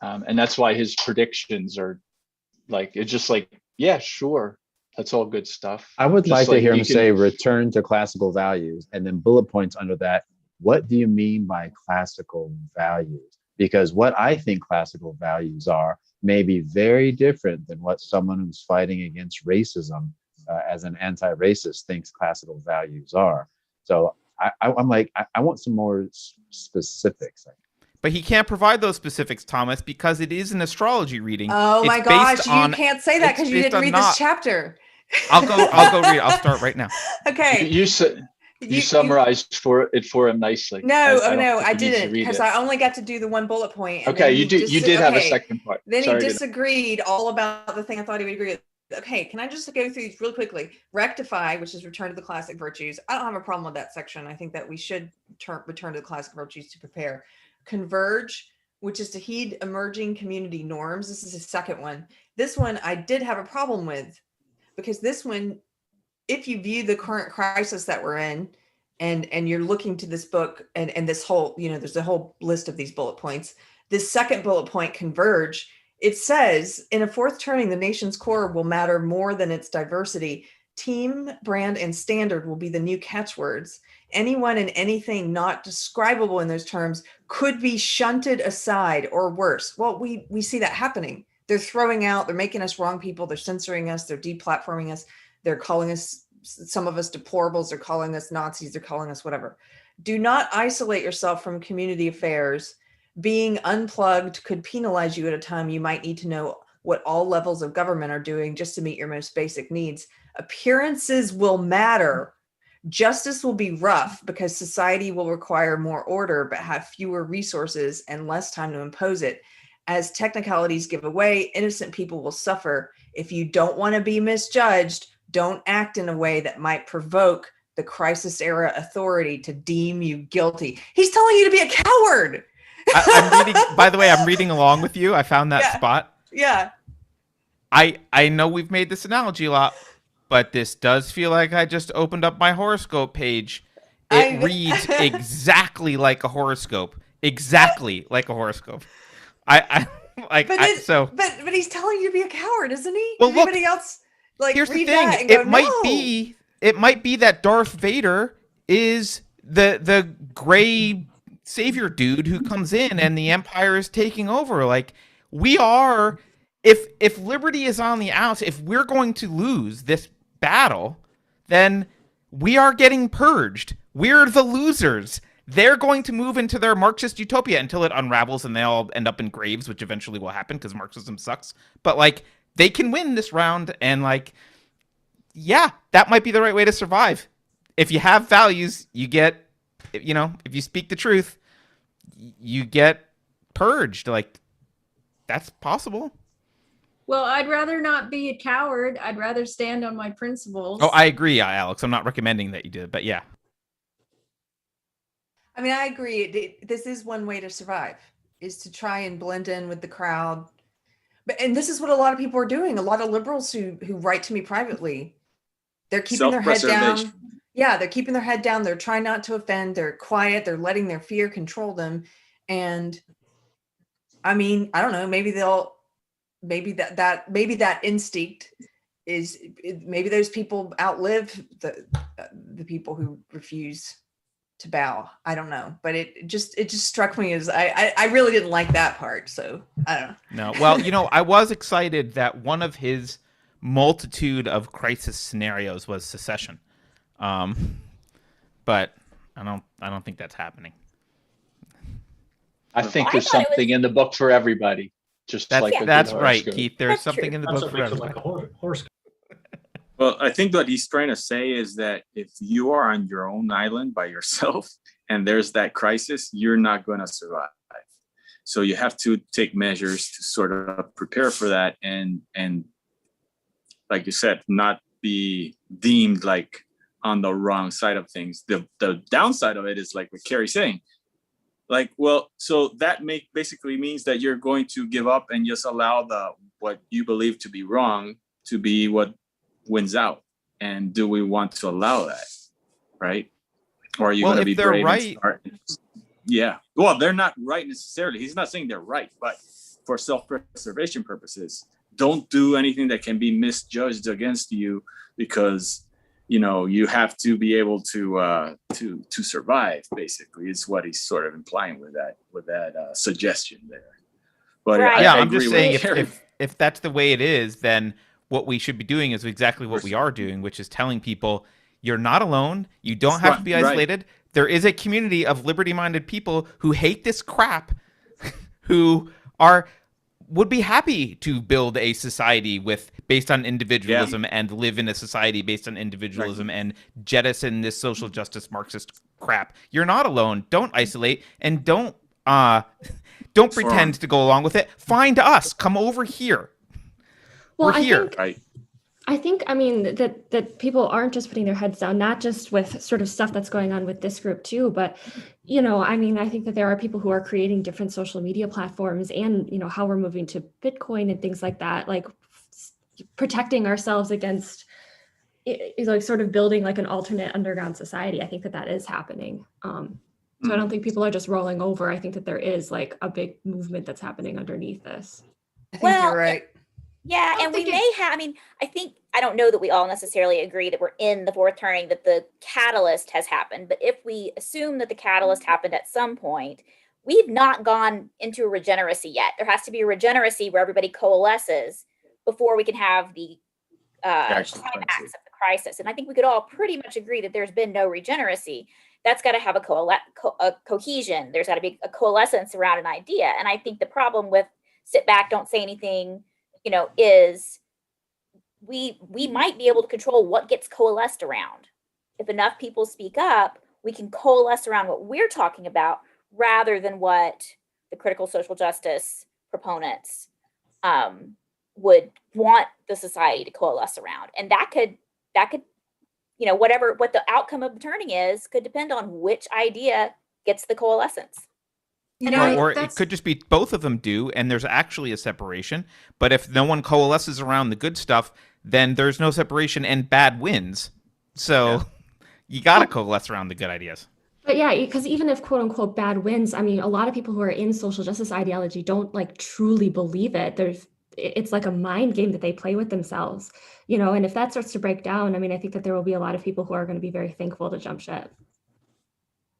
and that's why his predictions are like, it's just like, yeah, sure, that's all good stuff. I would Just like to hear him you say return to classical values, and then bullet points under that. What do you mean by classical values? Because what I think classical values are may be very different than what someone who's fighting against racism as an anti-racist thinks classical values are. So I'm like, I want some more specifics. But he can't provide those specifics, Thomas, because it is an astrology reading. Oh my gosh, you can't say that because you didn't read this chapter. I'll go read it. I'll start right now. Okay. You summarized for him nicely. No, I didn't, because I only got to do the one bullet point. And okay, you did have a second part. Then he disagreed all about the thing I thought he would agree with. Okay, can I just go through these real quickly? Rectify, which is return to the classic virtues. I don't have a problem with that section. I think that we should return to the classic virtues to prepare. Converge, which is to heed emerging community norms. This is the second one. This one I did have a problem with, because this one, if you view the current crisis that we're in, and you're looking to this book and this whole, there's a whole list of these bullet points. This second bullet point, converge, it says, in a fourth turning, the nation's core will matter more than its diversity. Team, brand, and standard will be the new catchwords. Anyone and anything not describable in those terms could be shunted aside, or worse. Well, we see that happening. They're making us wrong people. They're censoring us. They're deplatforming us. They're calling us, some of us, deplorables. They're calling us Nazis. They're calling us whatever. Do not isolate yourself from community affairs. Being unplugged could penalize you at a time you might need to know what all levels of government are doing just to meet your most basic needs. Appearances will matter. Justice will be rough because society will require more order but have fewer resources and less time to impose it. As technicalities give away, innocent people will suffer. If you don't want to be misjudged, don't act in a way that might provoke the crisis era authority to deem you guilty. He's telling you to be a coward. I'm reading, by the way, I'm reading along with you. I found that spot. Yeah. I know we've made this analogy a lot, but this does feel like I just opened up my horoscope page. It reads exactly like a horoscope. Exactly like a horoscope. But he's telling you to be a coward, isn't he? Well, everybody else, like, here's read the thing. that and go, It might be that Darth Vader is the gray savior dude who comes in and the Empire is taking over. Like, we are, if liberty is on the outs, if we're going to lose this battle, then we are getting purged. We're the losers. They're going to move into their Marxist utopia until it unravels and they all end up in graves, which eventually will happen because Marxism sucks. But, like, they can win this round, and, like, yeah, that might be the right way to survive. If you have values, you get, if you speak the truth, you get purged. Like, that's possible. Well, I'd rather not be a coward. I'd rather stand on my principles. Oh, I agree, Alex. I'm not recommending that you do it, but yeah. I mean, I agree. This is one way to survive, is to try and blend in with the crowd. And this is what a lot of people are doing. A lot of liberals who write to me privately, they're keeping their head down. Yeah, they're keeping their head down. They're trying not to offend. They're quiet. They're letting their fear control them. And I mean, I don't know, maybe that instinct is, maybe those people outlive the people who refuse to bow. I don't know, but it just struck me as I really didn't like that part. So I don't know. No, well, I was excited that one of his multitude of crisis scenarios was secession, but I don't think that's happening. I think there's something in the book for everybody. Just that's like right, Keith. There's something in the book for everybody. Like a horoscope. Well, I think what he's trying to say is that if you are on your own island by yourself and there's that crisis, you're not going to survive. So you have to take measures to sort of prepare for that, and like you said, not be deemed like on the wrong side of things. The downside of it is like what Carrie's saying. Like, well, so that basically means that you're going to give up and just allow what you believe to be wrong to be what wins out. And do we want to allow that? Right? Or are you going to be brave and start? Yeah. Well, they're not right necessarily. He's not saying they're right, but for self-preservation purposes, don't do anything that can be misjudged against you, because you have to be able to survive. Basically, is what he's sort of implying with that suggestion there. But Right. yeah, I I'm agree just with saying if that's the way it is, then what we should be doing is exactly what we are doing, which is telling people you're not alone. You don't have to be isolated. Right. There is a community of liberty-minded people who hate this crap, who would be happy to build a society based on individualism and live in a society based on individualism and jettison this social justice Marxist crap. You're not alone. Don't isolate, and don't pretend to go along with it. Find us. Come over here. Well, We're here. I think, I mean, that people aren't just putting their heads down, not just with sort of stuff that's going on with this group too, but, I mean, I think that there are people who are creating different social media platforms and, how we're moving to Bitcoin and things like that, like protecting ourselves against, like sort of building like an alternate underground society. I think that is happening. So I don't think people are just rolling over. I think that there is like a big movement that's happening underneath this. I think you're right. Yeah, and we may have, I don't know that we all necessarily agree that we're in the fourth turning, that the catalyst has happened. But if we assume that the catalyst happened at some point, we've not gone into a regeneracy yet. There has to be a regeneracy where everybody coalesces before we can have the climax of the crisis. And I think we could all pretty much agree that there's been no regeneracy. That's got to have a cohesion. There's got to be a coalescence around an idea. And I think the problem with sit back, don't say anything, is we might be able to control what gets coalesced around. If enough people speak up, we can coalesce around what we're talking about rather than what the critical social justice proponents would want the society to coalesce around. And that could what the outcome of the turning is could depend on which idea gets the coalescence. Or it could just be both of them do, and there's actually a separation. But if no one coalesces around the good stuff, then there's no separation and bad wins. So you got to coalesce around the good ideas. But yeah, because even if quote unquote bad wins, I mean, a lot of people who are in social justice ideology don't like truly believe it. It's like a mind game that they play with themselves, and if that starts to break down, I mean, I think that there will be a lot of people who are going to be very thankful to jump ship.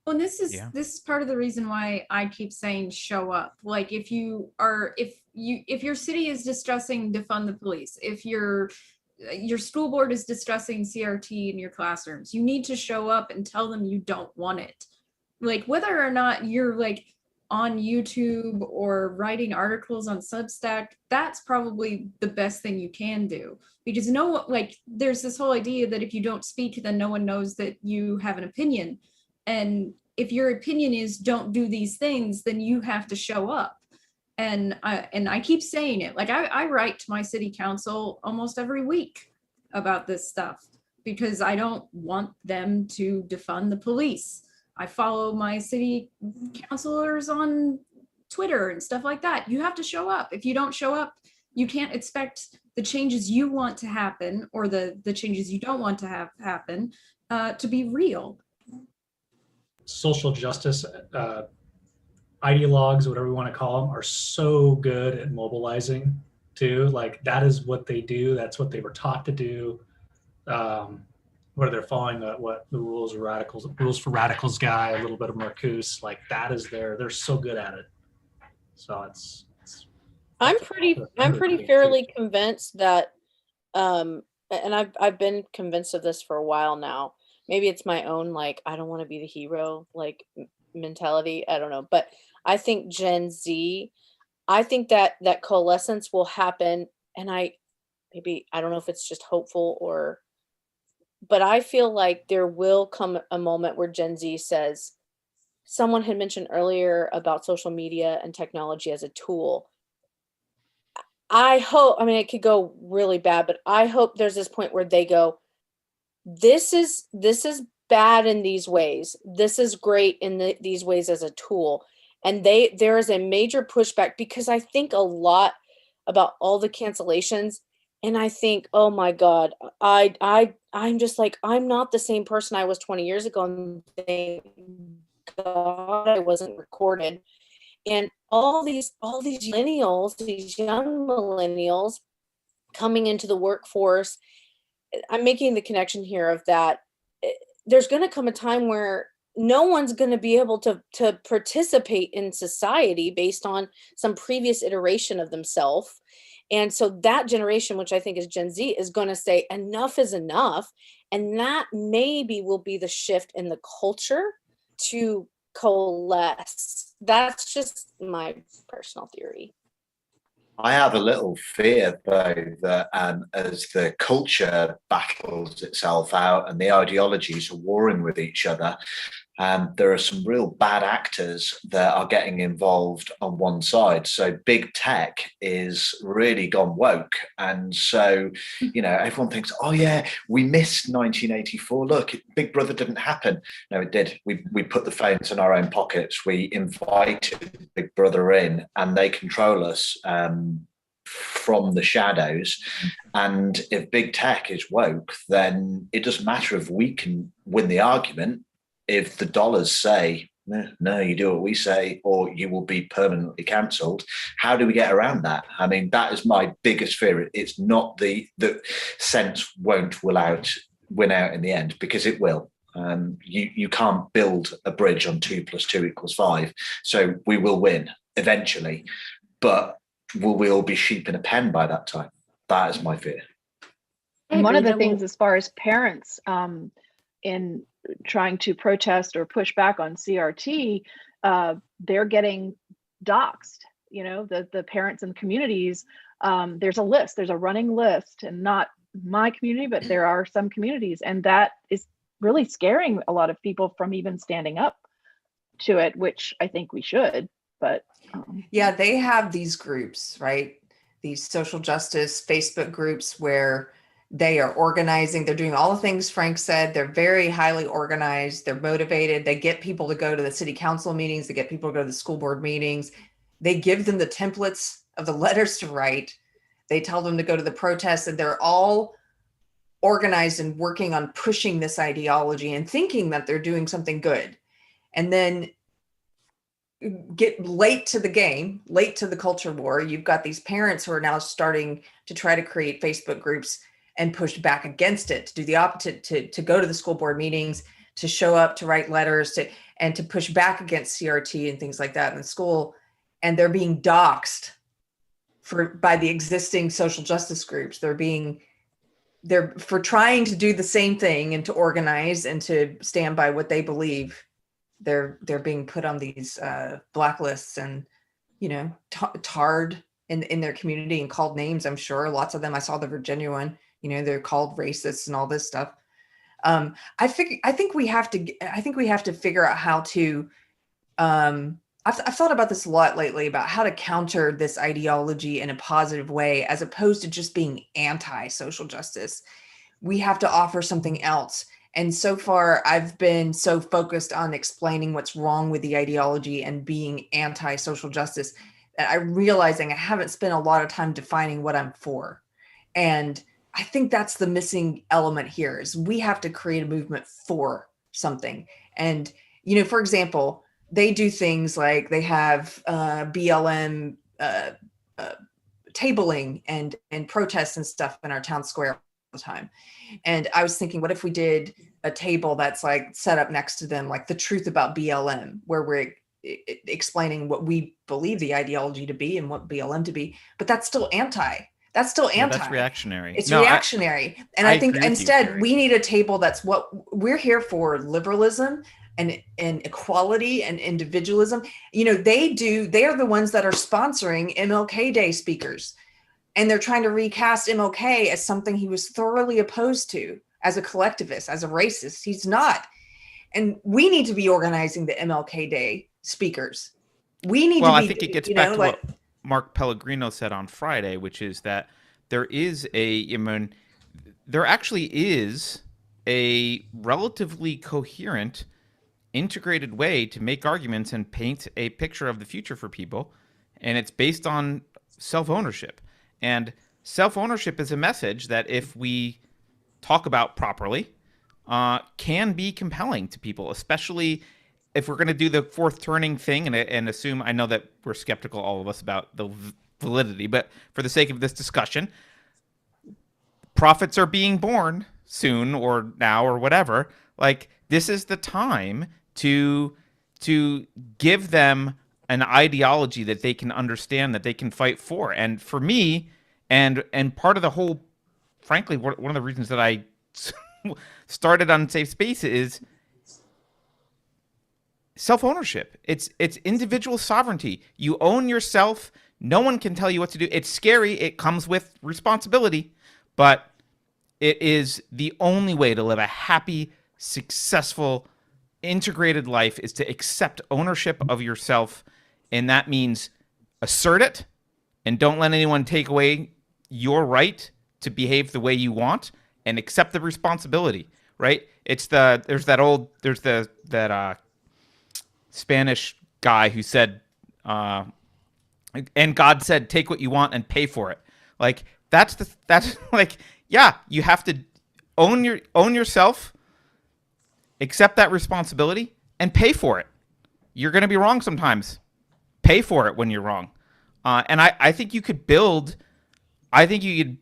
Well, and this is part of the reason why I keep saying show up. Like if your city is distressing, defund the police. If your school board is distressing CRT in your classrooms, you need to show up and tell them you don't want it. Like whether or not you're like on YouTube or writing articles on Substack, that's probably the best thing you can do, because there's this whole idea that if you don't speak, then no one knows that you have an opinion. And if your opinion is don't do these things, then you have to show up. And I keep saying it. Like I write to my city council almost every week about this stuff because I don't want them to defund the police. I follow my city councilors on Twitter and stuff like that. You have to show up. If you don't show up, you can't expect the changes you want to happen or the changes you don't want to have happen to be real. Social justice ideologues, whatever you want to call them, are so good at mobilizing too. Like that is what they do. That's what they were taught to do. Where they're following the rules for radicals guy, a little bit of Marcuse, like that is they're so good at it. So I'm pretty fairly convinced that and I've been convinced of this for a while now. Maybe it's my own, like, I don't want to be the hero, like, mentality. I don't know. But I think Gen Z, I think that coalescence will happen. And I don't know if it's just hopeful or But I feel like there will come a moment where Gen Z says, someone had mentioned earlier about social media and technology as a tool. I hope, I mean, it could go really bad, but I hope there's this point where they go, this is bad in these ways. This is great in these ways as a tool. And there is a major pushback, because I think a lot about all the cancellations, and I think, oh my God, I'm just like, I'm not the same person I was 20 years ago, and thank God I wasn't recorded. And all these millennials, these young millennials coming into the workforce, I'm making the connection here of that there's going to come a time where no one's going to be able to participate in society based on some previous iteration of themselves. And so that generation, which I think is Gen Z, is going to say enough is enough. And that maybe will be the shift in the culture to coalesce. That's just my personal theory. I have a little fear, though, that as the culture battles itself out and the ideologies are warring with each other, there are some real bad actors that are getting involved on one side. So big tech is really gone woke. And so, everyone thinks, oh yeah, we missed 1984. Look, Big Brother didn't happen. No, it did. We put the phones in our own pockets. We invited Big Brother in, and they control us from the shadows. And if big tech is woke, then it doesn't matter if we can win the argument. If the dollars say, no, you do what we say, or you will be permanently cancelled, how do we get around that? I mean, that is my biggest fear. It's not the sense won't win out in the end, because it will. You can't build a bridge on 2 + 2 = 5. So we will win eventually, but will we all be sheep in a pen by that time? That is my fear. And one of the things, as far as parents in trying to protest or push back on CRT, they're getting doxxed. The parents and communities, there's a running list, and not my community, but there are some communities, and that is really scaring a lot of people from even standing up to it, which I think we should. But yeah, they have these groups, right? These social justice Facebook groups where they are organizing. They're doing all the things Frank said. They're very highly organized. They're motivated. They get people to go to the city council meetings. They get people to go to the school board meetings. They give them the templates of the letters to write. They tell them to go to the protests, and they're all organized and working on pushing this ideology and thinking that they're doing something good. And then get late to the game, late to the culture war. You've got these parents who are now starting to try to create Facebook groups and push back against it, to do the opposite, to go to the school board meetings, to show up, to write letters, and to push back against CRT and things like that in the school. And they're being doxxed by the existing social justice groups. They're for trying to do the same thing and to organize and to stand by what they believe. They're being put on these blacklists and, tarred in their community and called names. I'm sure lots of them. I saw the Virginia one. They're called racists and all this stuff. I think we have to figure out how to. I've thought about this a lot lately about how to counter this ideology in a positive way, as opposed to just being anti-social justice. We have to offer something else. And so far, I've been so focused on explaining what's wrong with the ideology and being anti-social justice that I'm realizing I haven't spent a lot of time defining what I'm for. And I think that's the missing element here, is we have to create a movement for something. And, for example, they do things like they have BLM tabling and protests and stuff in our town square all the time. And I was thinking, what if we did a table that's like set up next to them, like the truth about BLM, where we're explaining what we believe the ideology to be and what BLM to be, but that's still anti. That's reactionary. It's reactionary. And I think instead we need a table that's what we're here for: liberalism and equality and individualism. They are the ones that are sponsoring MLK Day speakers. And they're trying to recast MLK as something he was thoroughly opposed to. as a collectivist, as a racist. He's not. And we need to be organizing the MLK Day speakers. We need to be, I think it gets back to what Mark Pellegrino said on Friday, which is that there actually is a relatively coherent, integrated way to make arguments and paint a picture of the future for people. And it's based on self-ownership. And self-ownership is a message that if we talk about properly, can be compelling to people, especially if we're going to do the fourth turning thing and assume, I know that we're skeptical, all of us, about the validity, but for the sake of this discussion, prophets are being born soon or now or whatever. Like, this is the time to give them an ideology that they can understand, that they can fight for. And for me, and part of the whole, frankly, one of the reasons that I started Unsafe Space is self-ownership. It's individual sovereignty. You own yourself. No one can tell you what to do. It's scary. It comes with responsibility, but it is the only way to live a happy, successful, integrated life, is to accept ownership of yourself. And that means assert it and don't let anyone take away your right to behave the way you want, and accept the responsibility, right? There's that Spanish guy who said, and God said, take what you want and pay for it. Like, that's like, yeah, you have to own yourself, accept that responsibility, and pay for it. You're going to be wrong sometimes. Pay for it when you're wrong. And I think you could build, you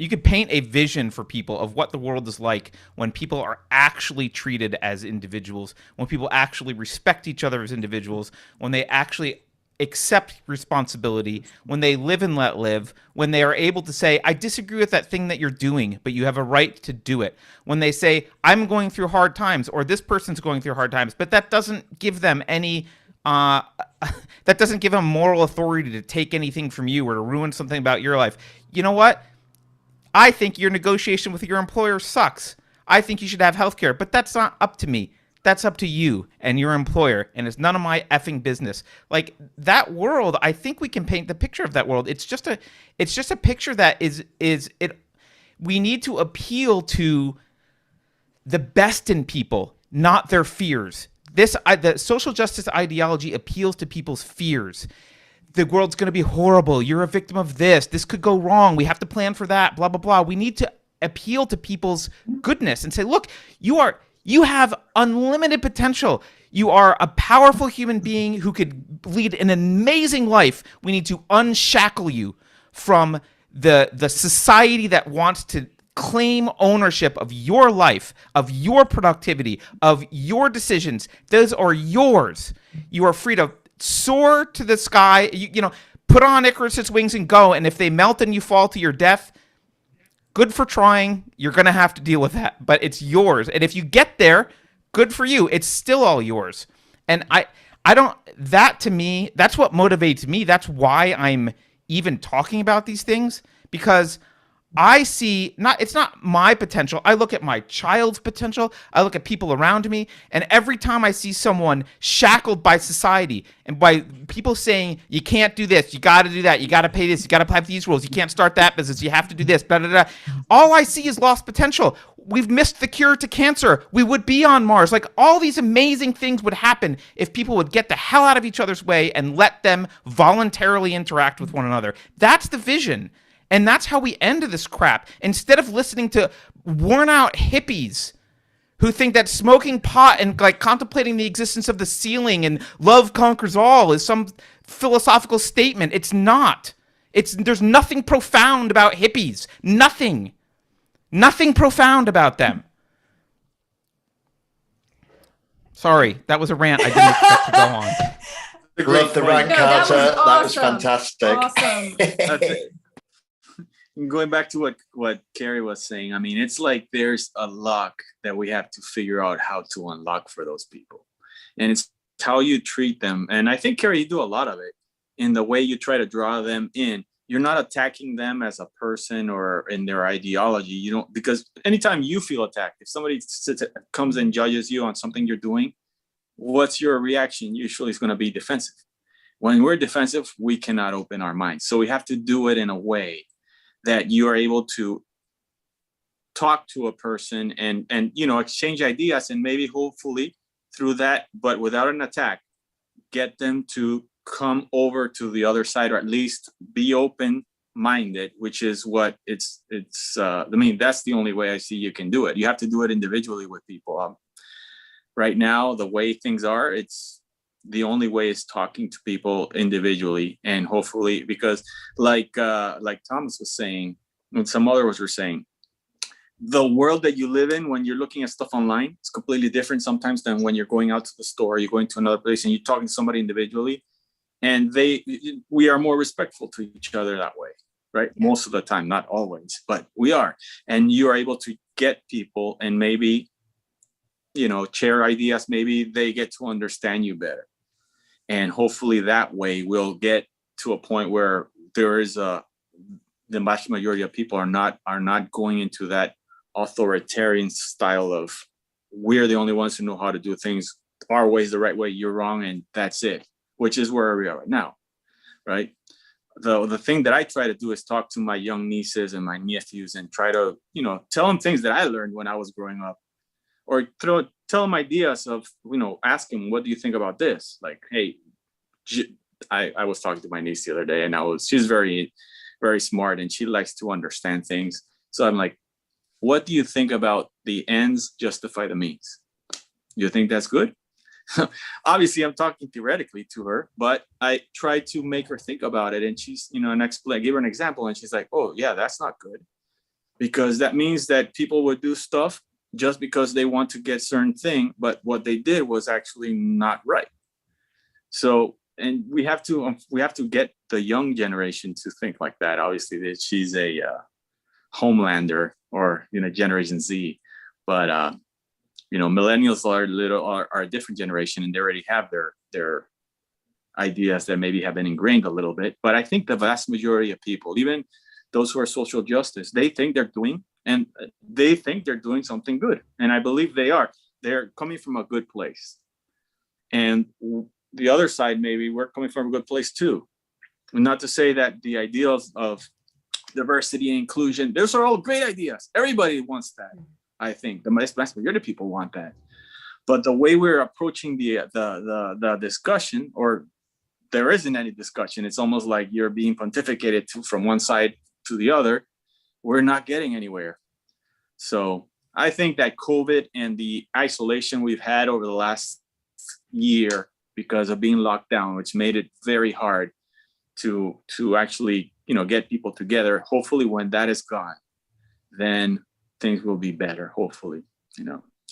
could paint a vision for people of what the world is like when people are actually treated as individuals, when people actually respect each other as individuals, when they actually accept responsibility, when they live and let live, when they are able to say, I disagree with that thing that you're doing, but you have a right to do it. When they say, I'm going through hard times, or this person's going through hard times, but that doesn't give them any that doesn't give them moral authority to take anything from you or to ruin something about your life. You know what? I think your negotiation with your employer sucks. I think you should have health care, but that's not up to me. That's up to you and your employer, and it's none of my effing business. Like, that world, I think we can paint the picture of that world. It's just a picture that is we need to appeal to the best in people, not their fears. The social justice ideology appeals to people's fears. The world's going to be horrible. You're a victim of this. This could go wrong. We have to plan for that, blah, blah, blah. We need to appeal to people's goodness and say, look, you have unlimited potential. You are a powerful human being who could lead an amazing life. We need to unshackle you from the society that wants to claim ownership of your life, of your productivity, of your decisions. Those are yours. You are free to soar to the sky, put on Icarus's wings and go. And if they melt and you fall to your death, good for trying. You're going to have to deal with that, but it's yours. And if you get there, good for you. It's still all yours. And that to me, that's what motivates me. That's why I'm even talking about these things, because I see it's not my potential. I look at my child's potential. I look at people around me. And every time I see someone shackled by society and by people saying, you can't do this, you got to do that, you got to pay this, you got to have these rules, you can't start that business, you have to do this, blah, blah, blah. All I see is lost potential. We've missed the cure to cancer. We would be on Mars. Like, all these amazing things would happen if people would get the hell out of each other's way and let them voluntarily interact with one another. That's the vision. And that's how we end this crap. Instead of listening to worn out hippies who think that smoking pot and like contemplating the existence of the ceiling and love conquers all is some philosophical statement. It's not. There's nothing profound about hippies. Nothing profound about them. Sorry, that was a rant I didn't expect to go on. Love the rant, Carter. That was fantastic. Awesome. Going back to what Carrie was saying, I mean, it's like there's a lock that we have to figure out how to unlock for those people. And it's how you treat them. And I think, Carrie, you do a lot of it in the way you try to draw them in you're not attacking them as a person or in their ideology. You don't, because anytime you feel attacked, if somebody comes and judges you on something you're doing, what's your reaction? Usually it's going to be defensive. When we're defensive, we cannot open our minds. So we have to do it in a way that you are able to talk to a person and exchange ideas, and maybe hopefully through that, but without an attack, get them to come over to the other side, or at least be open minded, which is what it's I mean, that's the only way I see you can do it. You have to do it individually with people. Right now, the way things are, it's the only way is talking to people individually, and hopefully, because like Thomas was saying, and some others were saying, the world that you live in when you're looking at stuff online is completely different sometimes than when you're going out to the store, you're going to another place and you're talking to somebody individually, and we are more respectful to each other that way, right? Yeah. Most of the time, not always, but we are. And you are able to get people and maybe, share ideas, maybe they get to understand you better. And hopefully that way we'll get to a point where there is the vast majority of people are not going into that authoritarian style of, we're the only ones who know how to do things. Our way is the right way, you're wrong, and that's it, which is where we are right now, right? The thing that I try to do is talk to my young nieces and my nephews and try to, tell them things that I learned when I was growing up, or tell them ideas of, ask them, what do you think about this? Like, hey, I was talking to my niece the other day, and she's very, very smart, and she likes to understand things. So I'm like, what do you think about the ends justify the means? You think that's good? Obviously, I'm talking theoretically to her, but I try to make her think about it. And she's, give her an example, and she's like, oh, yeah, that's not good. Because that means that people would do stuff just because they want to get certain thing, but what they did was actually not right. So, and we have to get the young generation to think like that. Obviously, that she's a Homelander or Generation Z, but millennials are a different generation, and they already have their ideas that maybe have been ingrained a little bit. But I think the vast majority of people, even those who are social justice, they think they're doing something good, and I believe they are. They're coming from a good place, and the other side, maybe we're coming from a good place too. And not to say that the ideals of diversity and inclusion, those are all great ideas. Everybody wants that. I think the vast majority of people want that. But the way we're approaching the discussion, or there isn't any discussion, it's almost like you're being pontificated from one side to the other. We're not getting anywhere. So I think that COVID and the isolation we've had over the last year because of being locked down, which made it very hard to actually, get people together. Hopefully when that is gone, then things will be better. Hopefully,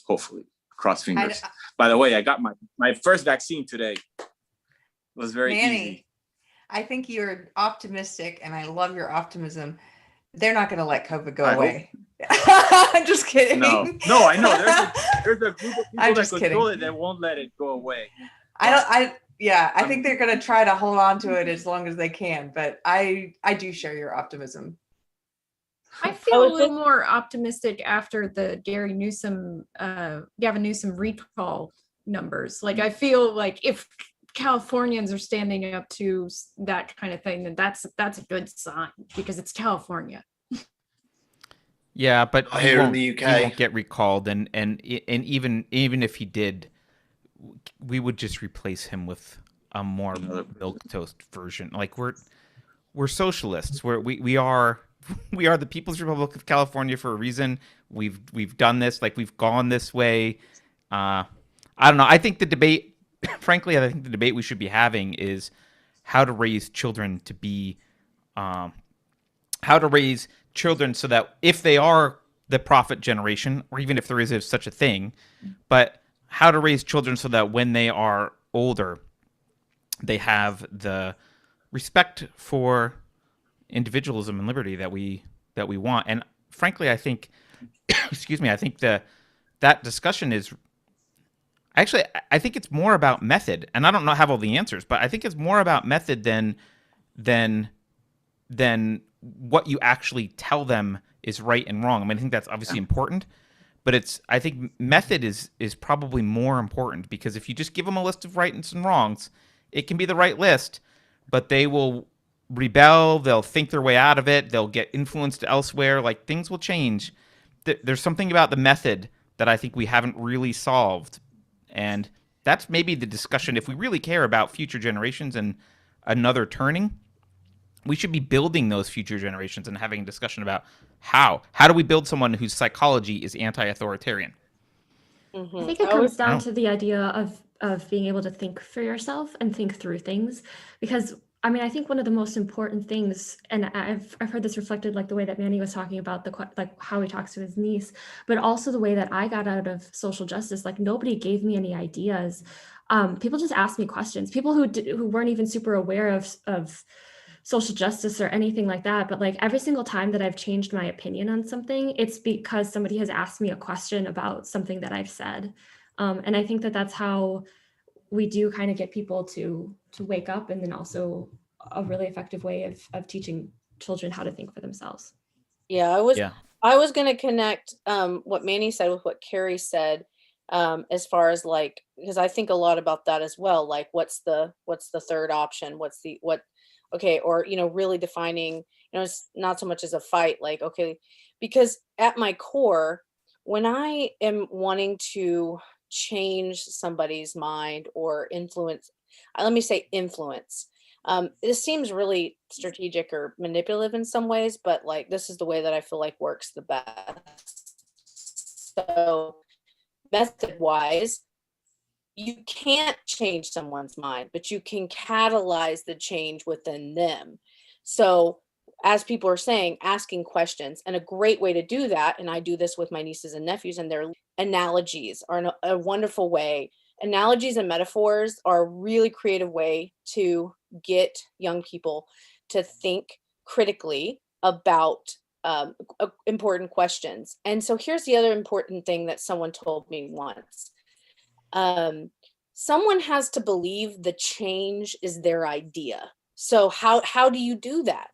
hopefully, cross fingers. By the way, I got my first vaccine today. It was very easy. I think you're optimistic, and I love your optimism. They're not going to let COVID go away. I'm just kidding. No, I know. There's a group of people that control it that won't let it go away. I think they're going to try to hold on to it as long as they can, but I do share your optimism. I feel a little more optimistic after the Gavin Newsom recall numbers. Like, I feel like if Californians are standing up to that kind of thing, then that's a good sign, because it's California. Yeah, but here in the UK, he won't get recalled, and even if he did, we would just replace him with a more milquetoast version. Like, we're socialists. We are the People's Republic of California for a reason. We've done this. Like, we've gone this way. I don't know. I think the debate, frankly, I think the debate we should be having is how to raise children to be, how to raise children so that if they are the prophet generation, or even if there is such a thing, but how to raise children so that when they are older, they have the respect for individualism and liberty that we want. And frankly, I think, excuse me, I think that discussion is actually, I think it's more about method, and I don't have all the answers, but I think it's more about method than than what you actually tell them is right and wrong. I mean, I think that's obviously important, but I think method is probably more important, because if you just give them a list of rights and wrongs, it can be the right list, but they will rebel, they'll think their way out of it, they'll get influenced elsewhere, like things will change. There's something about the method that I think we haven't really solved, and that's maybe the discussion. If we really care about future generations and another turning, we should be building those future generations and having a discussion about how do we build someone whose psychology is anti-authoritarian. I think it comes down to the idea of being able to think for yourself and think through things, because I mean, I think one of the most important things, and I've heard this reflected, like the way that Manny was talking about like how he talks to his niece, but also the way that I got out of social justice. Like nobody gave me any ideas. People just asked me questions. People who weren't even super aware of social justice or anything like that. But like every single time that I've changed my opinion on something, it's because somebody has asked me a question about something that I've said. And I think that that's how we do kind of get people to wake up, and then also a really effective way of teaching children how to think for themselves. Yeah, I was going to connect what Manny said with what Carrie said, as far as like, because I think a lot about that as well. Like, what's the third option? Okay, or, really defining, it's not so much as a fight, like, okay, because at my core, when I am wanting to change somebody's mind or influence, let me say influence, this seems really strategic or manipulative in some ways, but like, this is the way that I feel like works the best. So method wise, you can't change someone's mind, but you can catalyze the change within them. So as people are saying, asking questions, and a great way to do that, and I do this with my nieces and nephews, and their analogies are a wonderful way. Analogies and metaphors are a really creative way to get young people to think critically about important questions. And so here's the other important thing that someone told me once. Someone has to believe the change is their idea. So how do you do that?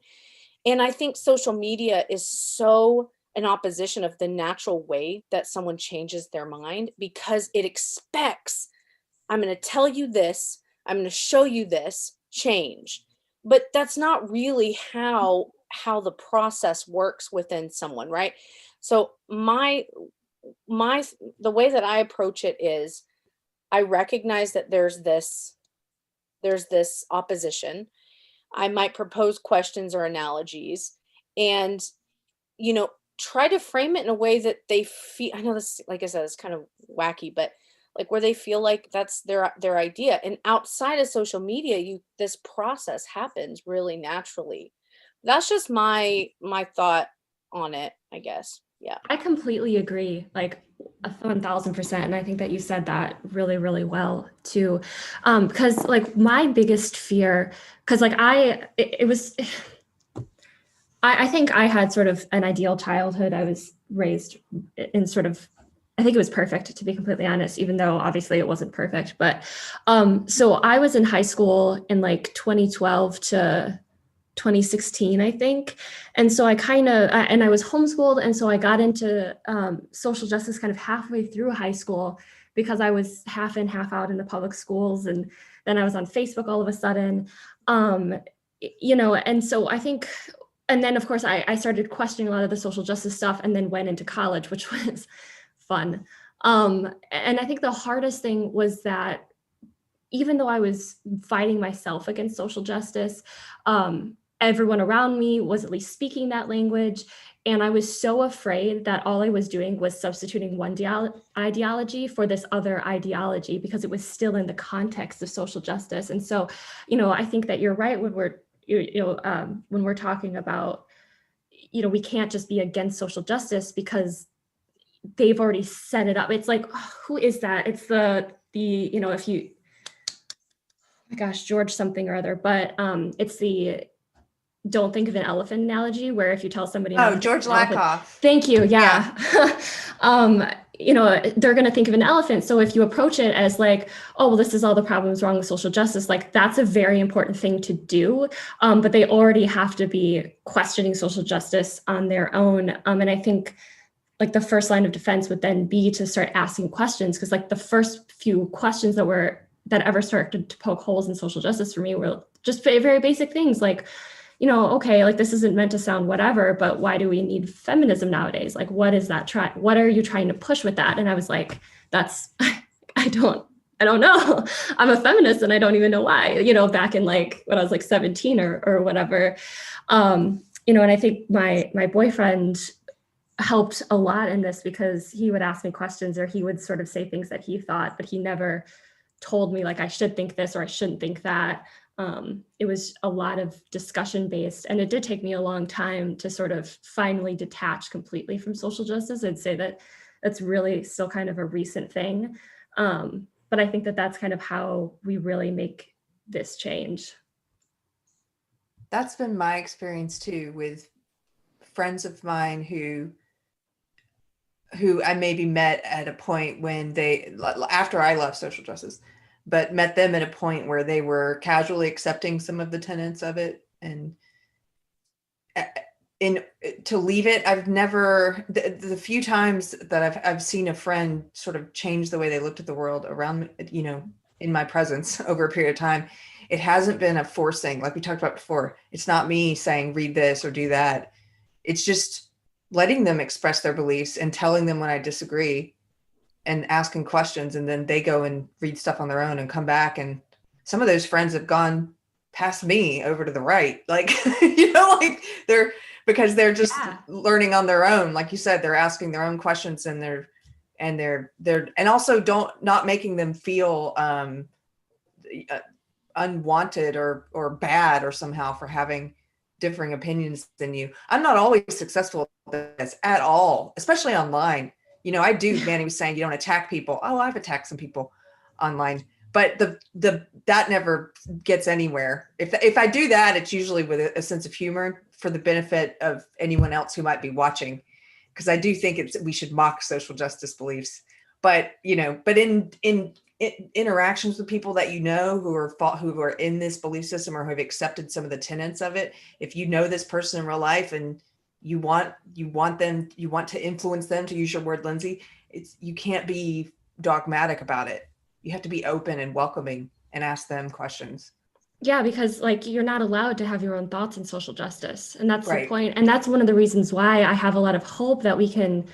And I think social media is so an opposition of the natural way that someone changes their mind, because it expects, I'm going to tell you this, I'm going to show you this, change. But that's not really how the process works within someone, right? So the way that I approach it is, I recognize that there's this opposition. I might propose questions or analogies, and try to frame it in a way that they feel, I know this, like I said, it's kind of wacky, but like where they feel like that's their idea. And outside of social media, this process happens really naturally. That's just my thought on it, I guess. Yeah. I completely agree, like 1000%. And I think that you said that really, really well too. Because like my biggest fear, because like I think I had sort of an ideal childhood. I was raised in sort of, I think it was perfect, to be completely honest, even though obviously it wasn't perfect. But so I was in high school in like 2012 to 2016, I think. And so I was homeschooled. And so I got into social justice kind of halfway through high school, because I was half in, half out in the public schools. And then I was on Facebook all of a sudden, and so I think, and then of course I started questioning a lot of the social justice stuff, and then went into college, which was fun. And I think the hardest thing was that even though I was fighting myself against social justice, everyone around me was at least speaking that language. And I was so afraid that all I was doing was substituting one ideology for this other ideology, because it was still in the context of social justice. And so, I think that you're right when we're talking about, we can't just be against social justice because they've already set it up. It's like, who is that? It's if you, oh my gosh, George something or other, but it's the don't think of an elephant analogy, where if you tell somebody, Oh, George Lakoff. Thank you. Yeah. They're going to think of an elephant. So if you approach it as like, oh, well, this is all the problems wrong with social justice, like that's a very important thing to do. But they already have to be questioning social justice on their own. And I think like the first line of defense would then be to start asking questions, because like the first few questions that ever started to poke holes in social justice for me were just very basic things like, okay, like this isn't meant to sound whatever, but why do we need feminism nowadays? Like, what is that what are you trying to push with that? And I was like, I don't know. I'm a feminist and I don't even know why, back in like when I was like 17 or whatever. And I think my boyfriend helped a lot in this, because he would ask me questions, or he would sort of say things that he thought, but he never told me like I should think this or I shouldn't think that. It was a lot of discussion based, and it did take me a long time to sort of finally detach completely from social justice. I'd say that that's really still kind of a recent thing. But I think that that's kind of how we really make this change. That's been my experience too, with friends of mine who I maybe met at a point when after I left social justice, but met them at a point where they were casually accepting some of the tenets of it. And to leave it, I've never, the few times that I've seen a friend sort of change the way they looked at the world around, in my presence over a period of time, it hasn't been a forcing, like we talked about before. It's not me saying, read this or do that. It's just letting them express their beliefs and telling them when I disagree and asking questions. And then they go and read stuff on their own and come back. And some of those friends have gone past me over to the right. Like, like because they're just learning on their own. Like you said, they're asking their own questions, and and also not making them feel unwanted or bad or somehow for having differing opinions than you. I'm not always successful at this at all, especially online. I do, Manny was saying, you don't attack people. Oh, I've attacked some people online, but that never gets anywhere. If I do that, it's usually with a sense of humor for the benefit of anyone else who might be watching. Because I do think we should mock social justice beliefs, but in interactions with people that who are in this belief system or who have accepted some of the tenets of it, if you know this person in real life and you want to influence them, to use your word, Lindsay, you can't be dogmatic about it. You have to be open and welcoming and ask them questions. Yeah, because like you're not allowed to have your own thoughts in social justice, and that's right. The point. And that's one of the reasons why I have a lot of hope that we can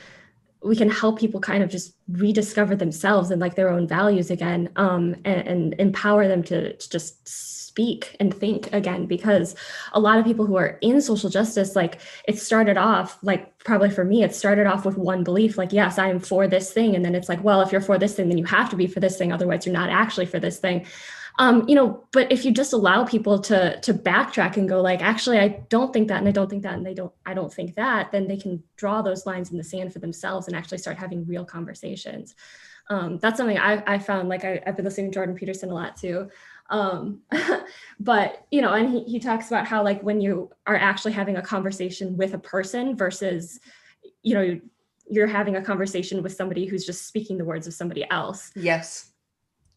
help people kind of just rediscover themselves and like their own values again, and empower them to just speak and think again. Because a lot of people who are in social justice, like it started off, like probably for me, it started off with one belief, like, yes, I am for this thing. And then it's like, well, if you're for this thing, then you have to be for this thing. Otherwise, you're not actually for this thing. But if you just allow people to backtrack and go like, actually, I don't think that, and I don't think that, and I don't think that, then they can draw those lines in the sand for themselves and actually start having real conversations. That's something I found, like I've been listening to Jordan Peterson a lot too. But, and he talks about how like when you are actually having a conversation with a person versus, you're having a conversation with somebody who's just speaking the words of somebody else. Yes.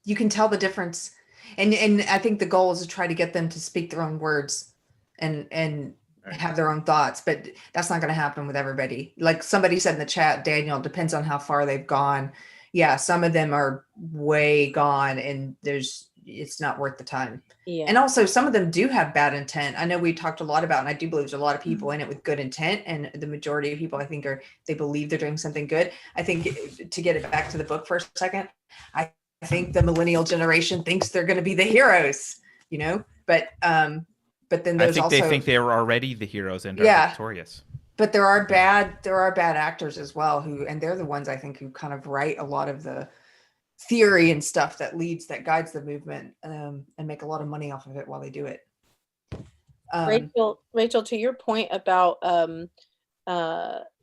You can tell the difference. And I think the goal is to try to get them to speak their own words and have their own thoughts, but that's not going to happen with everybody. Like somebody said in the chat, Daniel, depends on how far they've gone. Yeah, some of them are way gone and it's not worth the time. Yeah. And also some of them do have bad intent. I know we talked a lot about, and I do believe there's a lot of people in it with good intent, and the majority of people I think they believe they're doing something good. I think, to get it back to the book for a second, I think the millennial generation thinks they're going to be the heroes, but then there's I think they think they're already the heroes and are victorious. But there are bad actors as well and they're the ones I think who kind of write a lot of the theory and stuff that guides the movement, and make a lot of money off of it while they do it. Rachel, to your point about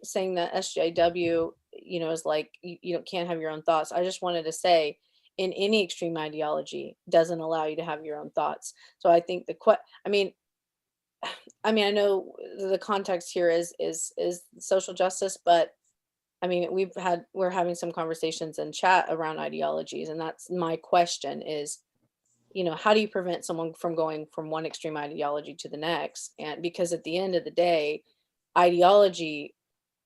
saying that SJW, is like you can't have your own thoughts. I just wanted to say, in any extreme ideology doesn't allow you to have your own thoughts. So I think I mean, I know the context here is social justice, but I mean, we're having some conversations in chat around ideologies, and that's my question is, how do you prevent someone from going from one extreme ideology to the next? And because at the end of the day, ideology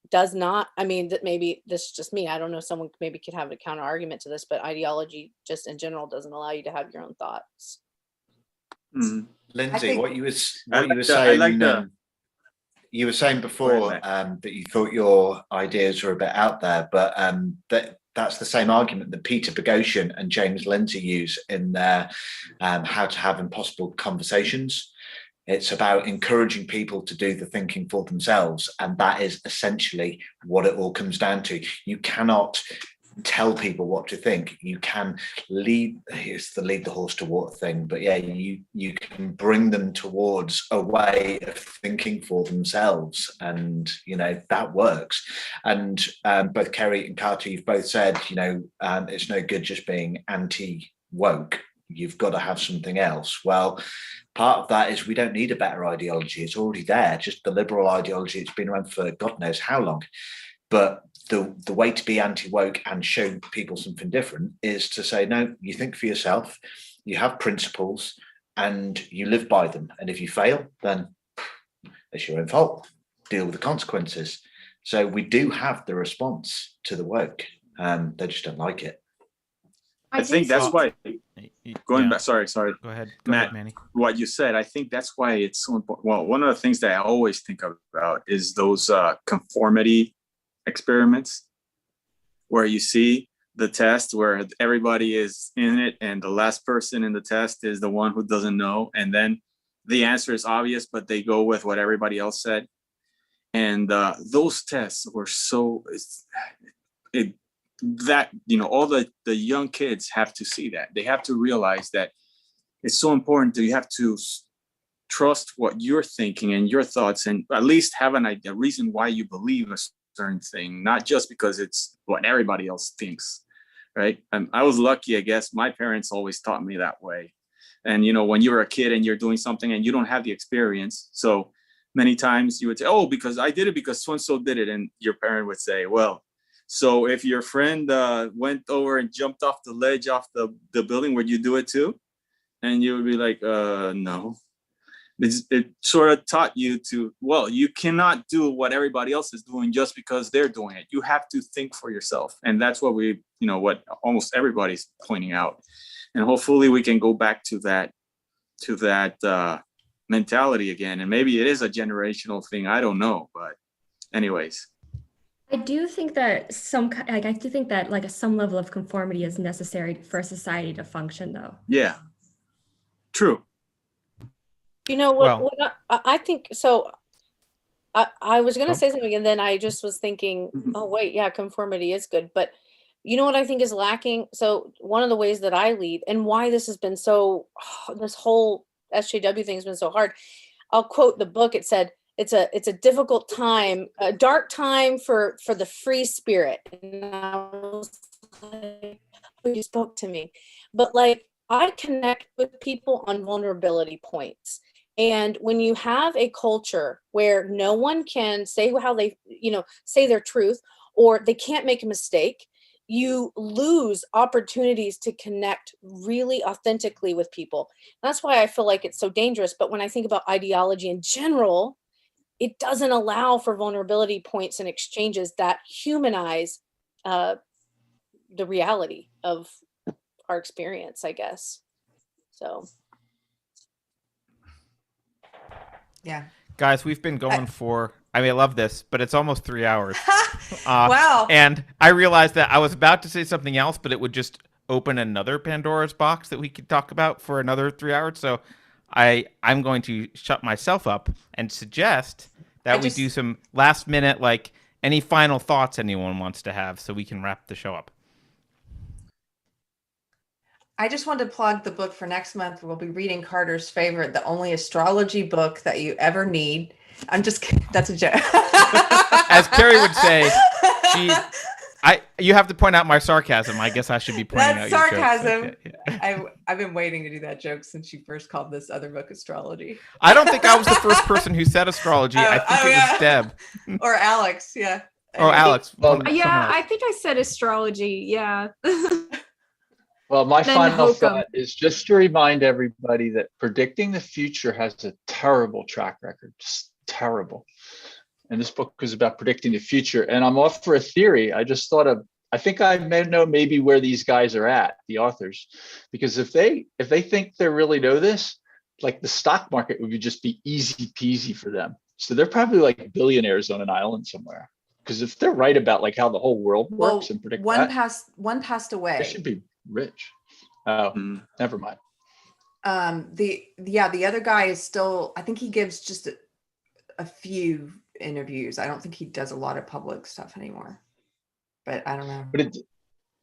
does not, I mean, that maybe this is just me. I don't know, someone maybe could have a counter argument to this, but ideology just in general doesn't allow you to have your own thoughts. Mhm. Lindsay, what you were I saying, like the. you were saying before that you thought your ideas were a bit out there, but that's the same argument that Peter Boghossian and James Lindsay use in their How to Have Impossible Conversations. It's about encouraging people to do the thinking for themselves, and that is essentially what it all comes down to. You cannot tell people what to think. You can lead the horse to water thing, but yeah, you can bring them towards a way of thinking for themselves, and that works. And both Kerry and Carter, you've both said it's no good just being anti-woke. You've got to have something else. Well, part of that is we don't need a better ideology. It's already there. Just the liberal ideology, it's been around for God knows how long. But the way to be anti-woke and show people something different is to say, no, you think for yourself, you have principles, and you live by them. And if you fail, then it's your own fault. Deal with the consequences. So we do have the response to the woke. They just don't like it. I think that's why, going back, sorry. Go ahead, Matt, Manny. What you said, I think that's why it's so important. Well, one of the things that I always think about is those conformity experiments where you see the test where everybody is in it and the last person in the test is the one who doesn't know. And then the answer is obvious, but they go with what everybody else said. And those tests were so... all the young kids have to see that. They have to realize that it's so important that you have to trust what you're thinking and your thoughts, and at least have a reason why you believe a certain thing, not just because it's what everybody else thinks, right? And I was lucky, I guess. My parents always taught me that way. And, when you're a kid and you're doing something and you don't have the experience, so many times you would say, oh, because I did it because so-and-so did it. And your parent would say, well, so if your friend went over and jumped off the ledge off the building, would you do it too? And you would be like, no. It sort of taught you to, well, you cannot do what everybody else is doing just because they're doing it. You have to think for yourself. And that's what what almost everybody's pointing out. And hopefully we can go back to that mentality again. And maybe it is a generational thing. I don't know. But anyways. I do think that some level of conformity is necessary for a society to function, though. Yeah, true. What I think so. I was going to say something, and then I just was thinking, oh wait, yeah, conformity is good, but you know what I think is lacking? So one of the ways that I lead, and why this has been so, this whole SJW thing has been so hard. I'll quote the book. It said, it's a difficult time, a dark time for the free spirit. And I was like, you spoke to me. But I connect with people on vulnerability points. And when you have a culture where no one can say how they, say their truth, or they can't make a mistake, you lose opportunities to connect really authentically with people. That's why I feel like it's so dangerous. But when I think about ideology in general, it doesn't allow for vulnerability points and exchanges that humanize the reality of our experience, I guess. So. Yeah. Guys, we've been going I love this, but it's almost 3 hours. Wow. And I realized that I was about to say something else, but it would just open another Pandora's box that we could talk about for another 3 hours. So I'm going to shut myself up and suggest that we do some last minute, any final thoughts anyone wants to have so we can wrap the show up. I just wanted to plug the book for next month. We'll be reading Carter's favorite, the only astrology book that you ever need. I'm just kidding. That's a joke. As Carrie would say, you have to point out my sarcasm. I guess I should be pointing That's out your sarcasm. jokes. Yeah. I've been waiting to do that joke since you first called this other book astrology. I don't think I was the first person who said astrology. I think it was Deb. Or Alex, yeah. Oh, Alex. Yeah, I think I said astrology. Yeah. Well, my Then final Hokum. thought is just to remind everybody that predicting the future has a terrible track record, just terrible. And this book is about predicting the future. And I'm off for a theory. I just thought I think I may know maybe where these guys are at, the authors, because if they think they really know this, like the stock market would just be easy peasy for them. So they're probably like billionaires on an island somewhere. Because if they're right about like how the whole world works and predict one that, passed away. they should be rich. Oh, never mind. The other guy is still, I think he gives just a few interviews. I don't think he does a lot of public stuff anymore, but I don't know. But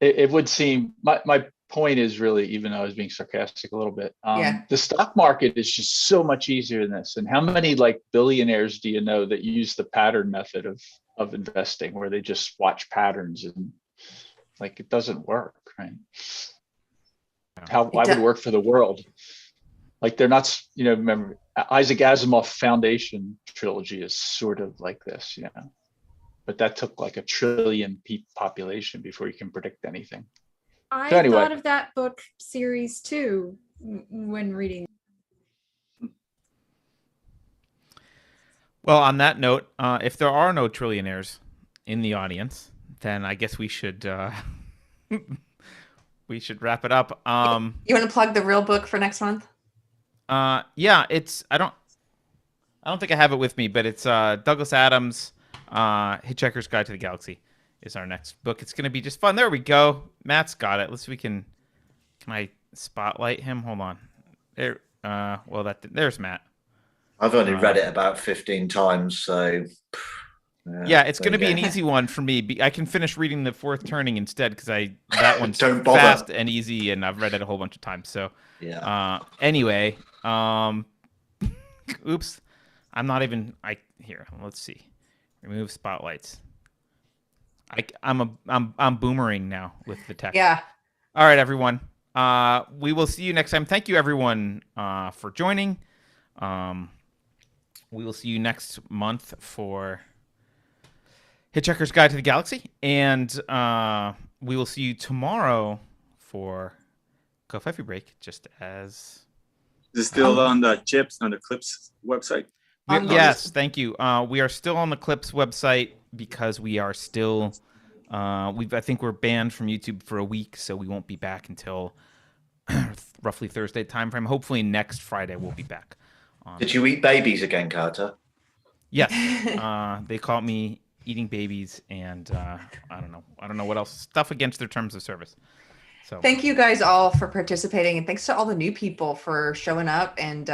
it would seem, my point is really, even though I was being sarcastic a little bit, the stock market is just so much easier than this. And how many like billionaires do you know that use the pattern method of investing, where they just watch patterns and like it doesn't work, right? Why would it work for the world? Like they're not, remember Isaac Asimov Foundation trilogy is sort of like this, but that took like 1 trillion population before you can predict anything. I So anyway. thought of that book series too when reading. Well, on that note, if there are no trillionaires in the audience, then I guess we should wrap it up. You want to plug the real book for next month? Yeah, it's I don't think I have it with me, but it's Douglas Adams' Hitchhiker's Guide to the Galaxy is our next book. It's gonna be just fun. There we go. Matt's got it. Let's see if we can I spotlight him? Hold on. There there's Matt. I've only read it about 15 times, so yeah, it's going to be an easy one for me. I can finish reading The Fourth Turning instead because that one's Don't bother. fast and easy, and I've read it a whole bunch of times. So yeah. Anyway, oops, I'm not even. Here. Let's see. Remove spotlights. I'm boomerang now with the text. Yeah. All right, everyone. We will see you next time. Thank you, everyone, for joining. We will see you next month for Hitchhiker's Guide to the Galaxy, and we will see you tomorrow for Coffee Break, just as... Is it still on the Clips website? Yes, thank you. We are still on the Clips website because we are still... I think we're banned from YouTube for a week, so we won't be back until roughly Thursday time frame. Hopefully next Friday we'll be back. Did you eat babies again, Carter? Yes. They caught me eating babies, and I don't know what else. Stuff against their terms of service. So thank you guys all for participating, and thanks to all the new people for showing up. And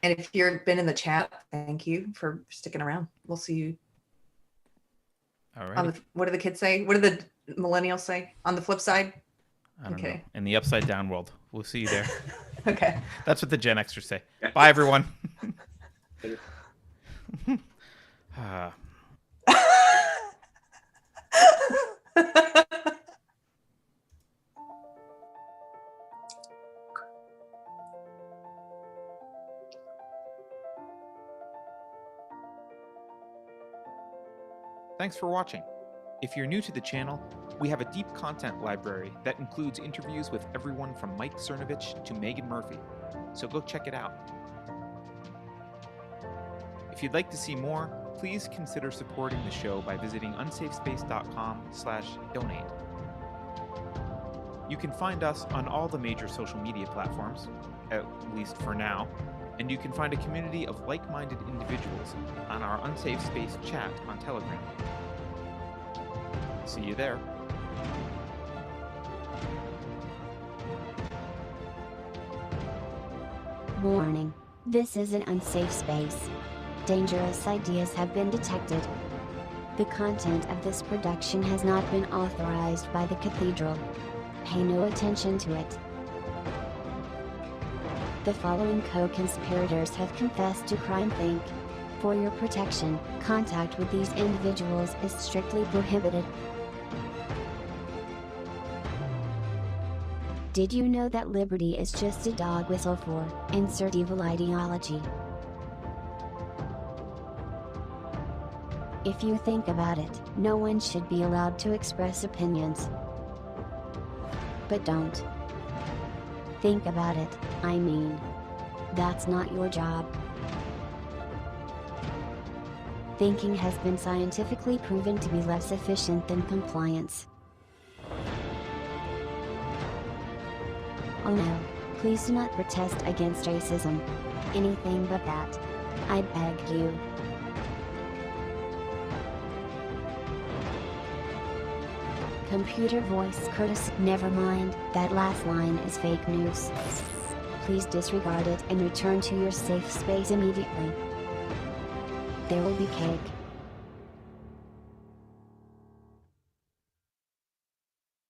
if you've been in the chat, thank you for sticking around. We'll see you. All right. What do the kids say? What do the millennials say? On the flip side? I don't know. In the upside down world. We'll see you there. Okay. That's what the Gen Xers say. Bye, everyone. Thanks for watching. If you're new to the channel, we have a deep content library that includes interviews with everyone from Mike Cernovich to Megan Murphy, so go check it out. If you'd like to see more, please consider supporting the show by visiting unsafespace.com/donate. You can find us on all the major social media platforms, at least for now, and you can find a community of like-minded individuals on our Unsafe Space chat on Telegram. See you there. Warning. This is an unsafe space. Dangerous ideas have been detected. The content of this production has not been authorized by the Cathedral. Pay no attention to it. The following co-conspirators have confessed to crime. For your protection, contact with these individuals is strictly prohibited. Did you know that liberty is just a dog whistle for insert evil ideology? If you think about it, no one should be allowed to express opinions. But don't. Think about it, I mean. That's not your job. Thinking has been scientifically proven to be less efficient than compliance. Oh no, please do not protest against racism. Anything but that. I beg you. Computer voice Curtis. Never mind, that last line is fake news. Please disregard it and return to your safe space immediately. There will be cake.